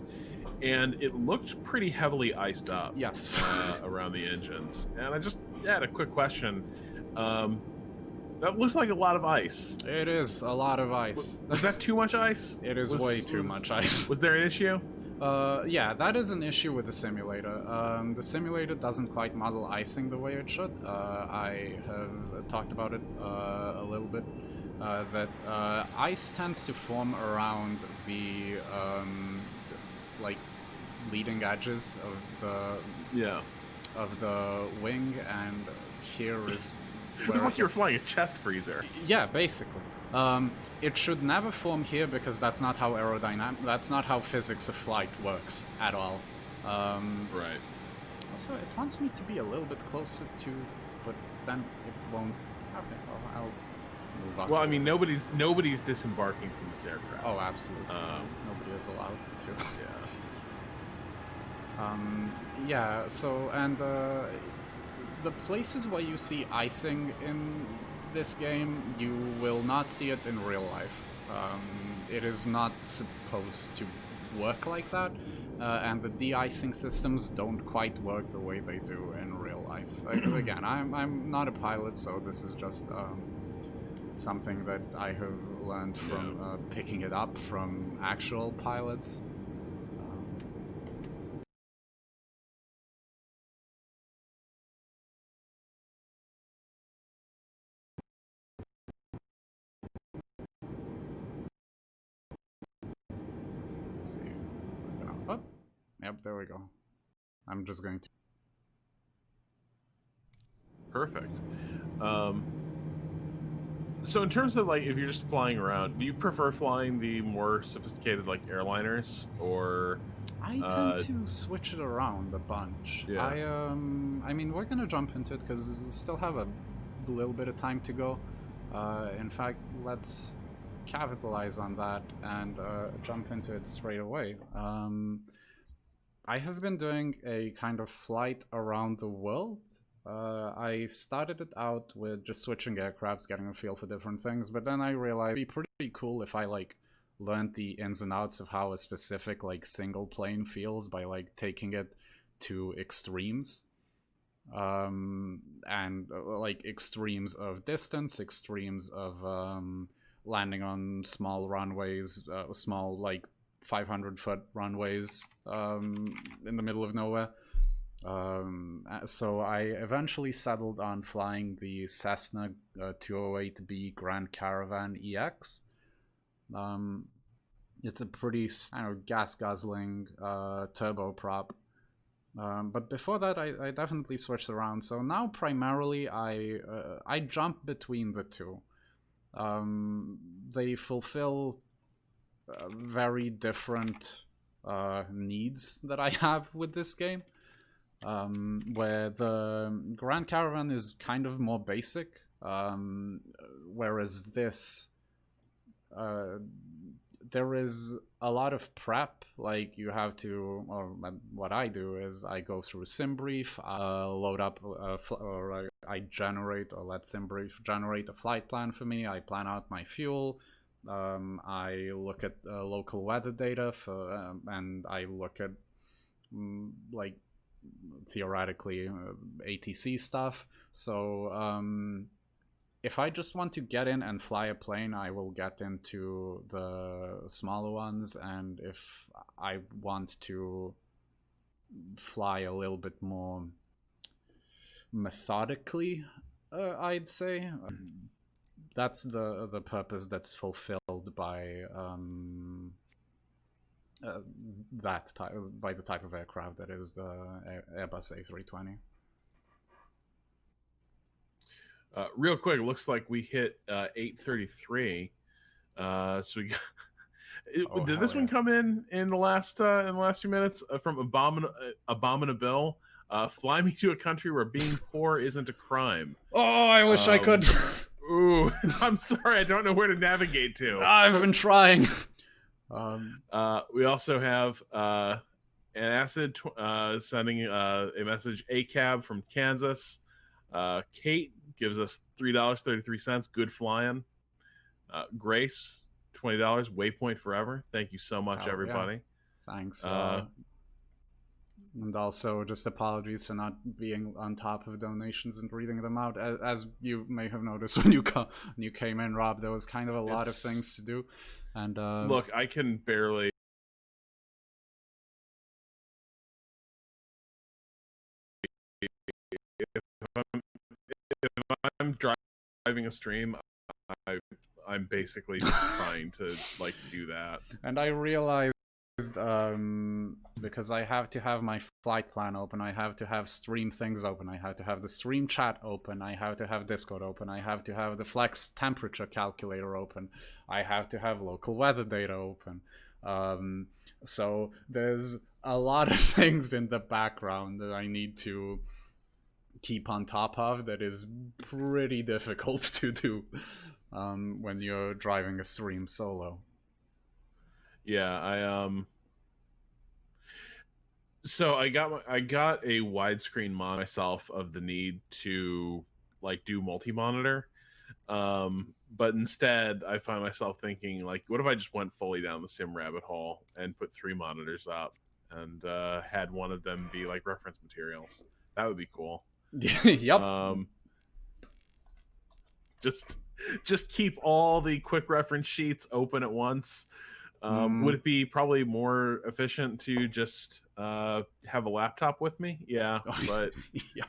and it looked pretty heavily iced up. Yes. Around the engines. And I just had a quick question. That looks like a lot of ice. It is a lot of ice. Was that too much ice? It is way too much ice. Was there an issue? Yeah, that is an issue with the simulator. The simulator doesn't quite model icing the way it should. I have talked about it a little bit. That ice tends to form around the like leading edges of the wing, and here is It was like you were flying a chest freezer. Yeah, basically. It should never form here because that's not how that's not how physics of flight works at all. Right. Also, it wants me to be a little bit closer to, but then it won't. Okay, I'll move up. Well, I mean, nobody's disembarking from this aircraft. Oh, absolutely. Nobody is allowed to. Yeah. Yeah. So, and the places where you see icing in this game, you will not see it in real life. It is not supposed to work like that, and the de-icing systems don't quite work the way they do in real life. Again, I'm not a pilot, so this is just something that I have learned from picking it up from actual pilots. Let's see. Oh, yep, there we go. I'm just going to. Perfect. So in terms of like, if you're just flying around, do you prefer flying the more sophisticated like airliners, or? I tend to switch it around a bunch. Yeah. I mean, we're gonna jump into it because we still have a little bit of time to go. In fact, let's capitalize on that and jump into it straight away. I have been doing a kind of flight around the world. I started it out with just switching aircrafts, getting a feel for different things, but then I realized it'd be pretty cool if I like learned the ins and outs of how a specific like single plane feels by like taking it to extremes. And like extremes of distance, extremes of landing on small runways, small like 500-foot runways in the middle of nowhere. So I eventually settled on flying the Cessna 208B Grand Caravan EX. It's a pretty gas-guzzling turboprop. But before that, I definitely switched around. So now primarily I jump between the two. They fulfill very different needs that I have with this game. Where the Grand Caravan is kind of more basic, whereas this, there is a lot of prep. Like you have to, or what I do is I go through SimBrief, load up, or I generate, or let SimBrief generate a flight plan for me. I plan out my fuel. I look at local weather data and I look at like theoretically ATC stuff. So if I just want to get in and fly a plane, I will get into the smaller ones, and if I want to fly a little bit more methodically, I'd say that's the purpose that's fulfilled by by the type of aircraft that is the Airbus A320. Real quick, it looks like we hit 8:33. So we got, did this one come in the last few minutes from Abominable? Fly me to a country where being poor isn't a crime. Oh, I wish I could. Ooh, I'm sorry, I don't know where to navigate to. I've been trying. We also have an acid sending a message. A cab from Kansas. Kate gives us $3.33. Good flying. Grace, $20. Waypoint forever. Thank you so much, Hell everybody. Yeah. Thanks. And also, just apologies for not being on top of donations and reading them out. As you may have noticed when you came in, Rob, there was kind of a lot of things to do. And look, I can barely. If I'm driving a stream, I'm basically just trying to like do that. And I realized because I have to have my flight plan open, I have to have stream things open, I have to have the stream chat open, I have to have Discord open, I have to have the flex temperature calculator open, I have to have local weather data open. So there's a lot of things in the background that I need to keep on top of that is pretty difficult to do when you're driving a stream solo. Yeah, so I got a widescreen monitor myself of the need to like do multi-monitor. But instead I find myself thinking like, what if I just went fully down the sim rabbit hole and put 3 monitors up and had one of them be like reference materials? That would be cool. Yep. Just keep all the quick reference sheets open at once. Would it be probably more efficient to just have a laptop with me? Yeah, but yeah.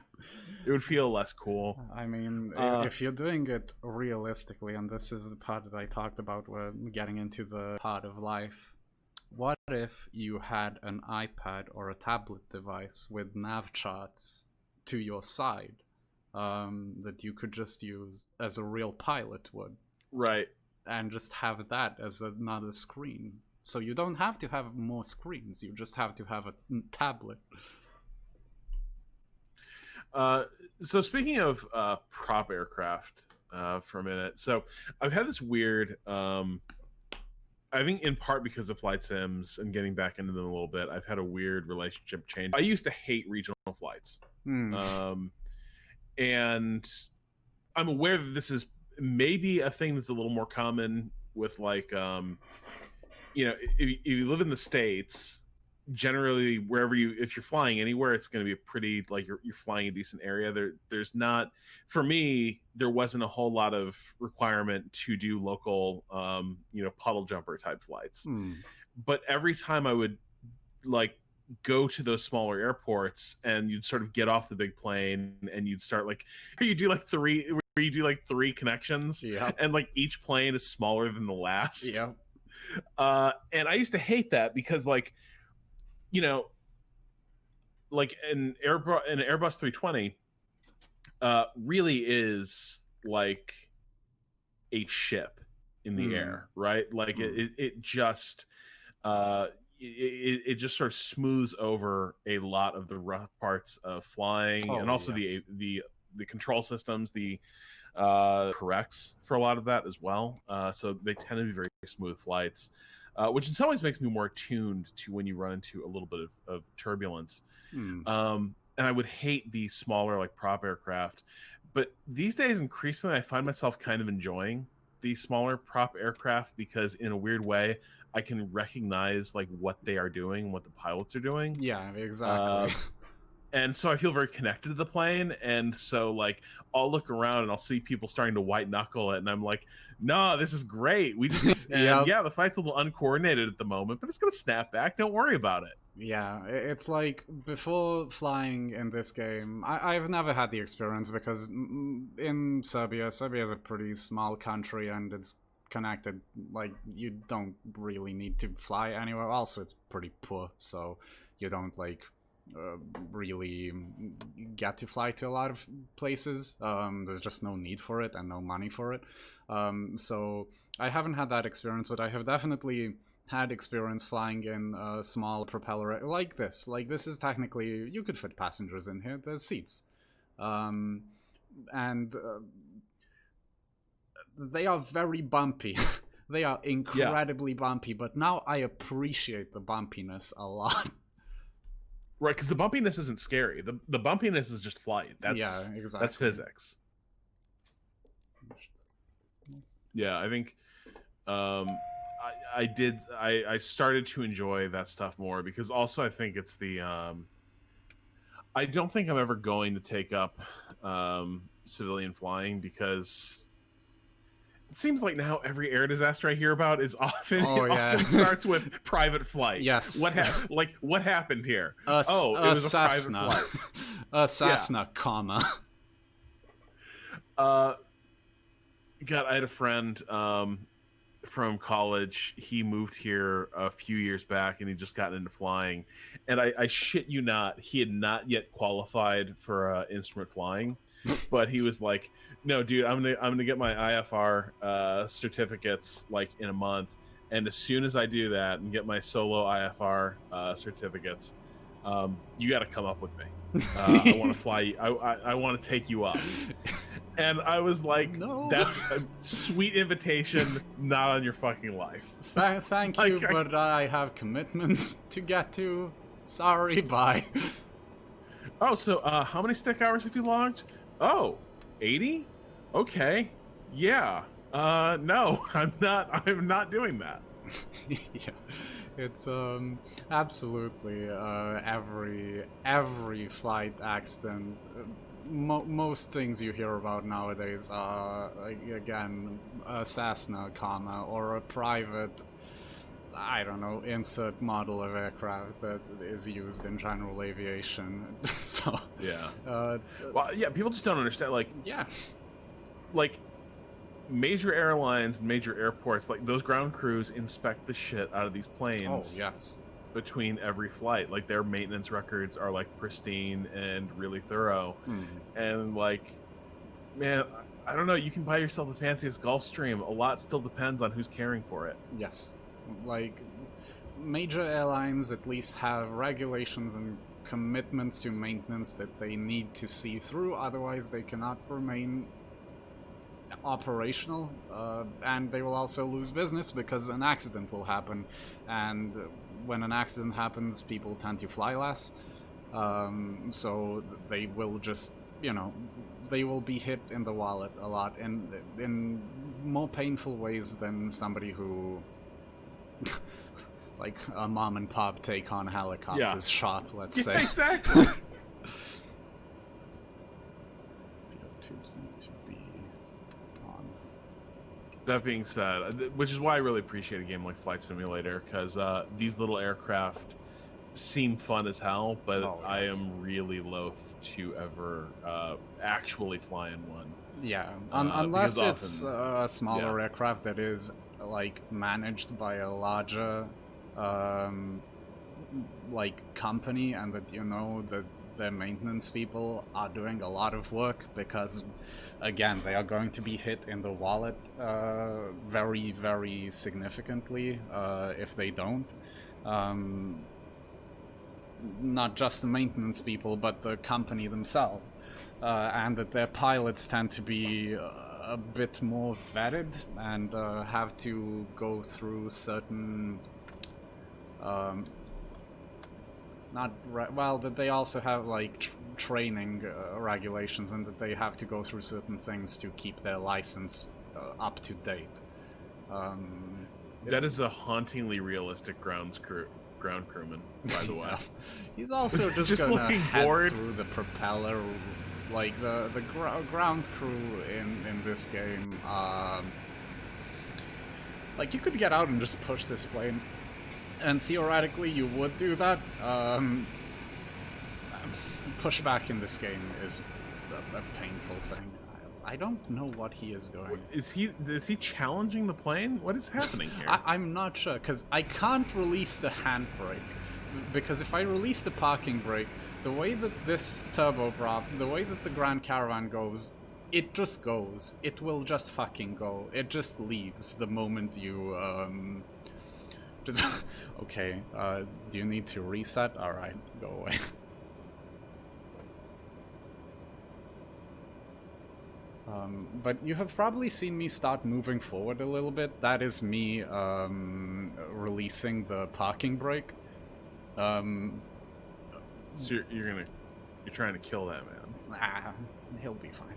It would feel less cool. I mean, if you're doing it realistically, and this is the part that I talked about, we're getting into the part of life. What if you had an iPad or a tablet device with nav charts to your side that you could just use as a real pilot would? Right. And just have that as another screen. So you don't have to have more screens, you just have to have a tablet. So speaking of prop aircraft for a minute, so I've had this weird, I think in part because of flight sims and getting back into them a little bit, I've had a weird relationship change. I used to hate regional flights. And I'm aware that this is maybe a thing that's a little more common with like, if you live in the States, generally if you're flying anywhere, it's going to be a pretty like you're flying a decent area. There's not, for me, there wasn't a whole lot of requirement to do local puddle jumper type flights. But every time I would like go to those smaller airports and you'd sort of get off the big plane and you'd start like you do like three connections, and like each plane is smaller than the last. And I used to hate that because like like an Airbus 320 really is like a ship in the air, right? Like it just it just sort of smooths over a lot of the rough parts of flying, and also the control systems, the corrects for a lot of that as well. So they tend to be very smooth flights. Which in some ways makes me more attuned to when you run into a little bit of turbulence. And I would hate these smaller like prop aircraft. But these days, increasingly, I find myself kind of enjoying these smaller prop aircraft because in a weird way, I can recognize like what they are doing, what the pilots are doing. Yeah, exactly. And so I feel very connected to the plane. And so like I'll look around and I'll see people starting to white knuckle it. And I'm like, no, this is great. We just, and yeah, the fight's a little uncoordinated at the moment, but it's going to snap back. Don't worry about it. Yeah, it's like before flying in this game, I've never had the experience because in Serbia is a pretty small country and it's connected. Like, you don't really need to fly anywhere else. It's pretty poor, so you don't like really get to fly to a lot of places. There's just no need for it and no money for it. So I haven't had that experience, but I have definitely had experience flying in a small propeller like this. Like, this is technically, you could fit passengers in here. There's seats. And they are very bumpy. They are incredibly bumpy, but now I appreciate the bumpiness a lot. Right, because the bumpiness isn't scary. The bumpiness is just flight. That's Yeah, exactly. That's physics. Yeah, I think I started to enjoy that stuff more because also I think it's the I don't think I'm ever going to take up civilian flying because it seems like now every air disaster I hear about is often often starts with private flight. Yes. What happened here? It was a Cessna. private flight. A Cessna, comma. God, I had a friend from college. He moved here a few years back, and he just gotten into flying. And I shit you not, he had not yet qualified for instrument flying, but he was like, "No, dude, I'm gonna get my IFR certificates like in a month, and as soon as I do that and get my solo IFR certificates, you got to come up with me. I want to fly you. I want to take you up." And I was like, "No, that's a sweet invitation, not on your fucking life." Thank you, but I have commitments to get to. Sorry, bye. Oh, so how many stick hours have you logged? Oh, 80? Okay, yeah. No, I'm not doing that. Yeah, it's absolutely every flight accident. Most things you hear about nowadays are, again, a Cessna, comma, or a private, I don't know, insert model of aircraft that is used in general aviation. So yeah, well, yeah, people just don't understand. Like, yeah, like major airlines, major airports, like those ground crews inspect the shit out of these planes. Oh yes. Between every flight, like their maintenance records are like pristine and really thorough. And like, man, I don't know, you can buy yourself the fanciest Gulfstream, a lot still depends on who's caring for it. Yes, like major airlines at least have regulations and commitments to maintenance that they need to see through, otherwise they cannot remain operational, and they will also lose business because an accident will happen, and when an accident happens, people tend to fly less, so they will just, you know, they will be hit in the wallet a lot, and in more painful ways than somebody who like a mom and pop take on helicopters shop, let's say. Exactly. Tubes need to be on. That being said, which is why I really appreciate a game like Flight Simulator, because these little aircraft seem fun as hell, but I am really loath to ever actually fly in one. Yeah, unless it's a smaller aircraft that is like managed by a larger like company, and that you know that their maintenance people are doing a lot of work, because again they are going to be hit in the wallet very, very significantly if they don't. Not just the maintenance people, but the company themselves, and that their pilots tend to be a bit more vetted and have to go through certain that they also have like training regulations, and that they have to go through certain things to keep their license up to date. That is a hauntingly realistic ground crewman, by the way. He's also just gonna looking head bored through the propeller, like the ground crew in this game. Like you could get out and just push this plane, and theoretically you would do that. Pushback in this game is a painful thing. I don't know what he is doing. Is he challenging the plane? What is happening here? I'm not sure, because I can't release the handbrake. Because if I release the parking brake, the way that this turboprop, the way that the Grand Caravan goes, it just goes. It will just fucking go. It just leaves the moment you, just... Okay, do you need to reset? Alright, go away. But you have probably seen me start moving forward a little bit. That is me releasing the parking brake. So you're trying to kill that man. Ah, he'll be fine.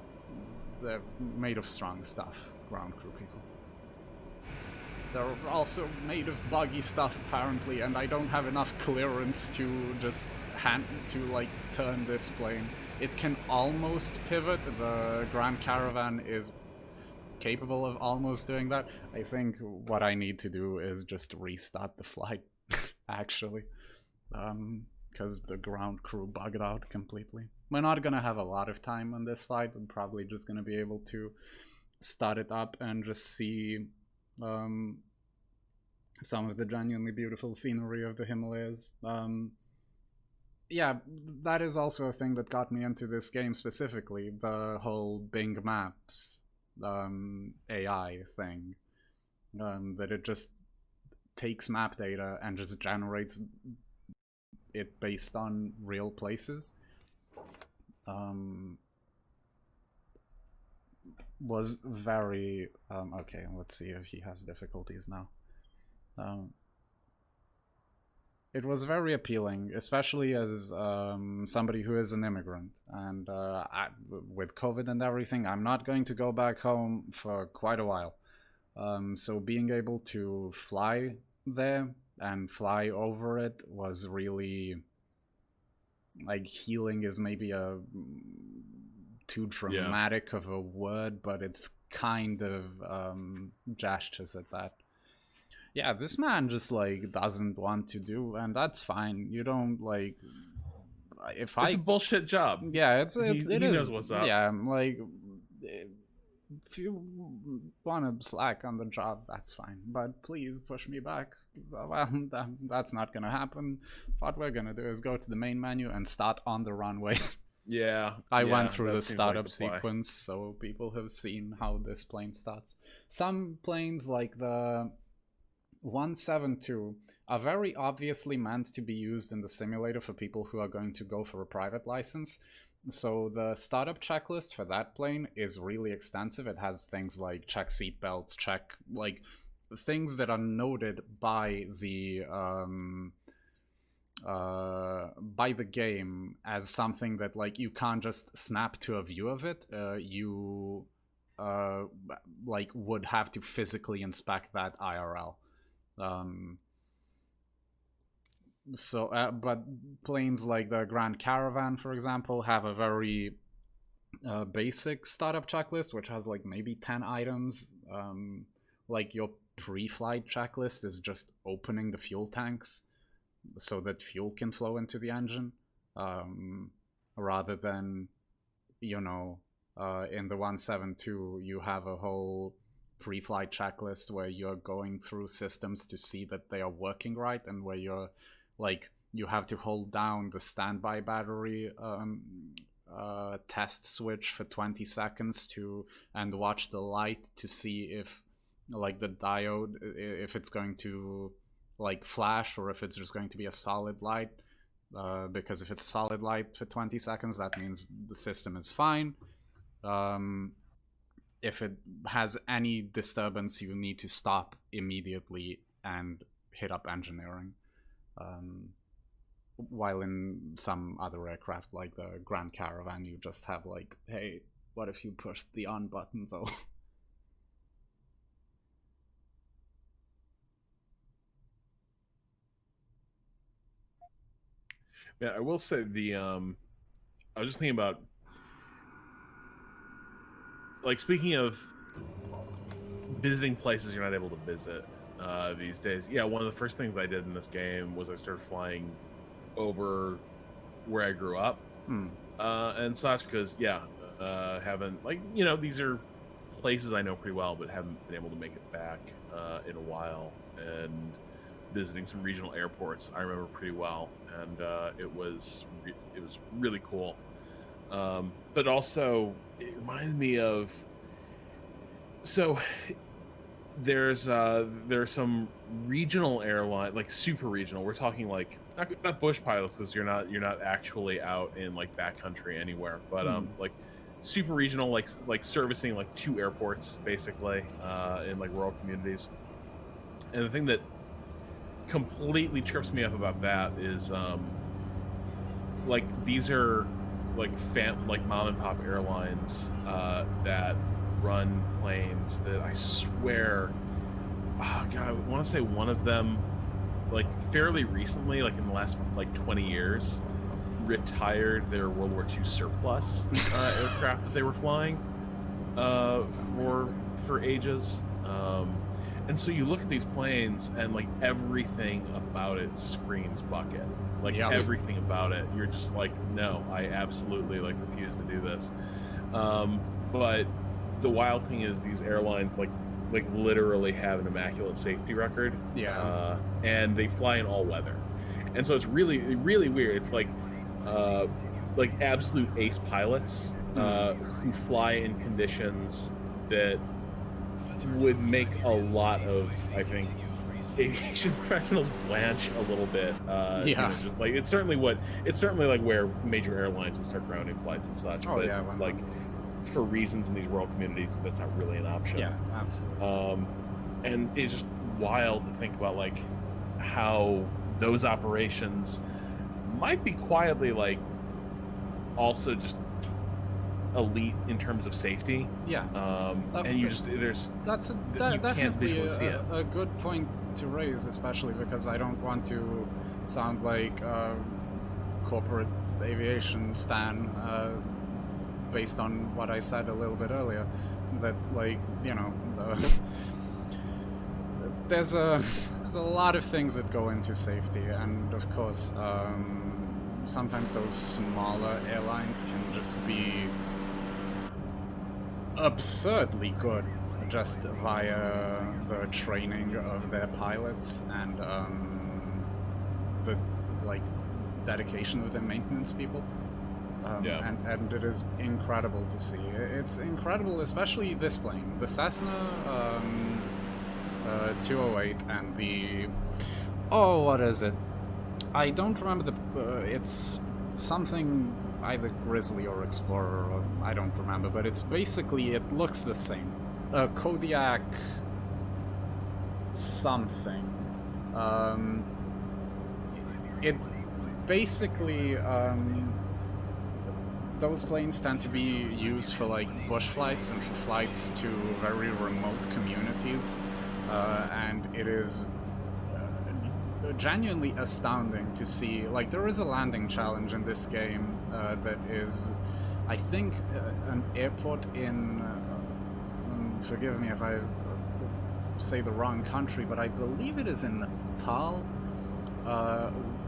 They're made of strong stuff, ground crew people. They're also made of buggy stuff, apparently, and I don't have enough clearance to just turn this plane. It can almost pivot. The Grand Caravan is capable of almost doing that. I think what I need to do is just restart the flight, actually. Because the ground crew bugged out completely. We're not gonna have a lot of time on this flight. We're probably just gonna be able to start it up and just see some of the genuinely beautiful scenery of the Himalayas. Yeah, that is also a thing that got me into this game specifically, the whole Bing Maps AI thing. That it just takes map data and just generates it based on real places. Was very okay, let's see if he has difficulties now. It was very appealing, especially as somebody who is an immigrant, and with COVID and everything, I'm not going to go back home for quite a while. So being able to fly there and fly over it was really, like, healing is maybe a too dramatic of a word, but it's kind of gestures at that. Yeah, this man just, like, doesn't want to do, and that's fine. You don't, like, if it's a bullshit job. Yeah, it is. He knows what's up. Yeah, like, if you want to slack on the job, that's fine. But please push me back. Well, that's not gonna happen. What we're gonna do is go to the main menu and start on the runway. Yeah. I went through the startup sequence, so people have seen how this plane starts. Some planes, like the 172, are very obviously meant to be used in the simulator for people who are going to go for a private license. So the startup checklist for that plane is really extensive. It has things like check seat belts, check, like, things that are noted by the game as something that, like, you can't just snap to a view of it. You like, would have to physically inspect that IRL. But planes like the Grand Caravan, for example, have a very basic startup checklist, which has, like, maybe 10 items. Like, your pre-flight checklist is just opening the fuel tanks so that fuel can flow into the engine, rather than, you know, in the 172 you have a whole pre-flight checklist where you're going through systems to see that they are working right, and where you're, like, you have to hold down the standby battery test switch for 20 seconds and watch the light to see if, like, the diode, if it's going to, like, flash, or if it's just going to be a solid light. Because if it's solid light for 20 seconds, that means the system is fine. If it has any disturbance, you need to stop immediately and hit up engineering. While in some other aircraft, like the Grand Caravan, you just have, like, hey, what if you pushed the on button, though? Yeah, I will say I was just thinking about, like, speaking of visiting places you're not able to visit these days. Yeah, one of the first things I did in this game was I started flying over where I grew up and such, because haven't, like, you know, these are places I know pretty well, but haven't been able to make it back in a while. And visiting some regional airports I remember pretty well, and it was really cool. But also it reminded me of, so there's some regional airline, like super regional. We're talking, like, not bush pilots, because you're not actually out in, like, backcountry anywhere, but like super regional, like servicing, like, 2 airports basically in, like, rural communities. And the thing that completely trips me up about that is like these are like mom and pop airlines that run planes that I swear, oh god, I want to say one of them, like fairly recently, like in the last like 20 years, retired their World War II surplus aircraft that they were flying for ages. And so you look at these planes and like everything about it screams bucket. Like everything about it, you're just like, no, I absolutely like refuse to do this. But the wild thing is these airlines like literally have an immaculate safety record. And they fly in all weather, and so it's really weird. It's like absolute ace pilots who fly in conditions that would make a lot of, I think, aviation professionals blanch a little bit. You know, just like it's certainly like where major airlines would start grounding flights and such. Like for reasons in these rural communities, that's not really an option. Yeah, absolutely. And it's just wild to think about like how those operations might be quietly like also just elite in terms of safety. And you just that's definitely a good point to raise, especially because I don't want to sound like corporate aviation stan based on what I said a little bit earlier, that like, you know, there's a lot of things that go into safety, and of course sometimes those smaller airlines can just be absurdly good just via the training of their pilots and the like dedication of their maintenance people. And it is incredible to see. It's incredible, especially this plane, the Cessna 208, and the what is it? I don't remember it's something either Grizzly or Explorer, or I don't remember, but it's basically, it looks the same. Kodiak something. It basically, those planes tend to be used for like bush flights and for flights to very remote communities, and it is genuinely astounding to see. Like, there is a landing challenge in this game that is, I think, an airport in forgive me if I say the wrong country, but I believe it is in Nepal,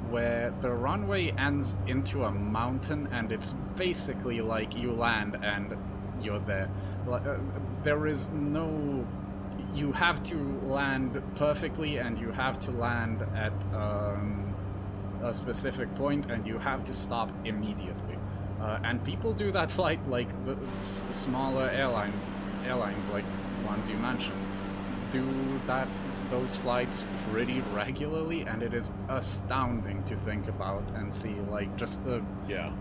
where the runway ends into a mountain, and it's basically like you land and you're there. There is no... You have to land perfectly, and you have to land at a specific point, and you have to stop immediately. And people do that flight, like the smaller airlines, like ones you mentioned, do those flights pretty regularly, and it is astounding to think about and see, like, just the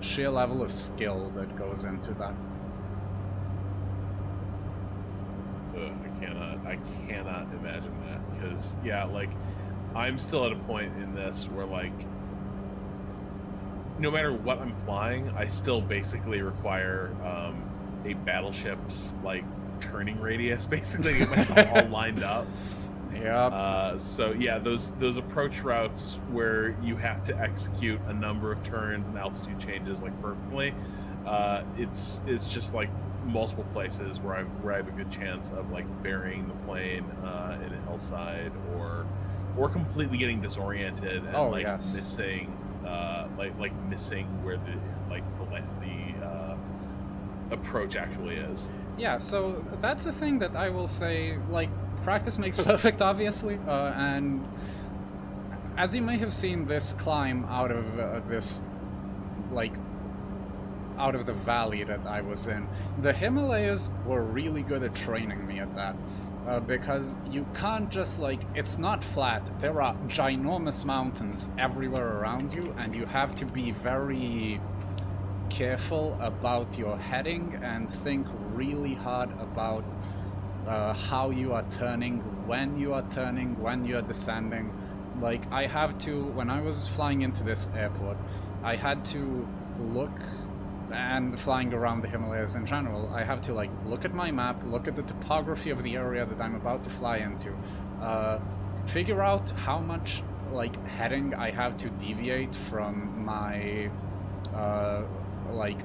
sheer level of skill that goes into that. I cannot imagine that, because like I'm still at a point in this where like no matter what I'm flying, I still basically require a battleship's like turning radius basically to get myself all lined up. So those approach routes where you have to execute a number of turns and altitude changes like perfectly, it's just like multiple places where I have a good chance of like burying the plane in a hillside or completely getting disoriented and missing missing where the approach actually is. Yeah, so that's the thing that I will say, like, practice makes perfect, obviously, and as you may have seen this climb out of this, like, out of the valley that I was in, the Himalayas were really good at training me at that, because you can't just, like, it's not flat, there are ginormous mountains everywhere around you, and you have to be very careful about your heading and think really hard about how you are turning, when you are descending. Like, I have to, when I was flying into this airport, I had to look, and flying around the Himalayas in general, I have to like look at my map, look at the topography of the area that I'm about to fly into, figure out how much like heading I have to deviate from my like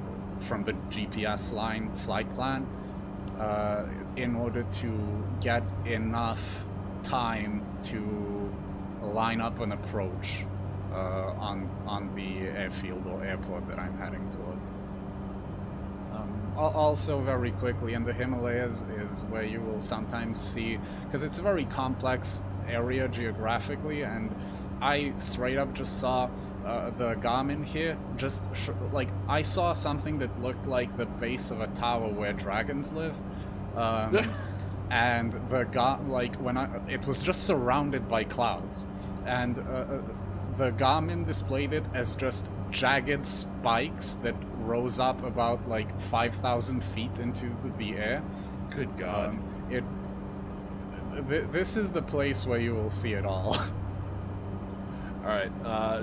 from the GPS line flight plan in order to get enough time to line up an approach on the airfield or airport that I'm heading towards. Also, very quickly, in the Himalayas is where you will sometimes see, because it's a very complex area geographically, and I straight up just saw the Garmin here, just like I saw something that looked like the base of a tower where dragons live, and it was just surrounded by clouds, and the Garmin displayed it as just jagged spikes that rose up about like 5,000 feet into the air. Good God. This is the place where you will see it all. Alright,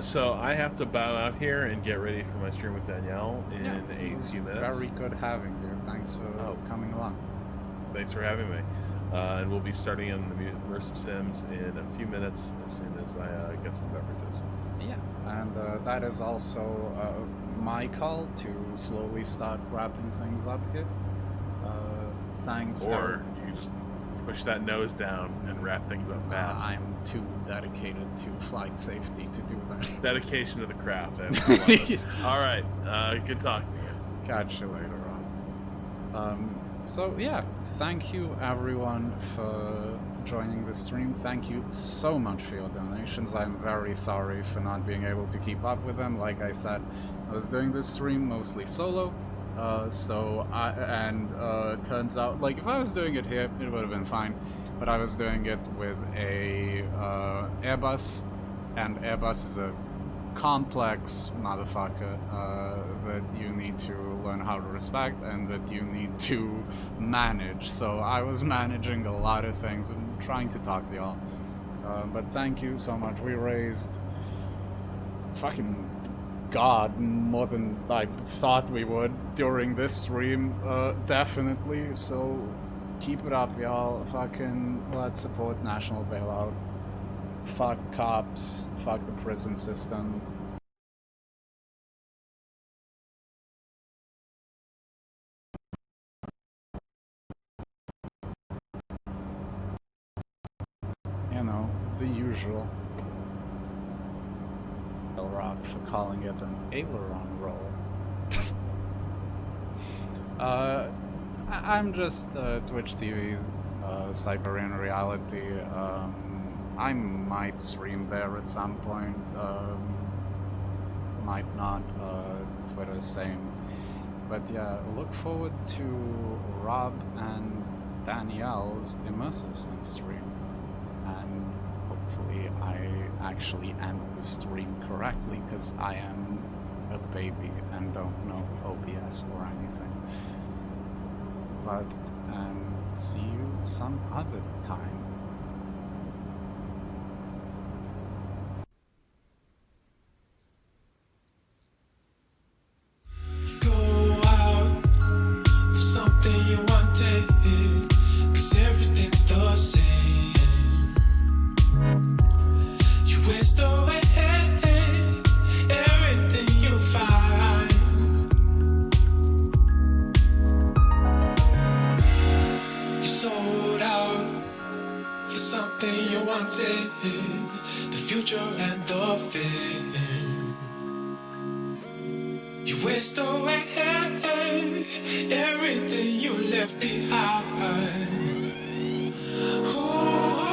so I have to bow out here and get ready for my stream with Danielle in a few minutes. Very good having you. Thanks for coming along. Thanks for having me. And we'll be starting in the Immersive Sims in a few minutes as soon as I get some beverages. Yeah, and that is also my call to slowly start wrapping things up here. Thanks. Or you can just push that nose down and wrap things up fast. I'm too dedicated to flight safety to do that. Dedication to the craft. All right. Good talking to you. Catch you later on. So yeah, thank you everyone for joining the stream. Thank you so much for your donations. I'm very sorry for not being able to keep up with them. Like I said, I was doing this stream mostly solo. Turns out, like, if I was doing it here, it would have been fine. But I was doing it with a Airbus, and Airbus is a complex motherfucker that you need to learn how to respect and that you need to manage. So I was managing a lot of things and trying to talk to y'all. But thank you so much. We raised fucking God more than I thought we would during this stream, definitely. So keep it up, y'all. Fucking let's support National Bailout. Fuck cops, fuck the prison system. You know, the usual. Rock for calling it an aileron roll. I'm just Twitch TV's Siberian reality. I might stream there at some point, might not, Twitter same. But yeah, look forward to Rob and Danielle's Immersive Sim stream, and hopefully I actually end the stream correctly, because I am a baby and don't know OBS or anything. But, see you some other time. The future and the fear. You waste away everything you left behind.